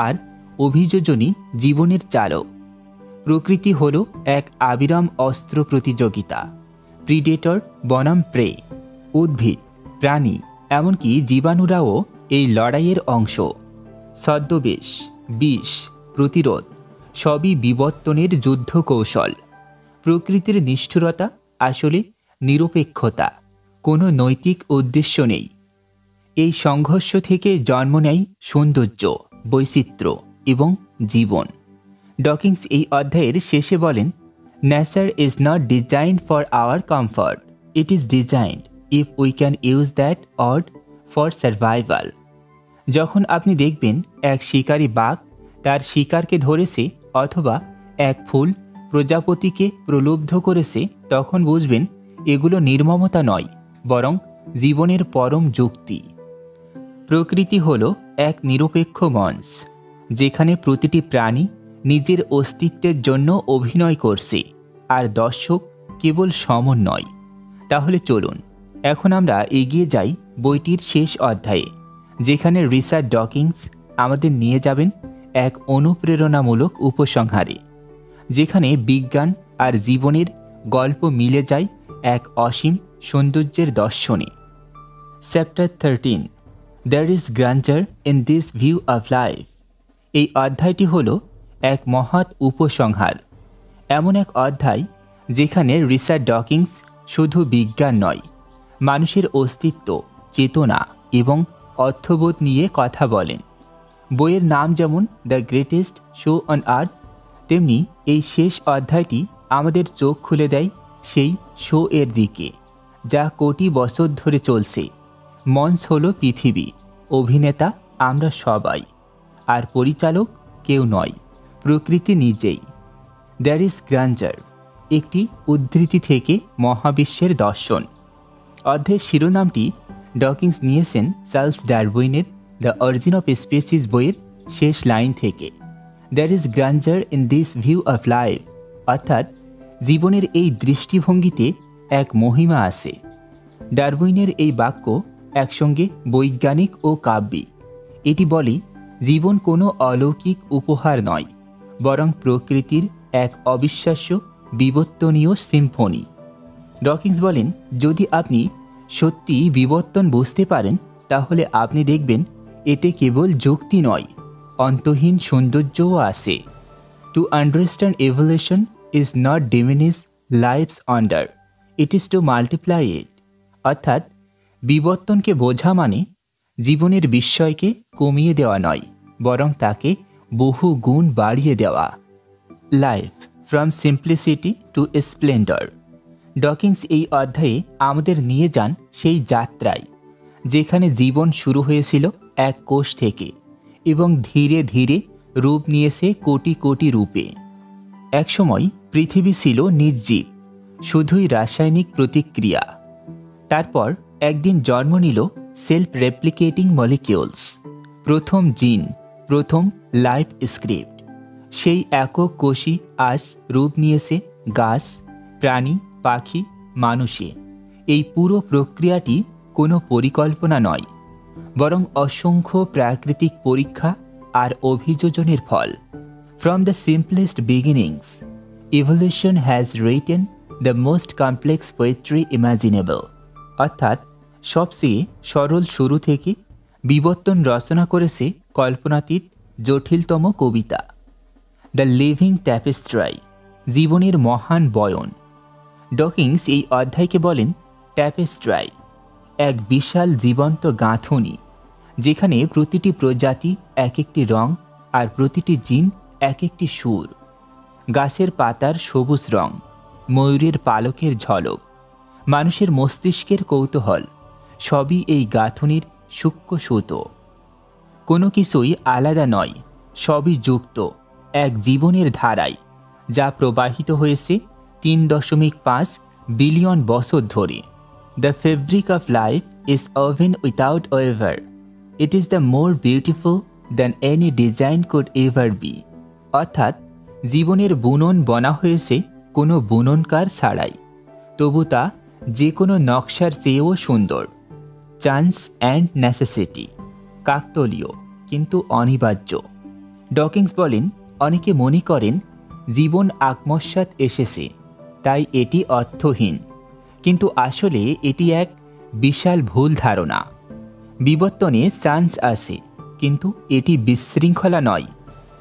আর অভিযোজনই জীবনের চালক। প্রকৃতি হল এক আবিরাম অস্ত্র প্রতিযোগিতা। প্রিডেটর বনাম প্রে, উদ্ভিদ, প্রাণী, এমনকি জীবাণুরাও এই লড়াইয়ের অংশ। ছদ্মবেশ, বিষ, প্রতিরোধ সবই বিবর্তনের যুদ্ধ কৌশল। প্রকৃতির নিষ্ঠুরতা আসলে নিরপেক্ষতা, কোনো নৈতিক উদ্দেশ্য নেই। এই সংঘর্ষ থেকে জন্ম নেয় সৌন্দর্য, বৈচিত্র্য এবং জীবন। ডকিন্স এই অধ্যায়ের শেষে বলেন, nature is not designed for our comfort, it is designed if we can use that word for survival. যখন আপনি দেখবেন এক শিকারী বাঘ তার শিকারকে ধরেছে, অথবা এক ফুল প্রজাপতিকে প্রলুব্ধ করেছে, তখন বুঝবেন এগুলো নির্মমতা নয়, বরং জীবনের পরম যুক্তি। প্রকৃতি হল এক নিরপেক্ষ মঞ্চ, যেখানে প্রতিটি প্রাণী নিজের অস্তিত্বের জন্য অভিনয় করছে, আর দর্শক কেবল সমন্বয়। তাহলে চলুন এখন আমরা এগিয়ে যাই বইটির শেষ অধ্যায়ে, যেখানে রিচার্ড ডকিন্স আমাদের নিয়ে যাবেন এক অনুপ্রেরণামূলক উপসংহারে, যেখানে বিজ্ঞান আর জীবনের গল্প মিলে যায় এক অসীম সৌন্দর্যের দর্শনে। Chapter 13, there is grandeur in this view of life. এই অধ্যায়টি হল এক মহৎ উপসংহার, এমন এক অধ্যায় যেখানে রিচার্ড ডকিন্স শুধু বিজ্ঞান নয়, মানুষের অস্তিত্ব, চেতনা এবং অর্থবোধ নিয়ে কথা বলেন। বইয়ের নাম যেমন দ্য গ্রেটেস্ট শো অন আর্থ, তেমনি এই শেষ অধ্যায়টি আমাদের চোখ খুলে দেয় সেই শো এর দিকে, যা কোটি বছর ধরে চলছে। মঞ্চ হলো পৃথিবী, অভিনেতা আমরা সবাই, আর পরিচালক কেউ নয়, প্রকৃতি নিজেই। দ্যার ইজ গ্র্যান্ডার, একটি উদ্ধৃতি থেকে মহাবিশ্বের দর্শন। অধ্যায়ের শিরোনামটি ডকিন্স নিয়েছেন চার্লস ডারউইনের দ্য অরিজিন অফ স্পিসিস বইয়ের শেষ লাইন থেকে। There is grandeur in this view of life, অর্থাৎ জীবনের এই দৃষ্টিভঙ্গিতে এক মহিমা আছে। ডারউইনের এই বাক্য একসঙ্গে বৈজ্ঞানিক ও কাব্যিক। এটি বলে জীবন কোনো অলৌকিক উপহার নয়, বরং প্রকৃতির এক অবিশ্বাস্য বিবর্তনীয় সিম্ফনি। ডকিন্স বলেন, যদি আপনি সত্যি বিবর্তন বুঝতে পারেন, তাহলে আপনি দেখবেন এতে কেবল যুক্তি নয়, অন্তহীন সৌন্দর্যও আছে। To understand evolution is not diminish life's wonder, it is to multiply it. অর্থাৎ বিবর্তনকে বোঝা মানে জীবনের বিস্ময়কে কমিয়ে দেওয়া নয়, বরং তাকে বহু গুণ বাড়িয়ে দেওয়া। Life from simplicity to splendour. Dawkins এই অধ্যায়ে আমাদের নিয়ে যান সেই যাত্রায়, যেখানে জীবন শুরু হয়েছিল এক কোষ থেকে এবং ধীরে ধীরে রূপ নিয়েছে কোটি কোটি রূপে। একসময় পৃথিবী ছিল নির্জীব, শুধুই রাসায়নিক প্রতিক্রিয়া। তারপর একদিন জন্ম নিল সেলফ রেপ্লিকেটিং মলিকিউলস, প্রথম জিন, প্রথম লাইফ স্ক্রিপ্ট। সেই একক কোষই আজ রূপ নিয়েছে গাছ, প্রাণী, পাখি, মানুষে। এই পুরো প্রক্রিয়াটি কোনো পরিকল্পনা নয়, বরং অসংখ্য প্রাকৃতিক পরীক্ষা আর অভিযোজনের ফল। From the simplest beginnings, evolution has written the most complex poetry imaginable. অর্থাৎ সবচেয়ে সরল শুরু থেকে বিবর্তন রচনা করেছে কল্পনাতীত জটিলতম কবিতা। দ্য লিভিং ট্যাপেস্ট্রাই, জীবনের মহান বয়ন। ডকিন্স এই অধ্যায়কে বলেন ট্যাপেস্ট্রাই, এক বিশাল জীবন্ত গাঁথুনি, যেখানে প্রতিটি প্রজাতি এক একটি রং আর প্রতিটি জিন এক একটি সুর। গাছের পাতার সবুজ রং, ময়ূরের পালকের ঝলক, মানুষের মস্তিষ্কের কৌতূহল, সবই এই গাঁথুনির সূক্ষ্ম সুতো। কোনো কিছুই আলাদা নয়, সবই যুক্ত এক জীবনের ধারায়, যা প্রবাহিত হয়েছে 3.5 বিলিয়ন বছর ধরে। The fabric of life is woven without weaver, it is the more beautiful than any design could ever be. অর্থাৎ জীবনের বুনন বনা হয়েছে কোনো বুননকার ছাড়াই, তবু তা যে কোনো নকশার চেয়েও সুন্দর। চান্স অ্যান্ড নেসেসিটি, কাকতলীয় কিন্তু অনিবার্য। ডকিন্স বলেন, অনেকে মনে করেন জীবন আকস্মাৎ এসেছে, তাই এটি অর্থহীন, কিন্তু আসলে এটি এক বিশাল ভুল ধারণা। বিবর্তনে চান্স আছে, কিন্তু এটি বিশৃঙ্খলা নয়।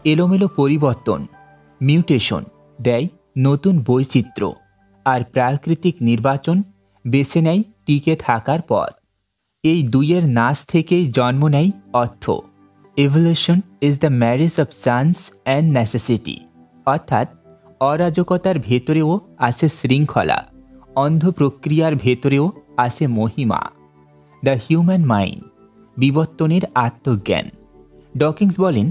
এলোমেলো পরিবর্তন, মিউটেশন দেয় নতুন বৈচিত্র্য, আর প্রাকৃতিক নির্বাচন বেছে নেয় টিকে থাকার পথ। এই দুইয়ের নাচ থেকেই জন্ম নেয় অর্থ। Evolution is the marriage of chance and necessity. অর্থাৎ অরাজকতার ভেতরেও আছে শৃঙ্খলা, অন্ধ প্রক্রিয়ার ভেতরেও আছে মহিমা। দ্য হিউম্যান মাইন্ড, বিবর্তনের আত্মজ্ঞান। ডকিন্স বলেন,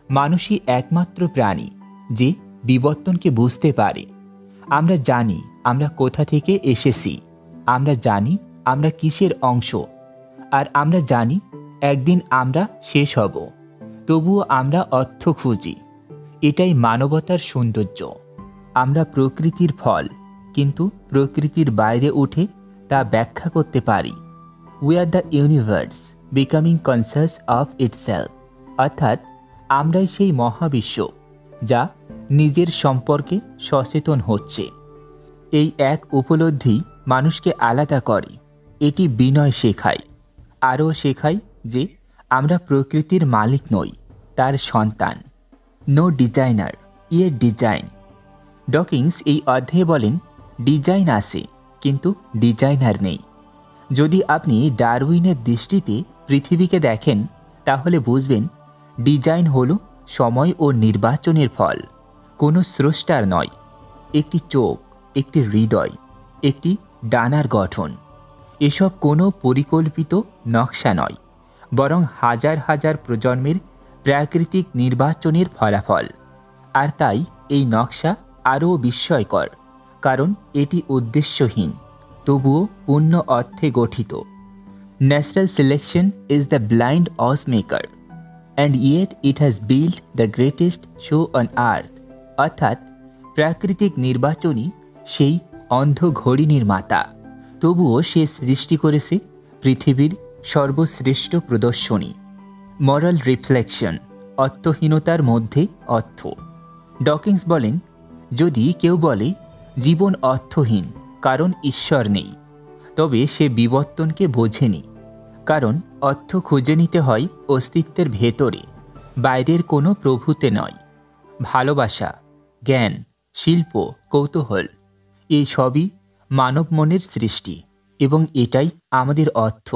মানুষই একমাত্র প্রাণী যে বিবর্তনকে বুঝতে পারে। আমরা জানি আমরা কোথা থেকে এসেছি, আমরা জানি আমরা কিসের অংশ, আর আমরা জানি একদিন আমরা শেষ হব। তবুও আমরা অর্থ খুঁজি। এটাই মানবতার সৌন্দর্য। আমরা প্রকৃতির ফল, কিন্তু প্রকৃতির বাইরে উঠে তা ব্যাখ্যা করতে পারি। We are the universe becoming conscious of itself, অর্থাৎ আমরাই সেই মহাবিশ্ব যা নিজের সম্পর্কে সচেতন হচ্ছে। এই এক উপলব্ধি মানুষকে আলাদা করে। এটি বিনয় শেখায়, আরও শেখায় যে আমরা প্রকৃতির মালিক নই, তার সন্তান। নো ডিজাইনার ইয়ে ডিজাইন। ডকিংস এই অধ্যায়ে বলেন, ডিজাইন আছে কিন্তু ডিজাইনার নেই। যদি আপনি ডারউইনের দৃষ্টিতে পৃথিবীকে দেখেন তাহলে বুঝবেন ডিজাইন হলো সময় ও নির্বাচনের ফল, কোনো স্রষ্টার নয়। একটি চোখ, একটি হৃদয়, একটি ডানার গঠন, এসব কোনো পরিকল্পিত নকশা নয়, বরং হাজার হাজার প্রজন্মের প্রাকৃতিক নির্বাচনের ফলাফল। আর তাই এই নকশা আরও বিস্ময়কর, কারণ এটি উদ্দেশ্যহীন তবুও পূর্ণ অর্থে গঠিত। Natural selection is the blind watch maker and yet it has build the greatest show on earth. অর্থাৎ প্রাকৃতিক নির্বাচনই সেই অন্ধ ঘড়ি নির্মাতা, তবুও সে সৃষ্টি করেছে পৃথিবীর সর্বশ্রেষ্ঠ প্রদর্শনী। মরাল রিফ্লেকশন, অর্থহীনতার মধ্যে অর্থ। ডকিংস বলেন, যদি কেউ বলে জীবন অর্থহীন কারণ ঈশ্বর নেই, তবে সে বিবর্তনকে বোঝেনি। কারণ অর্থ খুঁজে নিতে হয় অস্তিত্বের ভেতরে, বাইরের কোনো প্রভুতে নয়। ভালোবাসা, জ্ঞান, শিল্প, কৌতূহল, এই সবই মানব মনের সৃষ্টি এবং এটাই আমাদের অর্থ।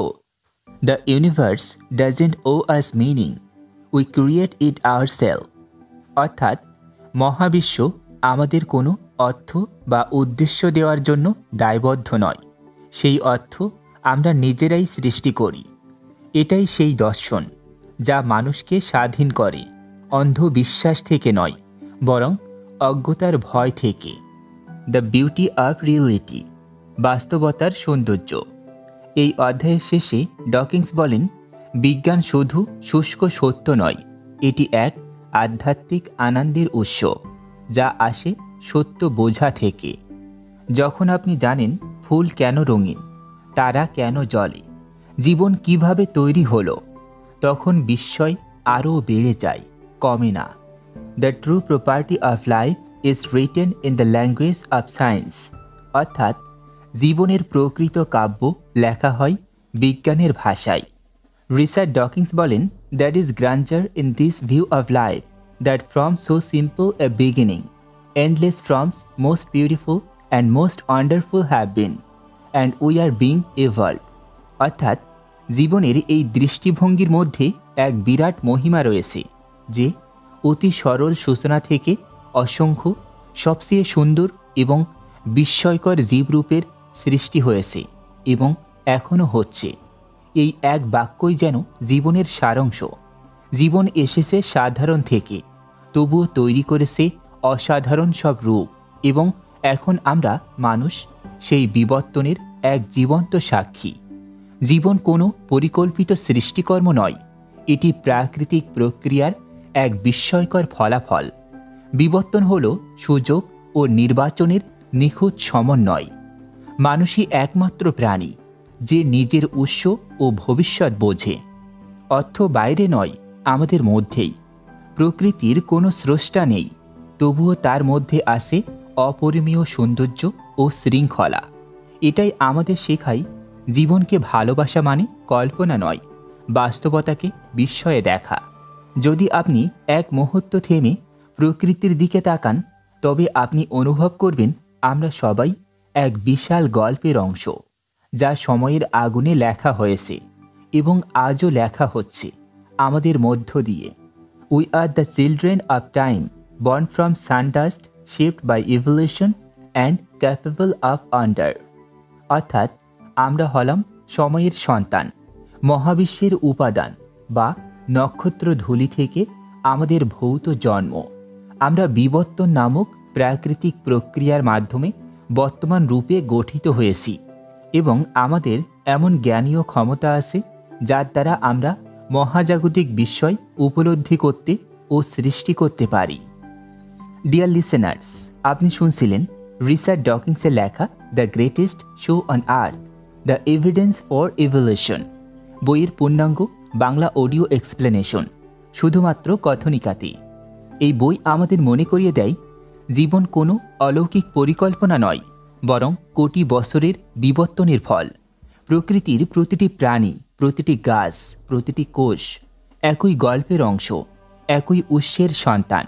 The universe doesn't owe us meaning, we create it ourselves. অর্থাৎ মহাবিশ্ব আমাদের কোনো অর্থ বা উদ্দেশ্য দেওয়ার জন্য দায়বদ্ধ নয়, সেই অর্থ আমরা নিজেরাই সৃষ্টি করি। এটাই সেই দর্শন যা মানুষকে স্বাধীন করে, অন্ধ বিশ্বাস থেকে নয়, বরং অজ্ঞতার ভয় থেকে। দ্য বিউটি অফ রিয়েলিটি, বাস্তবতার সৌন্দর্য। এই অধ্যায়ের শেষে ডকিংস বলেন, বিজ্ঞান শুধু শুষ্ক সত্য নয়, এটি এক আধ্যাত্মিক আনন্দের উৎস যা আসে সত্য বোঝা থেকে। যখন আপনি জানেন ফুল কেন রঙিন, তারা কেন জ্বলে, জীবন কিভাবে তৈরি হলো, তখন বিস্ময় আরও বেড়ে যায়, কমে না। The true property of life is written in the language of science. অর্থাৎ জীবনের প্রকৃত কাব্য লেখা হয় বিজ্ঞানের ভাষায়। রিচার্ড ডকিংস বলেন, that is grandeur in this view of life that from so simple A beginning endless forms most beautiful and most wonderful have been and we are being evolved। অর্থাৎ জীবনের এই দৃষ্টিভঙ্গির মধ্যে এক বিরাট মহিমা রয়েছে, যে অতি সরল সূচনা থেকে অসংখ্য সবচেয়ে সুন্দর এবং বিস্ময়কর জীবরূপের সৃষ্টি হয়েছে এবং এখনও হচ্ছে। এই এক বাক্যই যেন জীবনের সারাংশ। জীবন এসেছে সাধারণ থেকে, তবুও তৈরি করেছে অসাধারণ সব রূপ, এবং এখন আমরা মানুষ সেই বিবর্তনের এক জীবন্ত সাক্ষী। জীবন কোনো পরিকল্পিত সৃষ্টিকর্ম নয়, এটি প্রাকৃতিক প্রক্রিয়ার এক বিস্ময়কর ফলাফল। বিবর্তন হল সুযোগ ও নির্বাচনের নিখুঁত সমন্বয়। মানুষই একমাত্র প্রাণী যে নিজের উৎস ও ভবিষ্যৎ বোঝে। অর্থ বাইরে নয়, আমাদের মধ্যেই। প্রকৃতির কোনো স্রষ্টা নেই, তবুও তার মধ্যে আসে অপরিমেয় সৌন্দর্য ও শৃঙ্খলা। এটাই আমাদের শেখায় জীবনকে ভালোবাসা মানে কল্পনা নয়, বাস্তবতাকে বিস্ময়ে দেখা। যদি আপনি এক মুহূর্ত থেমে প্রকৃতির দিকে তাকান, তবে আপনি অনুভব করবেন আমরা সবাই এক বিশাল গল্পের অংশ, যা সময়ের আগুনে লেখা হয়েছে এবং আজও লেখা হচ্ছে আমাদের মধ্য দিয়ে। We are the children of time, born from sandust, shaped by evolution and capable of wonder। অর্থাৎ আমরা হলাম সময়ের সন্তান, মহাবিশ্বের উপাদান বা নক্ষত্র ধূলি থেকে আমাদের ভৌত জন্ম। আমরা বিবর্তন নামক প্রাকৃতিক প্রক্রিয়ার মাধ্যমে বর্তমান রূপে গঠিত হয়েছি এবং আমাদের এমন জ্ঞানীয় ক্ষমতা আছে যার দ্বারা আমরা মহাজাগতিক বিস্ময় উপলব্ধি করতে ও সৃষ্টি করতে পারি। ডিয়ার লিসেনার্স, আপনি শুনছিলেন রিচার্ড ডকিংসের লেখা the greatest show on earth, the evidence for evolution, বইয়ের পূর্ণাঙ্গ বাংলা অডিও এক্সপ্লেনেশন শুধুমাত্র কথনিকাতে। এই বই আমাদের মনে করিয়ে দেয় জীবন কোনো অলৌকিক পরিকল্পনা নয়, বরং কোটি বছরের বিবর্তনের ফল। প্রকৃতির প্রতিটি প্রাণী, প্রতিটি গাছ, প্রতিটি কোষ একই গল্পের অংশ, একই উৎসের সন্তান।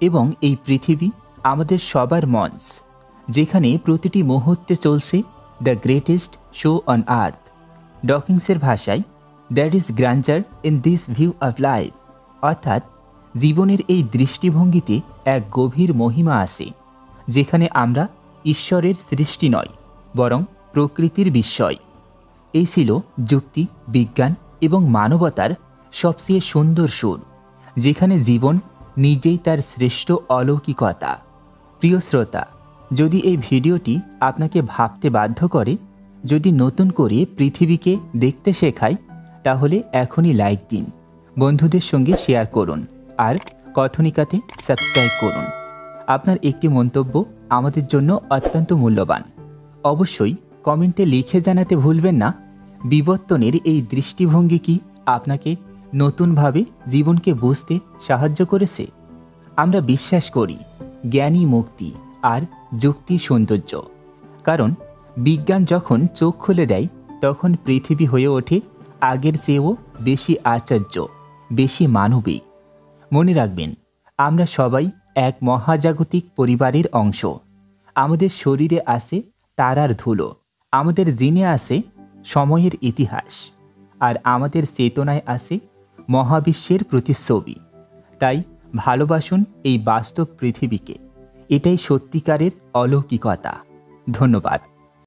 এবং এই পৃথিবী আমাদের সবার মঞ্চ, যেখানে প্রতিটি মুহূর্তে চলছে the greatest show on earth. ডকিংসের ভাষায়, that is grandeur in this view of life, অর্থাৎ জীবনের এই দৃষ্টিভঙ্গিতে এক গভীর মহিমা আছে, যেখানে আমরা ঈশ্বরের সৃষ্টি নয়, বরং প্রকৃতির বিস্ময়। এই ছিল যুক্তি, বিজ্ঞান এবং মানবতার সবচেয়ে সুন্দর সুর, যেখানে জীবন নিজেই তার শ্রেষ্ঠ অলৌকিকতা। প্রিয় শ্রোতা, যদি এই ভিডিওটি আপনাকে ভাবতে বাধ্য করে, যদি নতুন করে পৃথিবীকে দেখতে শেখায়, তাহলে এখনই লাইক দিন, বন্ধুদের সঙ্গে শেয়ার করুন আর কথনিকাতে সাবস্ক্রাইব করুন। আপনার একটি মন্তব্য আমাদের জন্য অত্যন্ত মূল্যবান। অবশ্যই কমেন্টে লিখে জানাতে ভুলবেন না বিবর্তনের এই দৃষ্টিভঙ্গি কি আপনাকে নতুনভাবে জীবনকে বুঝতে সাহায্য করেছে। আমরা বিশ্বাস করি জ্ঞানই মুক্তি আর যুক্তি সৌন্দর্য, কারণ বিজ্ঞান যখন চোখ খুলে দেয়, তখন পৃথিবী হয়ে ওঠে আগের চেয়েও বেশি আশ্চর্য, বেশি মানবিক। মনে রাখবেন, আমরা সবাই এক মহাজাগতিক পরিবারের অংশ। আমাদের শরীরে আছে তারার ধুলো, আমাদের জিনে আছে সময়ের ইতিহাস, আর আমাদের চেতনায় আছে মহাবিশ্বের প্রতিচ্ছবি। তাই ভালোবাসুন এই বাস্তব পৃথিবীকে। এটাই সত্যিকারের অলৌকিকতা। ধন্যবাদ।